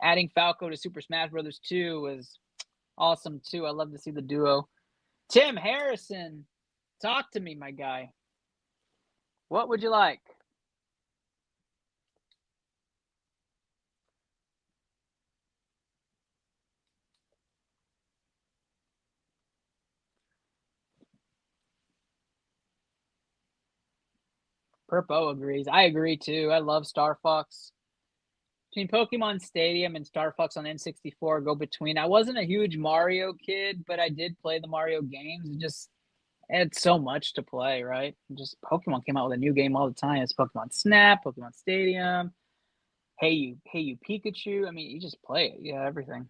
Adding Falco to Super Smash Bros. 2 was awesome, too. I love to see the duo. Tim Harrison, talk to me, my guy. What would you like? Purpo agrees. I agree too. I love Star Fox. Between Pokemon Stadium and Star Fox on N64 go between. I wasn't a huge Mario kid, but I did play the Mario games. It just had so much to play, right? Just Pokemon came out with a new game all the time. It's Pokemon Snap, Pokemon Stadium, Hey You Pikachu. I mean, you just play it. Yeah, everything.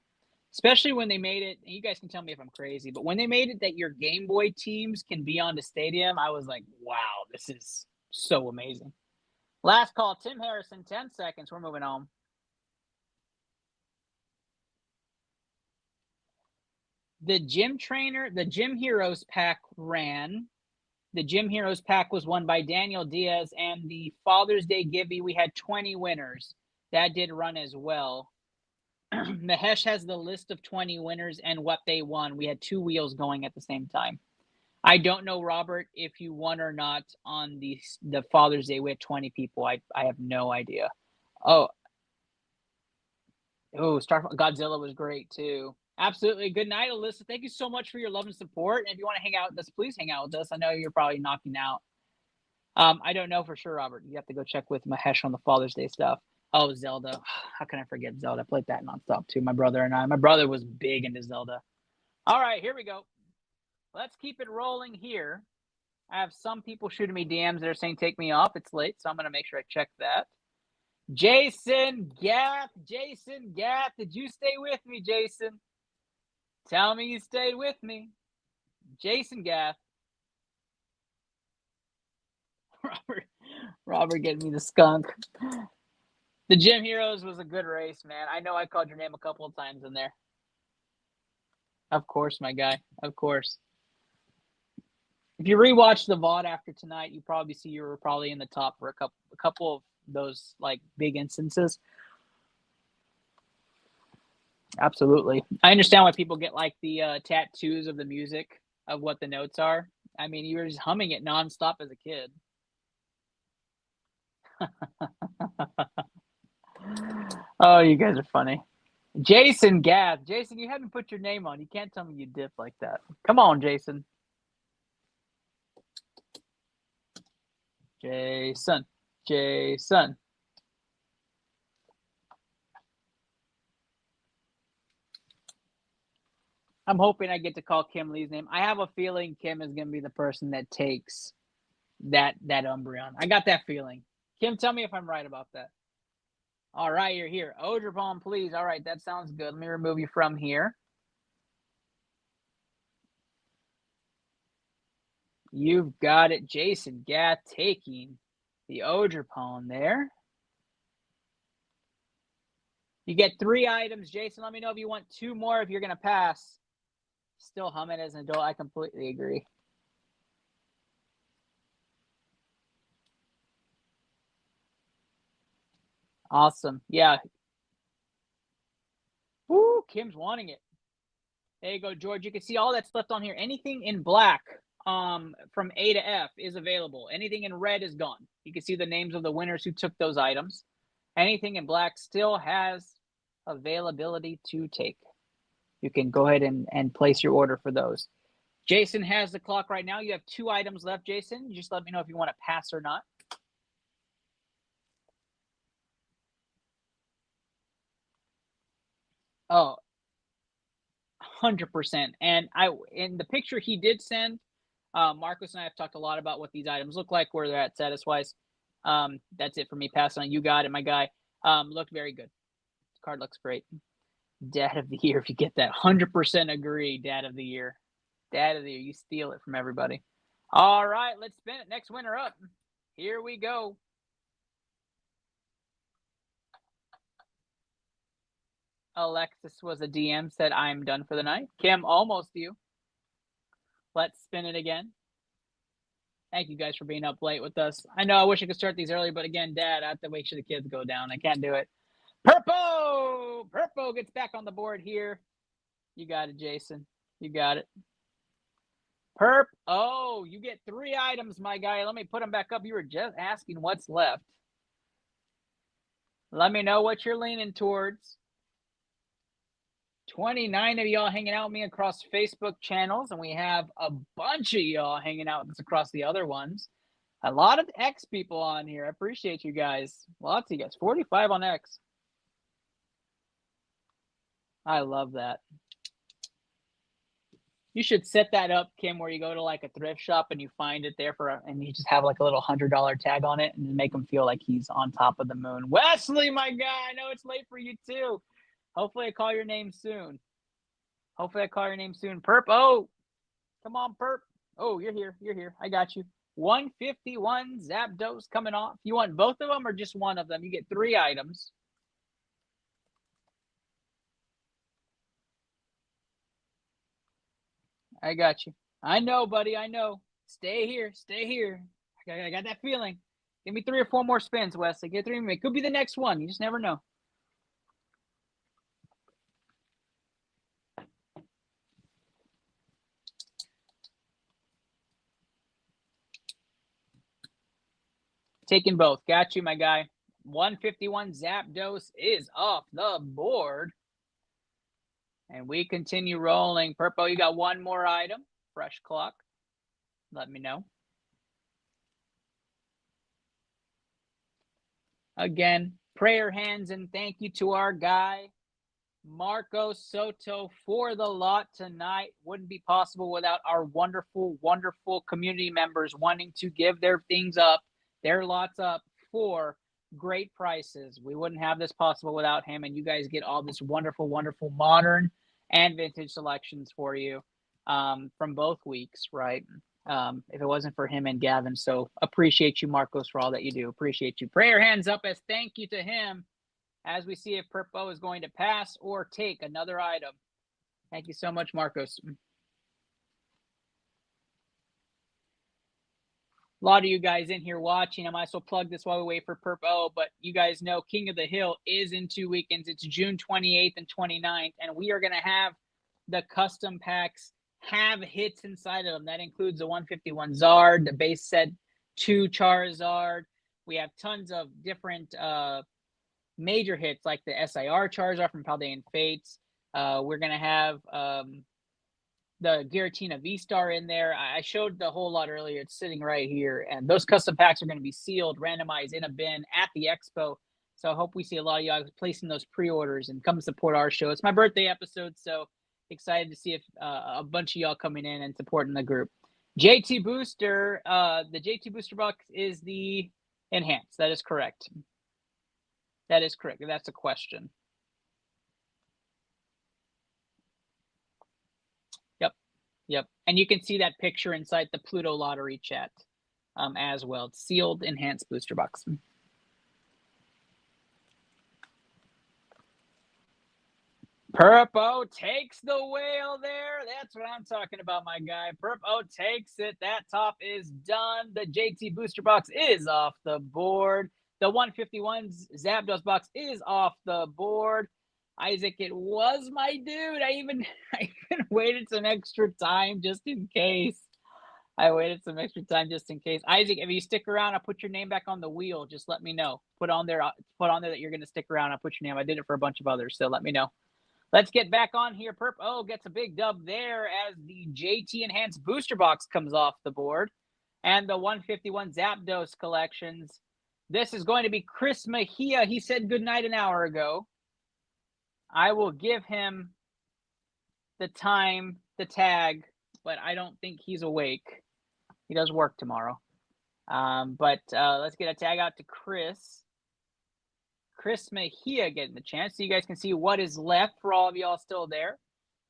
Especially when they made it, and you guys can tell me if I'm crazy, but when they made it that your Game Boy teams can be on the stadium, I was like, wow, this is so amazing. Last call, Tim Harrison, 10 seconds. We're moving on. The Gym Heroes pack ran. The Gym Heroes pack was won by Daniel Diaz, and the Father's Day Gibby, we had 20 winners. That did run as well. Mahesh has the list of 20 winners and what they won. We had 2 wheels going at the same time. I don't know, Robert, if you won or not on the Father's Day. We had 20 people. I have no idea. Oh, Godzilla was great too. Absolutely. Good night, Alyssa. Thank you so much for your love and support. And if you want to hang out with us, please hang out with us. I know you're probably knocking out. I don't know for sure, Robert. You have to go check with Mahesh on the Father's Day stuff. Oh, Zelda. How can I forget Zelda? I played that nonstop too. My brother and I. My brother was big into Zelda. All right, here we go. Let's keep it rolling here. I have some people shooting me DMs that are saying take me off. It's late, so I'm going to make sure I check that. Jason Gath. Did you stay with me, Jason? Tell me you stayed with me. Jason Gath. Robert getting me the skunk. The Gym Heroes was a good race, man. I know I called your name a couple of times in there. Of course, my guy. Of course. If you rewatch the VOD after tonight, you probably see you were probably in the top for a couple of those like big instances. Absolutely. I understand why people get like the tattoos of the music of what the notes are. I mean, you were just humming it nonstop as a kid. Oh, you guys are funny. Jason Gath. Jason, you haven't put your name on. You can't tell me you dip like that. Come on, Jason. Jason. I'm hoping I get to call Kim Lee's name. I have a feeling Kim is going to be the person that takes that Umbreon. I got that feeling. Kim, tell me if I'm right about that. All right, you're here. Odrepalm, please. All right, that sounds good. Let me remove you from here. You've got it. Jason Gath taking the Odrepalm there. You get 3 items. Jason, let me know if you want 2 more if you're going to pass. Still humming as an adult. I completely agree. Awesome. Yeah. Woo, Kim's wanting it. There you go, George. You can see all that's left on here. Anything in black from A to F is available. Anything in red is gone. You can see the names of the winners who took those items. Anything in black still has availability to take. You can go ahead and place your order for those. Jason has the clock right now. You have 2 items left, Jason. Just let me know if you want to pass or not. Oh, 100%. And in the picture he did send, Marcus and I have talked a lot about what these items look like, where they're at status-wise. That's it for me. Pass on. You got it, my guy. Looked very good. This card looks great. Dad of the year, if you get that. 100% agree, Dad of the year. Dad of the year. You steal it from everybody. All right, let's spin it. Next winner up. Here we go. Alexis was a DM, said, I'm done for the night. Kim, almost you. Let's spin it again. Thank you guys for being up late with us. I know I wish I could start these early, but again, Dad, I have to wait till the kids go down. I can't do it. Purpo gets back on the board here. You got it, Jason. You got it. Oh, you get 3 items, my guy. Let me put them back up. You were just asking what's left. Let me know what you're leaning towards. 29 of y'all hanging out with me across Facebook channels, and we have a bunch of y'all hanging out with us across the other ones. A lot of X people on here. I appreciate you guys. Lots of you guys. 45 on X. I love that. You should set that up, Kim, where you go to like a thrift shop and you find it there and you just have like a little $100 tag on it and make him feel like he's on top of the moon. Wesley, my guy, I know it's late for you too. Hopefully I call your name soon. Perp. Oh, come on, Perp. Oh, you're here. I got you. 151 Zapdos coming off. You want both of them or just one of them? You get 3 items. I got you. I know, buddy. I know. Stay here. I got that feeling. Give me 3 or 4 more spins, Wesley. Get 3 more. It could be the next one. You just never know. Taking both. Got you, my guy. 151 Zapdos is off the board. And we continue rolling. Purple, you got 1 more item. Fresh clock. Let me know. Again, prayer hands and thank you to our guy, Marco Soto, for the lot tonight. Wouldn't be possible without our wonderful, wonderful community members wanting to give their things up, their lots up for great prices. We wouldn't have this possible without him, and you guys get all this wonderful, wonderful modern and vintage selections for you from both weeks, right? If it wasn't for him and Gavin. So appreciate you, Marcos, for all that you do. Appreciate you. Prayer hands up as thank you to him as we see if Purpo is going to pass or take another item. Thank you so much, Marcos. A lot of you guys in here watching. I might as well plug this while we wait for Purpo, but you guys know King of the Hill is in 2 weekends. It's June 28th and 29th, and we are going to have the custom packs have hits inside of them. That includes the 151 Zard, the base set 2 Charizard. We have tons of different major hits like the SIR Charizard from Paldean Fates. We're going to have the Giratina V-Star in there. I showed the whole lot earlier. It's sitting right here. And those custom packs are going to be sealed, randomized in a bin at the expo. So I hope we see a lot of y'all placing those pre-orders and come support our show. It's my birthday episode, so excited to see if a bunch of y'all coming in and supporting the group. JT Booster, the JT Booster box is the enhanced. That is correct. That is correct. That's a question. Yep. And you can see that picture inside the Pluto lottery chat as well. It's sealed, enhanced booster box. Purpo takes the whale there. That's what I'm talking about, my guy. Purpo takes it. That top is done. The JT booster box is off the board. The 151's Zapdos box is off the board. Isaac, it was my dude. I even waited some extra time just in case. Isaac, if you stick around, I'll put your name back on the wheel. Just let me know. Put on there that you're going to stick around. I'll put your name. I did it for a bunch of others, so let me know. Let's get back on here. Gets a big dub there as the JT Enhanced Booster Box comes off the board. And the 151 Zapdos collections. This is going to be Chris Mejia. He said goodnight an hour ago. I will give him the time, the tag, but I don't think he's awake. He does work tomorrow. But let's get a tag out to Chris. Chris Mejia getting the chance so you guys can see what is left for all of y'all still there.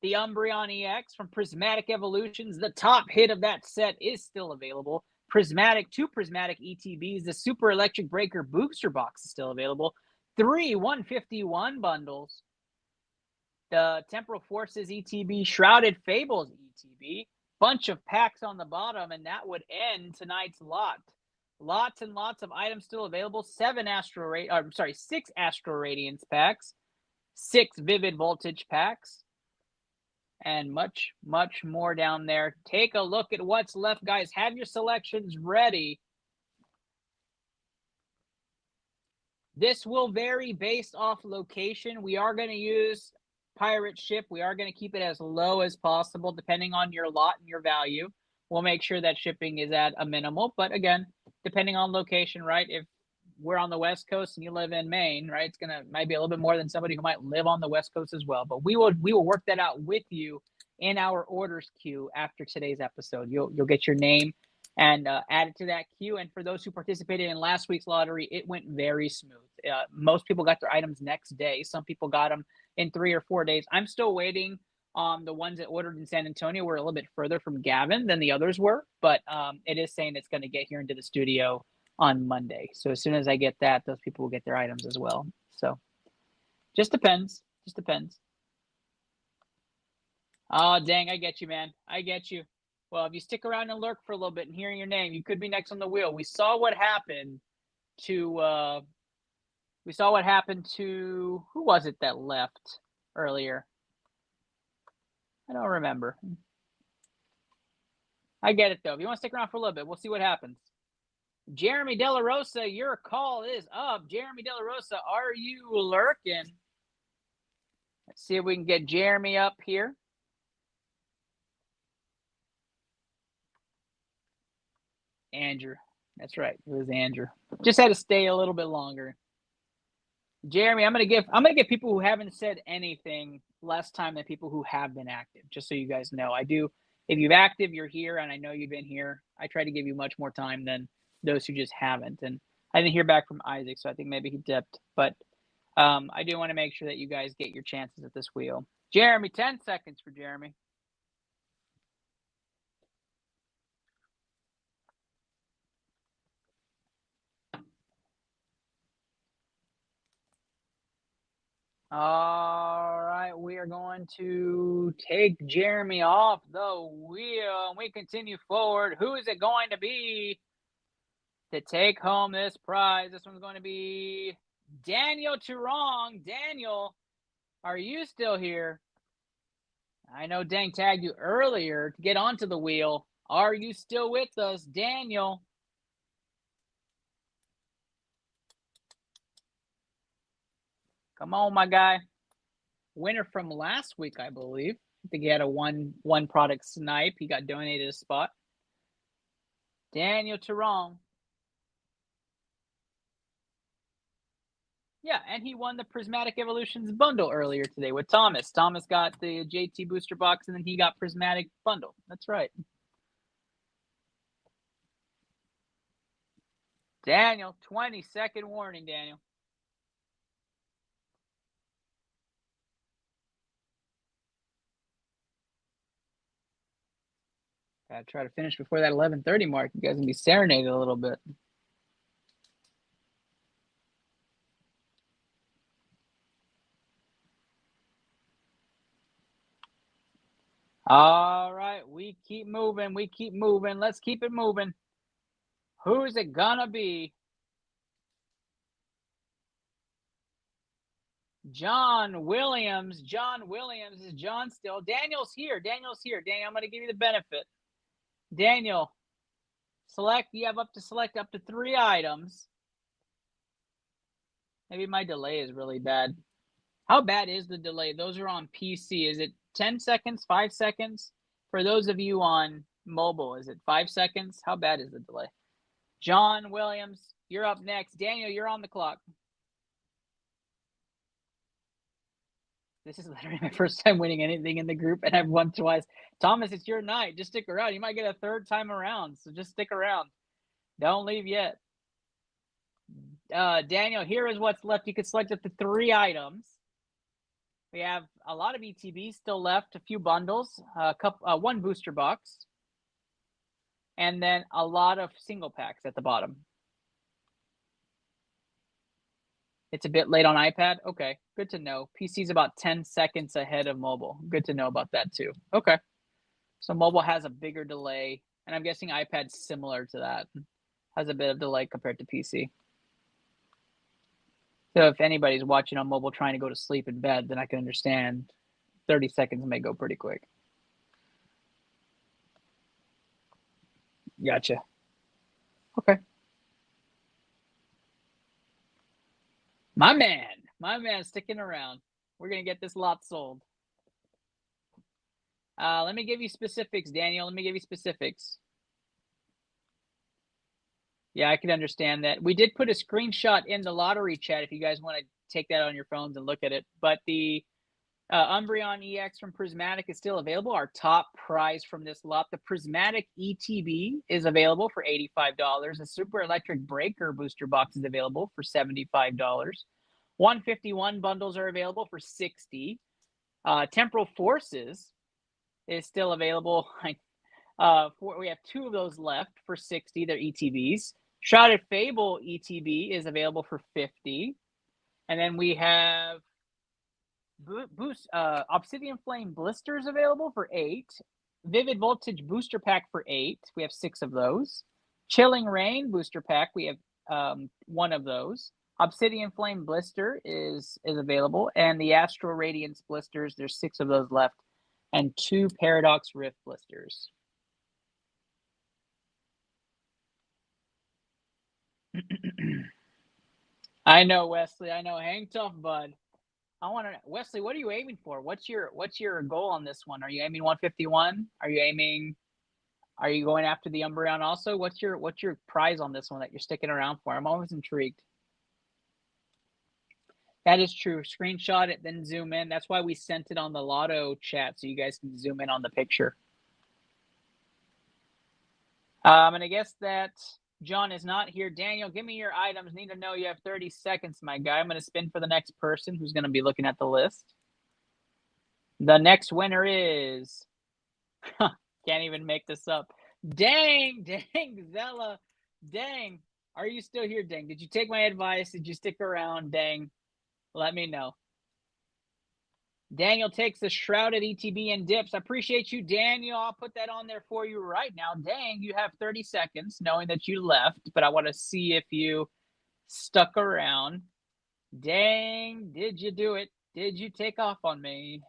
The Umbreon EX from Prismatic Evolutions. The top hit of that set is still available. Two Prismatic ETBs. The Super Electric Breaker Booster Box is still available. 3 151 bundles. The Temporal Forces ETB, Shrouded Fables ETB, bunch of packs on the bottom, and that would end tonight's lot. Lots and lots of items still available. 6 Astro Radiance packs, 6 Vivid Voltage packs, and much, much more down there. Take a look at what's left, guys. Have your selections ready. This will vary based off location. We are going to use pirate ship. We are going to keep it as low as possible depending on your lot and your value. We'll make sure that shipping is at a minimal, but again, depending on location, right? If we're on the West Coast and you live in Maine, right, might be a little bit more than somebody who might live on the West Coast as well. But we will work that out with you in our orders queue after today's episode. You'll get your name and add it to that queue. And for those who participated in last week's lottery, it went very smooth. Most people got their items next day. Some people got them in 3 or 4 days. I'm still waiting on the ones that ordered in San Antonio. We're a little bit further from Gavin than the others were, but it is saying it's going to get here into the studio on Monday. So as soon as I get that, those people will get their items as well. So just depends. Just depends. Oh, dang, I get you, man. I get you. Well, if you stick around and lurk for a little bit and hearing your name, you could be next on the wheel. We saw what happened to who was it that left earlier? I don't remember. I get it though. If you want to stick around for a little bit, we'll see what happens. Jeremy De La Rosa, your call is up. Jeremy De La Rosa, are you lurking? Let's see if we can get Jeremy up here. Andrew. That's right. It was Andrew. Just had to stay a little bit longer. Jeremy, I'm gonna give people who haven't said anything less time than people who have been active, just so you guys know. I do. If you're active, you're here, and I know you've been here. I try to give you much more time than those who just haven't. And I didn't hear back from Isaac, so I think maybe he dipped. But I do want to make sure that you guys get your chances at this wheel. Jeremy, 10 seconds for Jeremy. All right, we are going to take Jeremy off the wheel, and we continue forward. Who is it going to be to take home this prize? This one's going to be Daniel Turong. Daniel, are you still here? I know Dang tagged you earlier to get onto the wheel. Are you still with us, Daniel? Come on, my guy. Winner from last week, I believe. I think he had a one product snipe. He got donated a spot. Daniel Turong. Yeah, and he won the Prismatic Evolutions bundle earlier today with Thomas. Thomas got the JT booster box, and then he got Prismatic bundle. That's right. Daniel, 20-second warning, Daniel. Gotta try to finish before that 11:30 mark. You guys can be serenaded a little bit. All right, we keep moving. We keep moving. Let's keep it moving. Who's it gonna be? John Williams. John Williams. Is John still? Daniel's here. Daniel's here. Daniel, I'm gonna give you the benefit. Daniel, you have to select up to 3 items. Maybe my delay is really bad. How bad is the delay? Those are on PC. Is it 10 seconds, 5 seconds? For those of you on mobile, is it 5 seconds? How bad is the delay? John Williams, you're up next. Daniel, you're on the clock. This is literally my first time winning anything in the group, and I've won twice. Thomas, it's your night. Just stick around. You might get a 3rd time around, so just stick around. Don't leave yet. Daniel, here is what's left. You can select up to 3 items. We have a lot of ETBs still left, a few bundles, 1 booster box, and then a lot of single packs at the bottom. It's a bit late on iPad. Okay, good to know. PC's about 10 seconds ahead of mobile. Good to know about that too. Okay, so mobile has a bigger delay, and I'm guessing iPad's similar to that. Has a bit of delay compared to PC. So if anybody's watching on mobile trying to go to sleep in bed, then I can understand 30 seconds may go pretty quick. Gotcha. Okay. My man sticking around. We're going to get this lot sold. Let me give you specifics, Daniel. Let me give you specifics. Yeah, I can understand that. We did put a screenshot in the lottery chat if you guys want to take that on your phones and look at it. But the Umbreon EX from Prismatic is still available. Our top prize from this lot. The Prismatic ETB is available for $85. A Super Electric Breaker booster box is available for $75. 151 bundles are available for $60. Temporal Forces is still available. We have 2 of those left for $60. They're ETBs. Shrouded Fable ETB is available for $50. And then we have Obsidian Flame Blisters available for $8. Vivid Voltage Booster Pack for $8. We have 6 of those. Chilling Rain Booster Pack, we have 1 of those. Obsidian Flame Blister is available. And the Astral Radiance Blisters, there's 6 of those left. And 2 Paradox Rift Blisters. I know, Wesley. I know. Hang tough, bud. I want to, Wesley. What are you aiming for? What's your goal on this one? Are you aiming 151? Are you going after the Umbreon also? What's your prize on this one that you're sticking around for? I'm always intrigued. That is true. Screenshot it, then zoom in. That's why we sent it on the Lotto chat so you guys can zoom in on the picture. And I guess that John is not here. Daniel, give me your items. Need to know you have 30 seconds, my guy. I'm going to spin for the next person who's going to be looking at the list. The next winner is... Can't even make this up. Dang, Zella. Dang. Are you still here, Dang? Did you take my advice? Did you stick around, Dang? Let me know. Daniel takes the Shrouded ETB and dips. I appreciate you, Daniel. I'll put that on there for you right now. Dang, you have 30 seconds knowing that you left, but I want to see if you stuck around. Dang, did you do it? Did you take off on me?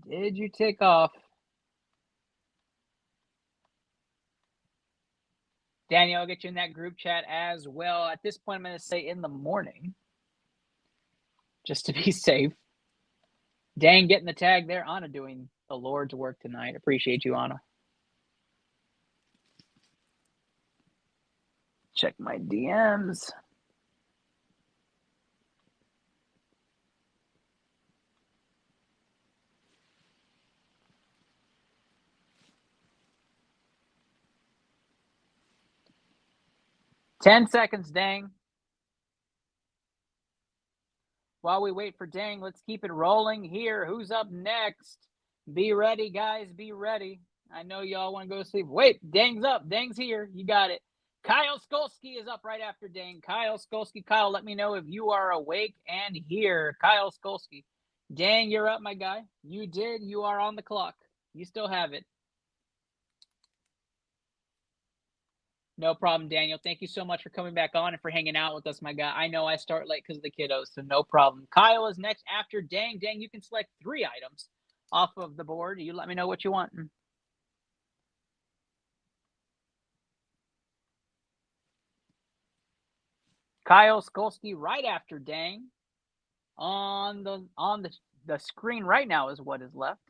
Did you take off? Daniel, I'll get you in that group chat as well. At this point, I'm going to say in the morning, just to be safe. Dang, getting the tag there. Anna doing the Lord's work tonight. Appreciate you, Anna. Check my DMs. Ten seconds, Dang. While we wait for Dang, let's keep it rolling here. Who's up next? Be ready, guys. Be ready. I know y'all want to go to sleep. Wait, Dang's up. Dang's here. You got it. Kyle Skolsky is up right after Dang. Kyle Skolsky. Kyle, let me know if you are awake and here. Kyle Skolsky. Dang, you're up, my guy. You did. You are on the clock. You still have it. No problem, Daniel. Thank you so much for coming back on and for hanging out with us, my guy. I know I start late because of the kiddos, so no problem. Kyle is next after Dang. Dang, you can select 3 items off of the board. You let me know what you want. Kyle Skolsky right after Dang. On the screen right now is what is left.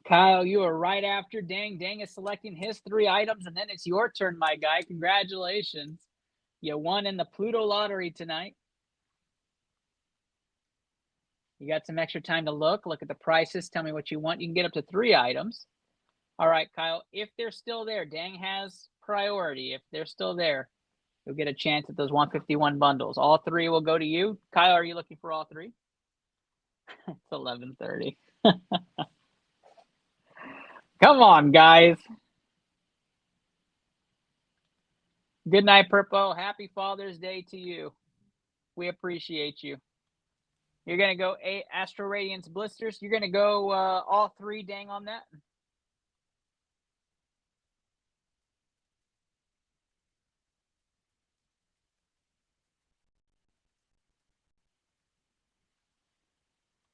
Kyle, you are right after Dang. Dang is selecting his 3 items, and then it's your turn, my guy. Congratulations. You won in the Pluto lottery tonight. You got some extra time to look at the prices. Tell me what you want. You can get up to 3 items. All right, Kyle, if they're still there, Dang has priority. If they're still there, you'll get a chance at those 151 bundles. All 3 will go to you. Kyle, are you looking for all 3? It's 11:30. Come on, guys. Good night, Purpo. Happy Father's Day to you. We appreciate you. You're going to go Astral Radiance Blisters. You're going to go all 3, Dang, on that.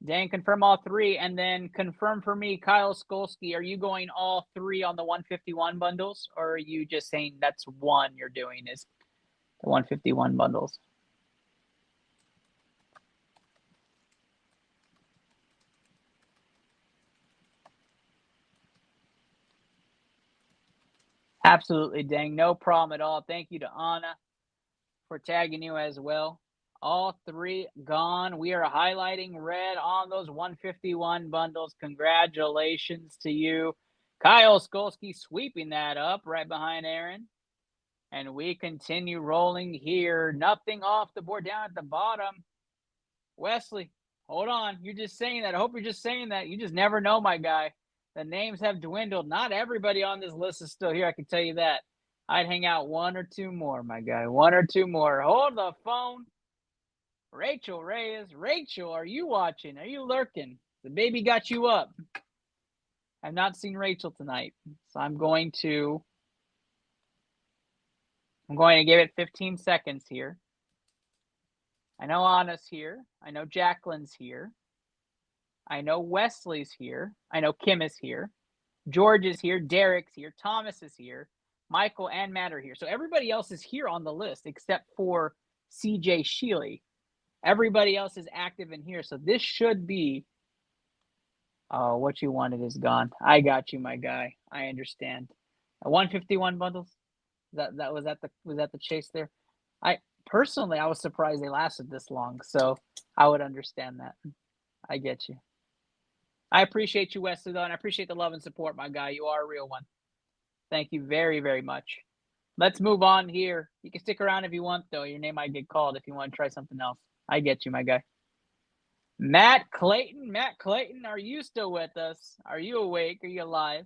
Dang, confirm all 3, and then confirm for me, Kyle Skolsky, are you going all 3 on the 151 bundles, or are you just saying that's 1 you're doing? The 151 bundles. Absolutely, dang. No problem at all. Thank you to Anna for tagging you as well. All three gone. We are highlighting red on those 151 bundles. Congratulations to you. Kyle Skolsky sweeping that up right behind Aaron. And we continue rolling here. Nothing off the board down at the bottom. Wesley, hold on. You're just saying that. I hope you're just saying that. You just never know, my guy. The names have dwindled. Not everybody on this list is still here. I can tell you that. I'd hang out one or two more, my guy. One or two more. Hold the phone. Rachel Reyes. Rachel, are you watching? Are you lurking? The baby got you up. I've not seen Rachel tonight. So I'm going to give it 15 seconds here. I know Anna's here. I know Jacqueline's here. I know Wesley's here. I know Kim is here. George is here. Derek's here. Thomas is here. Michael and Matt are here. So everybody else is here on the list except for CJ Sheely. Everybody else is active in here. So this should be what you wanted is gone. I got you, my guy. I understand. 151 bundles. That was the chase there. I was surprised they lasted this long, so I would understand that. I get you. I appreciate you, Wesley, though, and I appreciate the love and support, my guy. You are a real one. Thank you very, very much. Let's move on here. You can stick around if you want, though. Your name might get called if you want to try something else. I get you, my guy. Matt Clayton. Matt Clayton, are you still with us? Are you awake? Are you alive?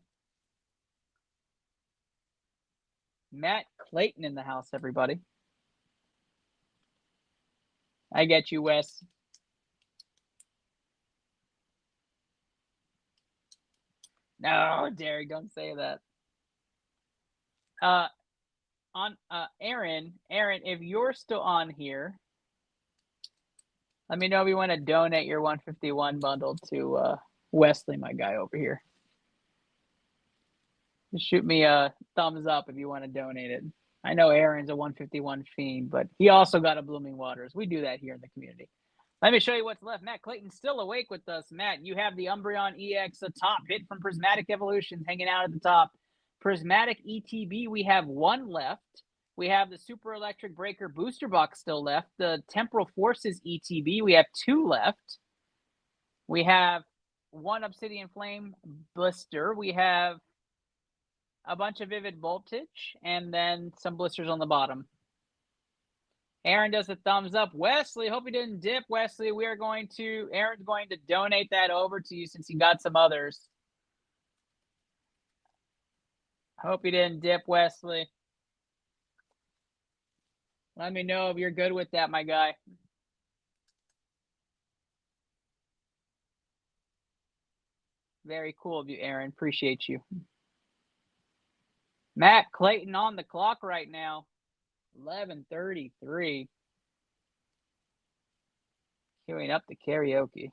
Matt Clayton in the house, everybody. I get you, Wes. No, Derek, don't say that. Aaron, if you're still on here, let me know if you want to donate your 151 bundle to Wesley, my guy over here. Just shoot me a thumbs up if you want to donate it. I know Aaron's a 151 fiend, but he also got a Blooming Waters. We do that here in the community. Let me show you what's left. Matt Clayton's still awake with us. Matt, you have the Umbreon EX, a top hit from Prismatic Evolutions hanging out at the top. Prismatic ETB, we have one left. We have the Super Electric Breaker Booster Box still left. The Temporal Forces ETB, we have two left. We have one Obsidian Flame Blister. We have a bunch of Vivid Voltage, and then some blisters on the bottom. Aaron does a thumbs up. Wesley, hope you didn't dip, Wesley. Aaron's going to donate that over to you since you got some others. Hope you didn't dip, Wesley. Let me know if you're good with that, my guy. Very cool of you, Aaron. Appreciate you. Matt Clayton on the clock right now. 11:33. Queuing up the karaoke.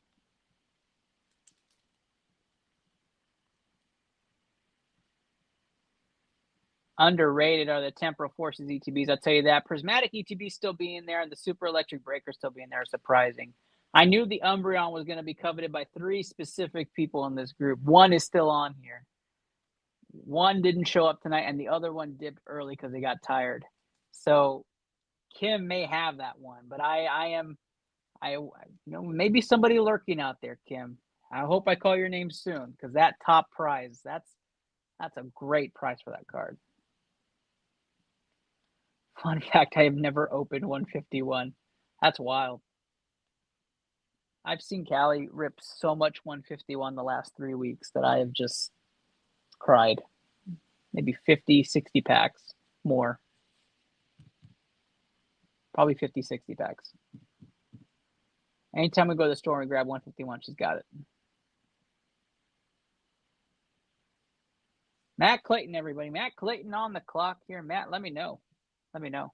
Underrated are the Temporal Forces ETBs. I'll tell you that. Prismatic ETB still being there and the Super Electric Breaker still being there. Surprising. I knew the Umbreon was going to be coveted by three specific people in this group. One is still on here. One didn't show up tonight, and the other one dipped early because they got tired. So Kim may have that one, but maybe somebody lurking out there, Kim. I hope I call your name soon because that top prize, that's a great price for that card. Fun fact, I have never opened 151. That's wild. I've seen Callie rip so much 151 the last 3 weeks that I have just cried. Maybe 50, 60 packs more. Probably 50, 60 packs. Anytime we go to the store and grab 151, she's got it. Matt Clayton, everybody. Matt Clayton on the clock here. Matt, let me know. Let me know.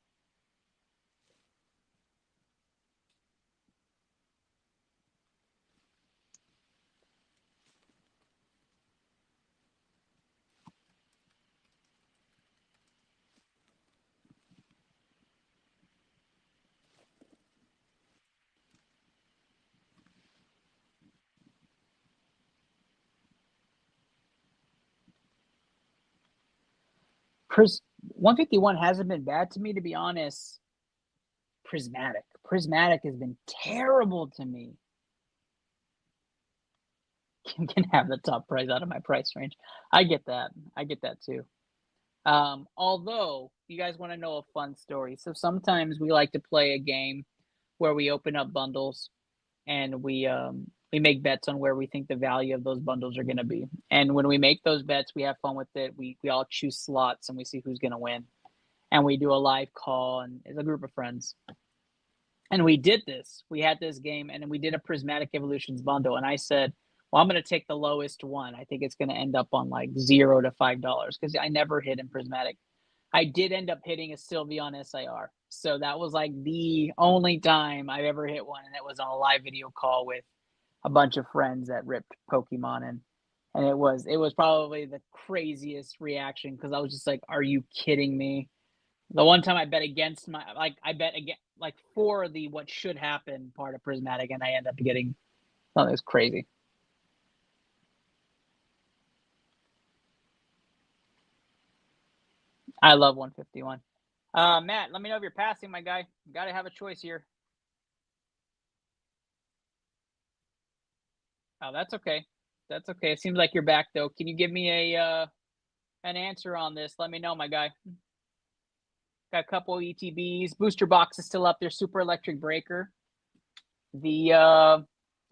151 hasn't been bad to me, to be honest. Prismatic has been terrible to me. Can have the top price out of my price range. I get that too. Although you guys want to know a fun story, so sometimes we like to play a game where we open up bundles and we make bets on where we think the value of those bundles are going to be. And when we make those bets, we have fun with it. We all choose slots and we see who's going to win. And we do a live call, and it's a group of friends. And we did this. We had this game, and we did a Prismatic Evolutions bundle. And I said, well, I'm going to take the lowest one. I think it's going to end up on like $0 to $5 because I never hit in Prismatic. I did end up hitting a Sylveon SIR. So that was like the only time I've ever hit one. And it was on a live video call with a bunch of friends that ripped Pokemon. And it was probably the craziest reaction because I was just like, are you kidding me? The one time I bet against I bet against for the what should happen part of Prismatic, and I end up getting something that's crazy. I love 151. Matt, let me know if you're passing, my guy. You got to have a choice here. Oh, that's okay. That's okay. It seems like you're back, though. Can you give me an answer on this? Let me know, my guy. Got a couple ETBs. Booster box is still up there. Super Electric Breaker. The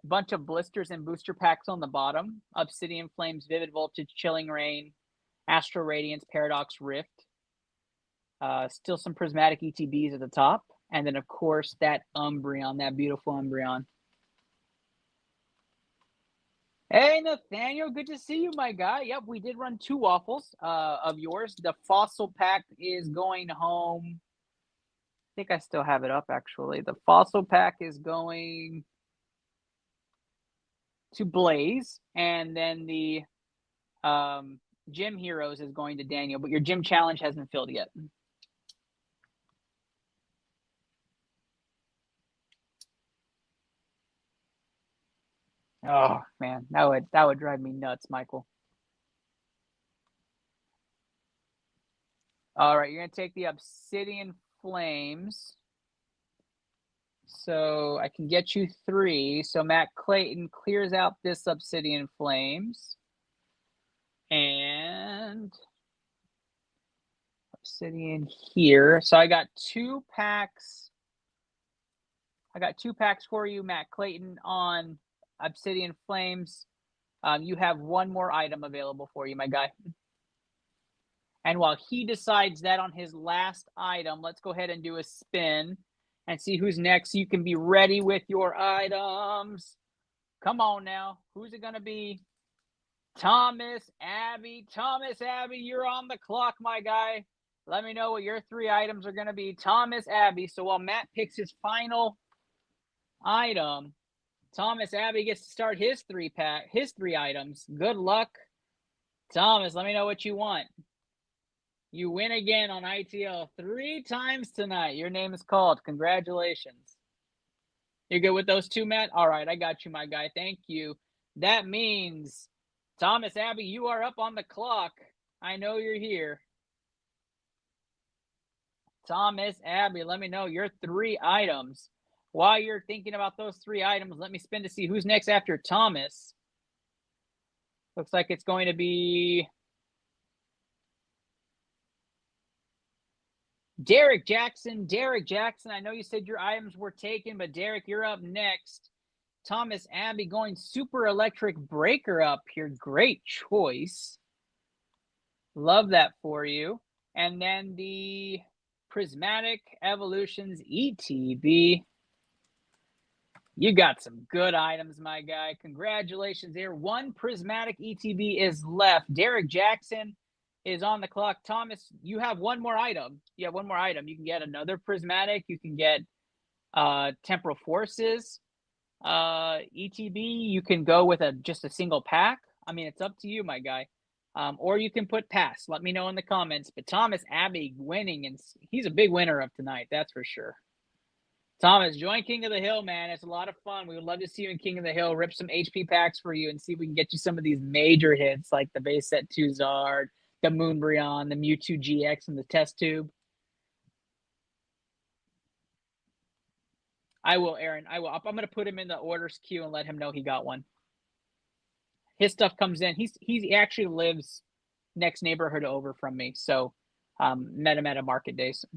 bunch of blisters and booster packs on the bottom. Obsidian Flames, Vivid Voltage, Chilling Rain, Astral Radiance, Paradox Rift. Still some Prismatic ETBs at the top. And then, of course, that Umbreon, that beautiful Umbreon. Hey, Nathaniel, good to see you, my guy. Yep, we did run 2 waffles of yours. The Fossil pack is going home. I think I still have it up, actually. The Fossil pack is going to Blaze, and then the Gym Heroes is going to Daniel, but your Gym Challenge hasn't filled yet. Oh man, that would drive me nuts, Michael. All right, you're gonna take the Obsidian Flames. So I can get you 3. So Matt Clayton clears out this Obsidian Flames. And Obsidian here. So I got 2 packs. I got 2 packs for you, Matt Clayton, on Obsidian Flames. You have 1 more item available for you, my guy. And while he decides that on his last item, let's go ahead and do a spin and see who's next. You can be ready with your items. Come on now. Who's it going to be? Thomas Abbey. Thomas Abbey, you're on the clock, my guy. Let me know what your 3 items are going to be. Thomas Abbey. So while Matt picks his final item, Thomas Abbey gets to start his 3 items. Good luck. Thomas, let me know what you want. You win again on ITL 3 times tonight. Your name is called. Congratulations. You're good with those 2, Matt? All right, I got you, my guy. Thank you. That means, Thomas Abbey, you are up on the clock. I know you're here. Thomas Abbey, let me know your 3 items. While you're thinking about those 3 items, let me spin to see who's next after Thomas. Looks like it's going to be Derek Jackson. Derek Jackson, I know you said your items were taken, but Derek, you're up next. Thomas Abbey going Super Electric Breaker up here. Great choice. Love that for you. And then the Prismatic Evolutions ETB. You got some good items, my guy. Congratulations there. 1 Prismatic ETB is left. Derek Jackson is on the clock. Thomas, you have 1 more item. You have 1 more item. You can get another Prismatic. You can get Temporal Forces ETB. You can go with just a single pack. I mean, it's up to you, my guy. Or you can put pass. Let me know in the comments. But Thomas Abbey winning, and he's a big winner of tonight. That's for sure. Thomas, join King of the Hill, man. It's a lot of fun. We would love to see you in King of the Hill. Rip some HP packs for you and see if we can get you some of these major hits like the base set 2 Zard, the Moonbryon, the Mewtwo GX, and the test tube. I will, Aaron. I will. I'm going to put him in the orders queue and let him know he got one. His stuff comes in. He actually lives next neighborhood over from me, so met him at a market day. So.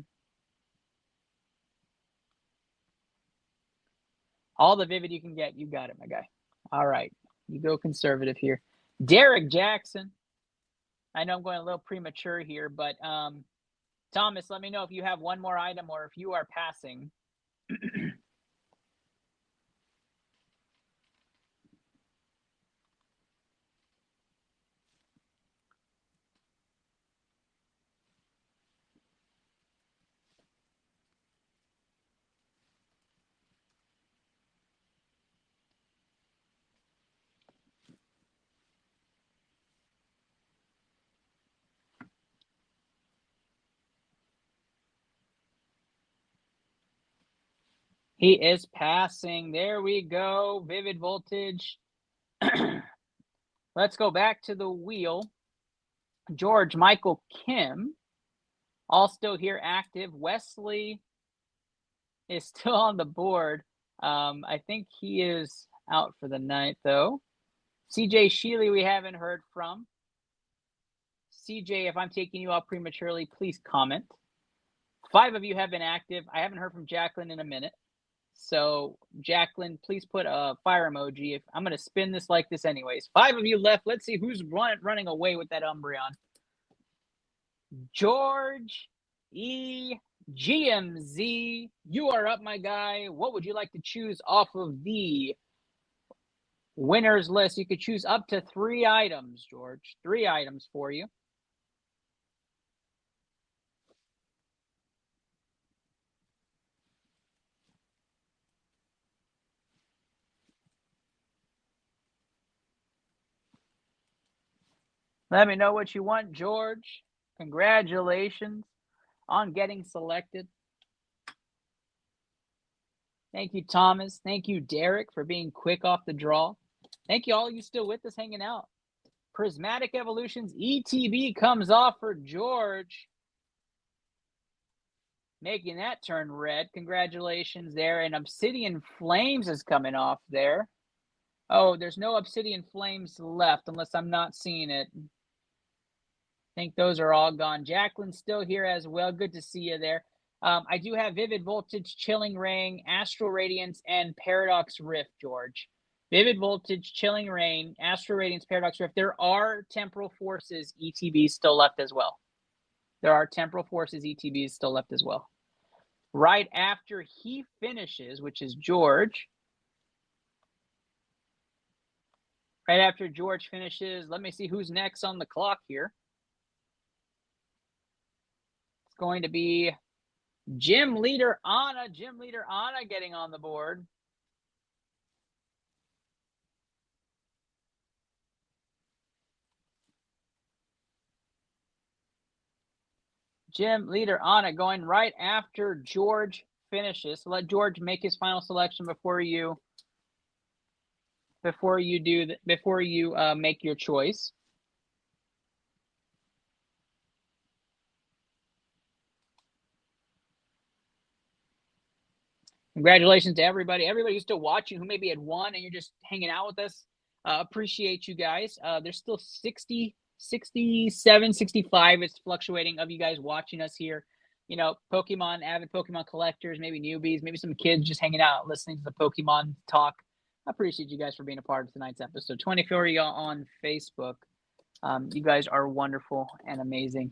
All the Vivid you can get, you got it, my guy. All right, you go conservative here. Derek Jackson. I know I'm going a little premature here, but Thomas, let me know if you have one more item or if you are passing. He is passing. There we go. Vivid Voltage. Let's go back to the wheel. George Michael Kim, all still here active. Wesley is still on the board. I think he is out for the night, though. CJ Sheely, we haven't heard from. CJ, if I'm taking you out prematurely, please comment. 5 of you have been active. I haven't heard from Jacqueline in a minute. So, Jacqueline, please put a fire emoji. I'm going to spin this like this anyways. 5 of you left. Let's see who's running away with that Umbreon. George E. GMZ, you are up, my guy. What would you like to choose off of the winners list? You could choose up to 3 items, George. 3 items for you. Let me know what you want, George. Congratulations on getting selected. Thank you, Thomas. Thank you, Derek, for being quick off the draw. Thank you all you still with us hanging out. Prismatic Evolutions ETB comes off for George. Making that turn red. Congratulations there. And Obsidian Flames is coming off there. Oh, there's no Obsidian Flames left unless I'm not seeing it. I think those are all gone. Jacqueline's still here as well. Good to see you there. I do have Vivid Voltage, Chilling Rain, Astral Radiance, and Paradox Rift, George. Vivid Voltage, Chilling Rain, Astral Radiance, Paradox Rift. There are Temporal Forces ETBs still left as well. There are Temporal Forces ETBs still left as well. Right after he finishes, which is George. Right after George finishes, let me see who's next on the clock here. It's going to be Gym Leader Anna. Gym Leader Anna getting on the board. Gym Leader Anna going right after George finishes. So let George make his final selection before you make your choice. Congratulations to everybody who's still watching, who maybe had won and you're just hanging out with us. Appreciate you guys. There's still 60, 67, 65. It's fluctuating of you guys watching us here. You know, Pokemon, avid Pokemon collectors, maybe newbies, maybe some kids just hanging out, listening to the Pokemon talk. I appreciate you guys for being a part of tonight's episode. 24 of y'all on Facebook. You guys are wonderful and amazing.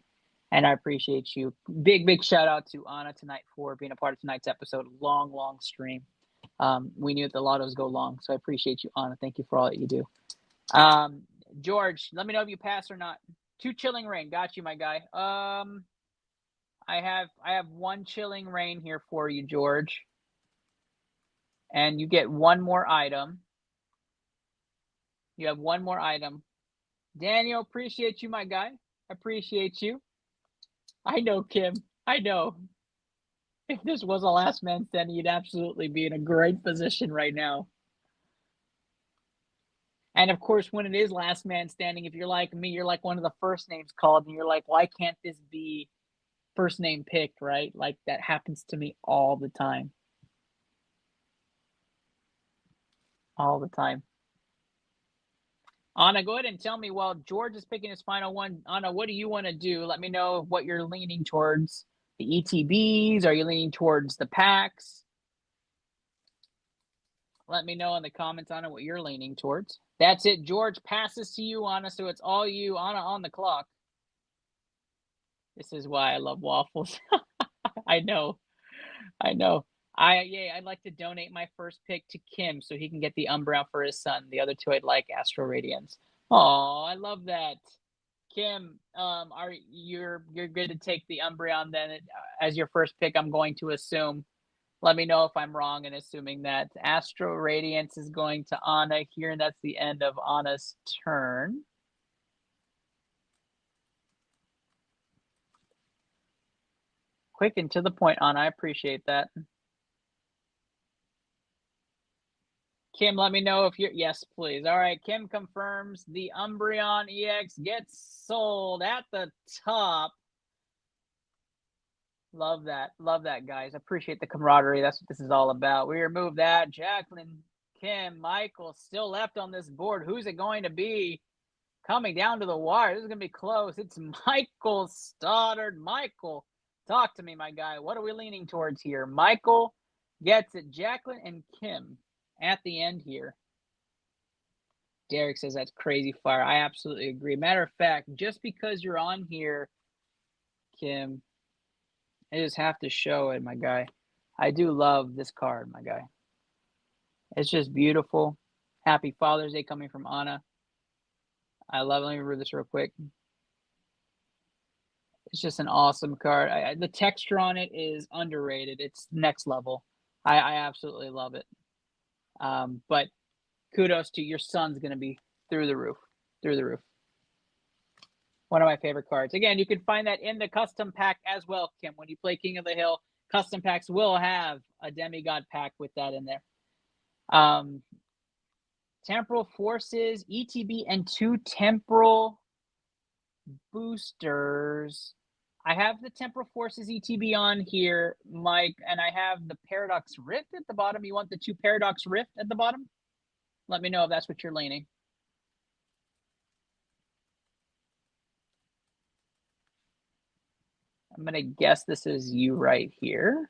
And I appreciate you. Big shout out to Anna tonight for being a part of tonight's episode. Long stream. We knew that the lottos go long, so I appreciate you, Anna. Thank you for all that you do. George, let me know if you pass or not. 2 Chilling Rain. Got you, my guy. I have 1 Chilling Rain here for you, George. And you get 1 more item. You have 1 more item. Daniel, appreciate you, my guy. Appreciate you. I know, Kim. I know. If this was a last man standing, you'd absolutely be in a great position right now. And of course, when it is last man standing, if you're like me, you're like one of the first names called, and you're like, why can't this be first name picked, right? Like that happens to me all the time. All the time. Anna, go ahead and tell me while George is picking his final one. Anna, what do you want to do? Let me know what you're leaning towards. The ETBs? Are you leaning towards the packs? Let me know in the comments, Anna, what you're leaning towards. That's it. George passes to you, Anna, so it's all you. Anna on the clock. This is why I love waffles. I know. I'd like to donate my first pick to Kim so he can get the Umbreon for his son. The other two I'd like Astro Radiance. Oh, I love that. Kim, you're good to take the Umbreon then as your first pick, I'm going to assume. Let me know if I'm wrong in assuming that. Astro Radiance is going to Anna here, and that's the end of Anna's turn. Quick and to the point, Anna. I appreciate that. Kim, let me know if you're... Yes, please. All right, Kim confirms the Umbreon EX gets sold at the top. Love that, guys. Appreciate the camaraderie. That's what this is all about. We remove that. Jacqueline, Kim, Michael still left on this board. Who's it going to be? Coming down to the wire. This is going to be close. It's Michael Stoddard. Michael, talk to me, my guy. What are we leaning towards here? Michael gets it. Jacqueline and Kim at the end here. Derek says that's crazy fire. I absolutely agree. Matter of fact, just because you're on here, Kim, I just have to show it, my guy. I do love this card, my guy. It's just beautiful. Happy Father's Day coming from Anna. I love it. Let me read this real quick. It's just an awesome card. The texture on it is underrated. It's next level. I absolutely love it. But kudos to your son's going to be through the roof. One of my favorite cards. Again, you can find that in the custom pack as well, Kim. When you play King of the Hill, custom packs will have a demigod pack with that in there. Temporal Forces, ETB, and 2 temporal boosters. I have the Temporal Forces ETB on here, Mike, and I have the Paradox Rift at the bottom. You want the 2 Paradox Rift at the bottom? Let me know if that's what you're leaning. I'm going to guess this is you right here.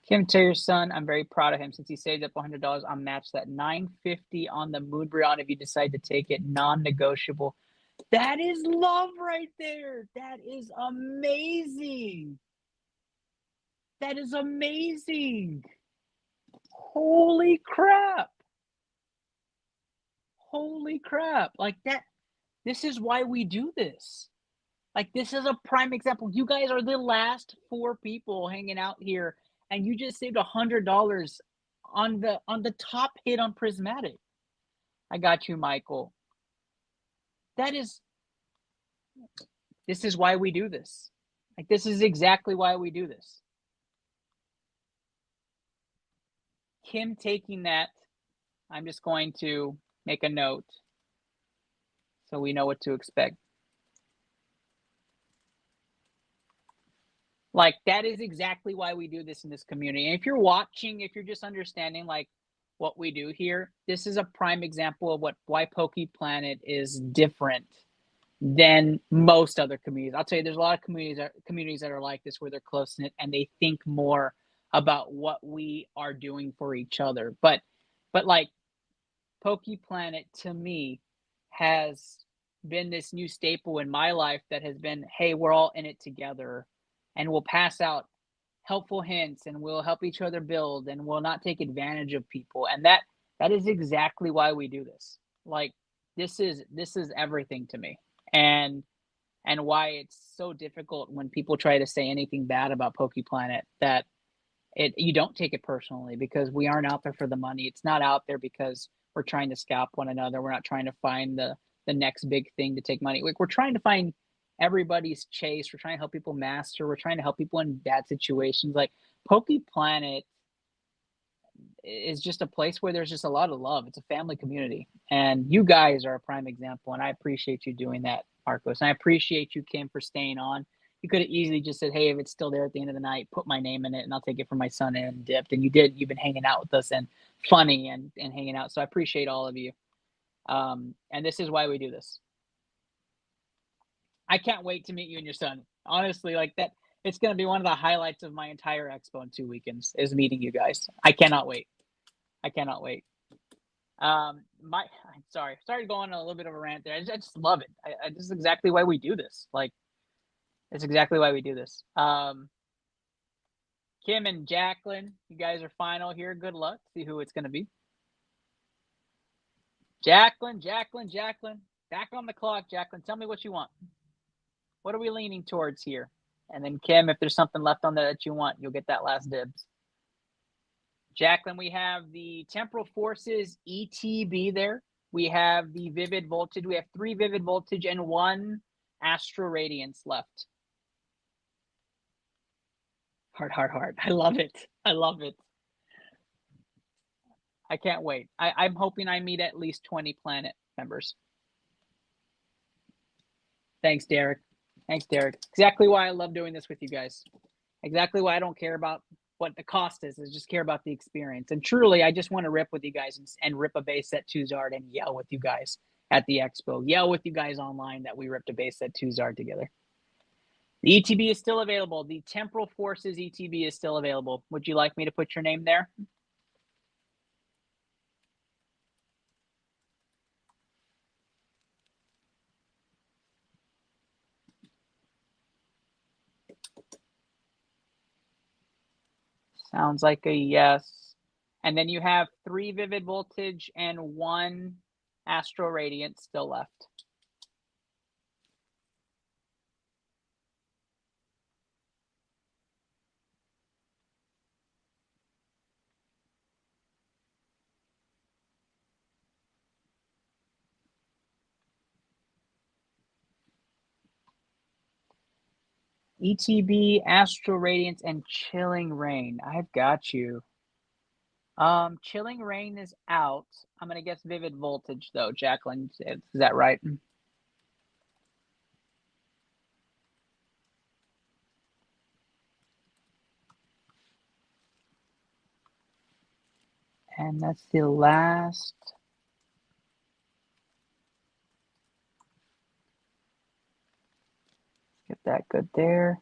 Kim, tell your son I'm very proud of him. Since he saved up $100, I'll match that. $950 on the Moonbreon if you decide to take it. Non-negotiable. That is love right there. That is amazing. That is amazing. Holy crap. Holy crap. Like that. This is why we do this. Like this is a prime example. You guys are the last 4 people hanging out here, and you just saved $100 on the top hit on Prismatic. I got you, Michael. This is why we do this. Like this is exactly why we do this. Kim taking that, I'm just going to make a note so we know what to expect. Like that is exactly why we do this in this community. And if you're watching, if you're just understanding like what we do here, this is a prime example of why PokePlanet is different than most other communities. I'll tell you, there's a lot of communities that are like this, where they're close-knit and they think more about what we are doing for each other. But like PokePlanet to me has been this new staple in my life that has been, hey, we're all in it together, and we'll pass out helpful hints, and we'll help each other build, and we'll not take advantage of people. And that is exactly why we do this. Like this is everything to me. And why it's so difficult when people try to say anything bad about PokePlanet, that you don't take it personally, because we aren't out there for the money. It's not out there because we're trying to scalp one another. We're not trying to find the next big thing to take money. Like we're trying to find everybody's chase. We're trying to help people master. We're trying to help people in bad situations. Like Poke Planet is just a place where there's just a lot of love. It's a family community, and you guys are a prime example. And I appreciate you doing that, Marcos. And I appreciate you, Kim, for staying on. You could have easily just said, "Hey, if it's still there at the end of the night, put my name in it, and I'll take it for my son and dipped." And you did. You've been hanging out with us and funny and hanging out. So I appreciate all of you. And this is why we do this. I can't wait to meet you and your son. Honestly, like that, it's going to be one of the highlights of my entire expo in 2 weekends is meeting you guys. I cannot wait. I cannot wait. I'm sorry to go on a little bit of a rant there. I just love it. This is exactly why we do this. Like, it's exactly why we do this. Kim and Jacqueline, you guys are final here. Good luck. See who it's going to be. Jacqueline. Back on the clock, Jacqueline. Tell me what you want. What are we leaning towards here? And then Kim, if there's something left on there that you want, you'll get that last dibs. Jacqueline, we have the Temporal Forces ETB there. We have the Vivid Voltage. We have 3 Vivid Voltage and 1 Astro Radiance left. Heart. I love it. I can't wait. I'm hoping I meet at least 20 Planet members. Thanks, Derek. Exactly why I love doing this with you guys. Exactly why I don't care about what the cost is. I just care about the experience. And truly, I just want to rip with you guys and rip a base set 2 Zard and yell with you guys at the expo. Yell with you guys online that we ripped a base set 2 Zard together. The ETB is still available. The Temporal Forces ETB is still available. Would you like me to put your name there? Sounds like a yes. And then you have 3 Vivid Voltage and 1 Astro Radiant still left. ETB, Astro Radiance, and Chilling Rain. I've got you. Chilling Rain is out. I'm gonna guess Vivid Voltage though. Jacqueline, is that right? And that's the last. Get that good there.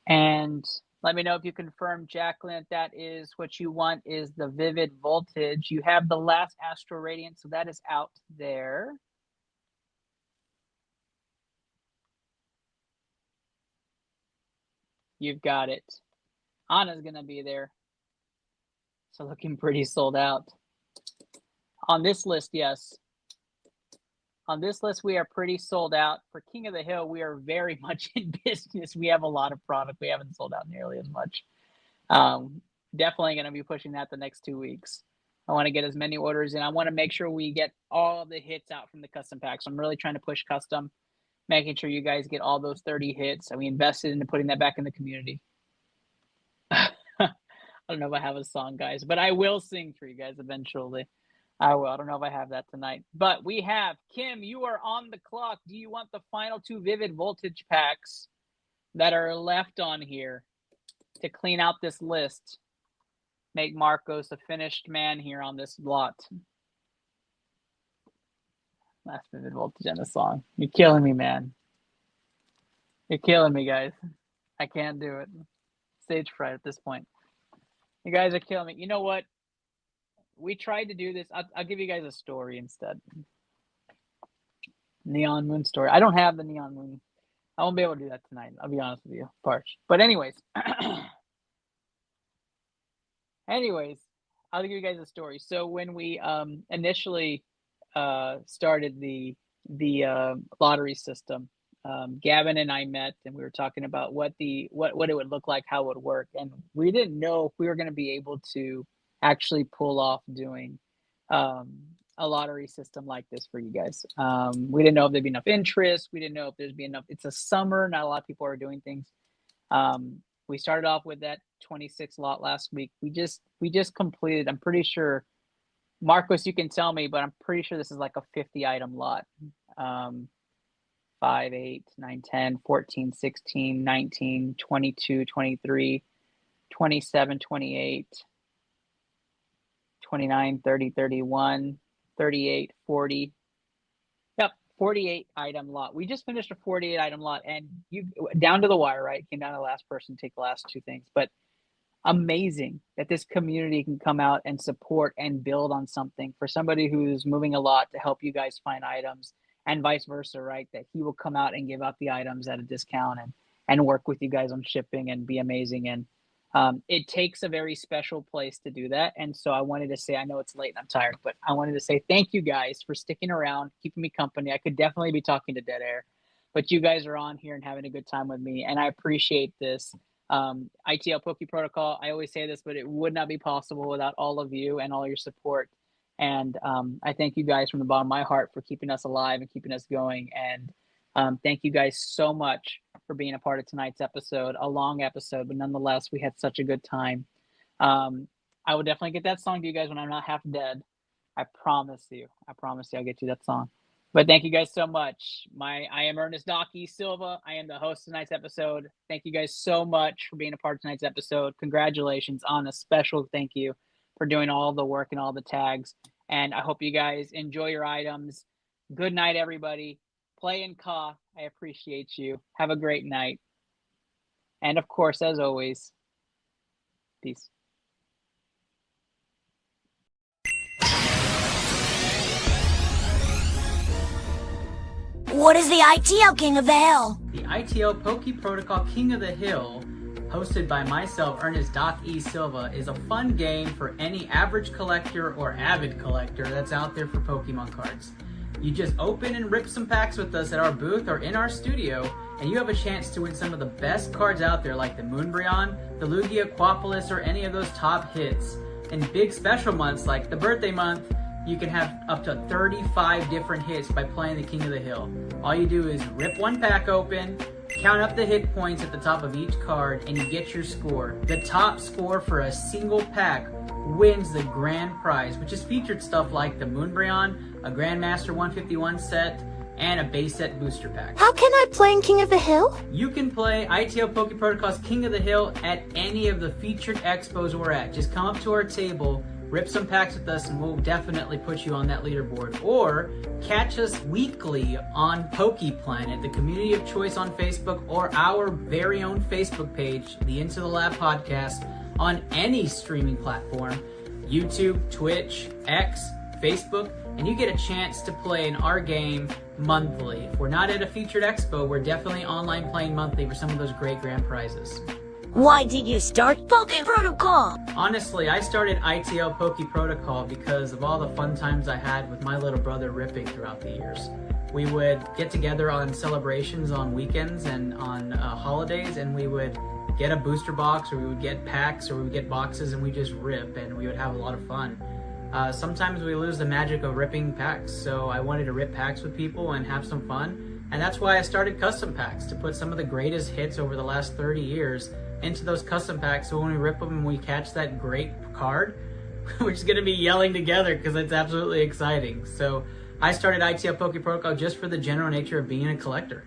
And let me know if you confirm, Jacqueline, that is what you want is the Vivid Voltage. You have the last Astro Radiant, so that is out there. You've got it. Anna's going to be there. So looking pretty sold out. On this list, yes. On this list, we are pretty sold out. For King of the Hill, we are very much in business. We have a lot of product. We haven't sold out nearly as much. Definitely going to be pushing that the next 2 weeks. I want to get as many orders in. I want to make sure we get all the hits out from the custom packs. I'm really trying to push custom, making sure you guys get all those 30 hits. And we invested into putting that back in the community. I don't know if I have a song, guys, but I will sing for you guys eventually. I will. I don't know if I have that tonight. But we have, Kim, you are on the clock. Do you want the final 2 Vivid Voltage packs that are left on here to clean out this list? Make Marcos a finished man here on this lot. Last Vivid Voltage and a song. You're killing me, man. You're killing me, guys. I can't do it. Stage fright at this point. You guys are killing me. You know what? We tried to do this. I'll give you guys a story instead. Neon Moon story. I don't have the Neon Moon. I won't be able to do that tonight. I'll be honest with you. Parch. But anyways. I'll give you guys a story. So when we initially started the lottery system, Gavin and I met and we were talking about what it would look like, how it would work. And we didn't know if we were going to be able to actually pull off doing a lottery system like this for you guys. We didn't know if there'd be enough interest. We didn't know if there'd be enough. It's a summer. Not a lot of people are doing things. We started off with that 26 lot last week. We just completed. I'm pretty sure, Marcos, you can tell me, but I'm pretty sure this is like a 50 item lot. 5, 8, 9, 10, 14, 16, 19, 22, 23, 27, 28, 29, 30, 31, 38, 40. Yep, 48 item lot. We just finished a 48 item lot, and you down to the wire, right? Came down to the last person to take the last two things. But amazing that this community can come out and support and build on something for somebody who's moving a lot to help you guys find items, and vice versa, right? That he will come out and give out the items at a discount and work with you guys on shipping and be amazing. And it takes a very special place to do that. And so I wanted to say, I know it's late and I'm tired, but I wanted to say thank you guys for sticking around, keeping me company. I could definitely be talking to dead air, but you guys are on here and having a good time with me, and I appreciate this. ITL Poke Protocol, I always say this, but it would not be possible without all of you and all your support. And I thank you guys from the bottom of my heart for keeping us alive and keeping us going. And thank you guys so much for being a part of tonight's episode, a long episode, but nonetheless, we had such a good time. I will definitely get that song to you guys when I'm not half dead. I promise you. I'll get you that song. But thank you guys so much. I am Ernest Doc E. Silva. I am the host of tonight's episode. Thank you guys so much for being a part of tonight's episode. Congratulations on a special thank you for doing all the work and all the tags. And I hope you guys enjoy your items. Good night, everybody. Play and cough. I appreciate you. Have a great night. And of course, as always, peace. What is the ITL King of the Hill? The ITL Poke Protocol King of the Hill, hosted by myself, Ernest Doc E. Silva, is a fun game for any average collector or avid collector that's out there for Pokemon cards. You just open and rip some packs with us at our booth or in our studio, and you have a chance to win some of the best cards out there, like the Moonbryon, the Lugia, Quapolis, or any of those top hits. In big special months like the birthday month, you can have up to 35 different hits by playing the King of the Hill. All you do is rip one pack open, count up the hit points at the top of each card, and you get your score. The top score for a single pack wins the grand prize, which is featured stuff like the Moonbryon, a Grandmaster 151 set, and a base set booster pack. How can I play in King of the Hill? You can play ITL Poke Protocol's King of the Hill at any of the featured expos we're at. Just come up to our table, rip some packs with us, and we'll definitely put you on that leaderboard. Or catch us weekly on Poke Planet, the community of choice on Facebook, or our very own Facebook page, the Into the Lab podcast, on any streaming platform, YouTube, Twitch, X, Facebook, and you get a chance to play in our game monthly. If we're not at a featured expo, we're definitely online playing monthly for some of those great grand prizes. Why did you start Poke Protocol? Honestly, I started ITL Poke Protocol because of all the fun times I had with my little brother ripping throughout the years. We would get together on celebrations on weekends and on holidays, and we would get a booster box, or we would get packs, or we would get boxes, and we just rip, and we would have a lot of fun. Sometimes we lose the magic of ripping packs, so I wanted to rip packs with people and have some fun, and that's why I started custom packs, to put some of the greatest hits over the last 30 years into those custom packs, so when we rip them and we catch that great card, we're just going to be yelling together because it's absolutely exciting. So I started ITL Poke Protocol just for the general nature of being a collector.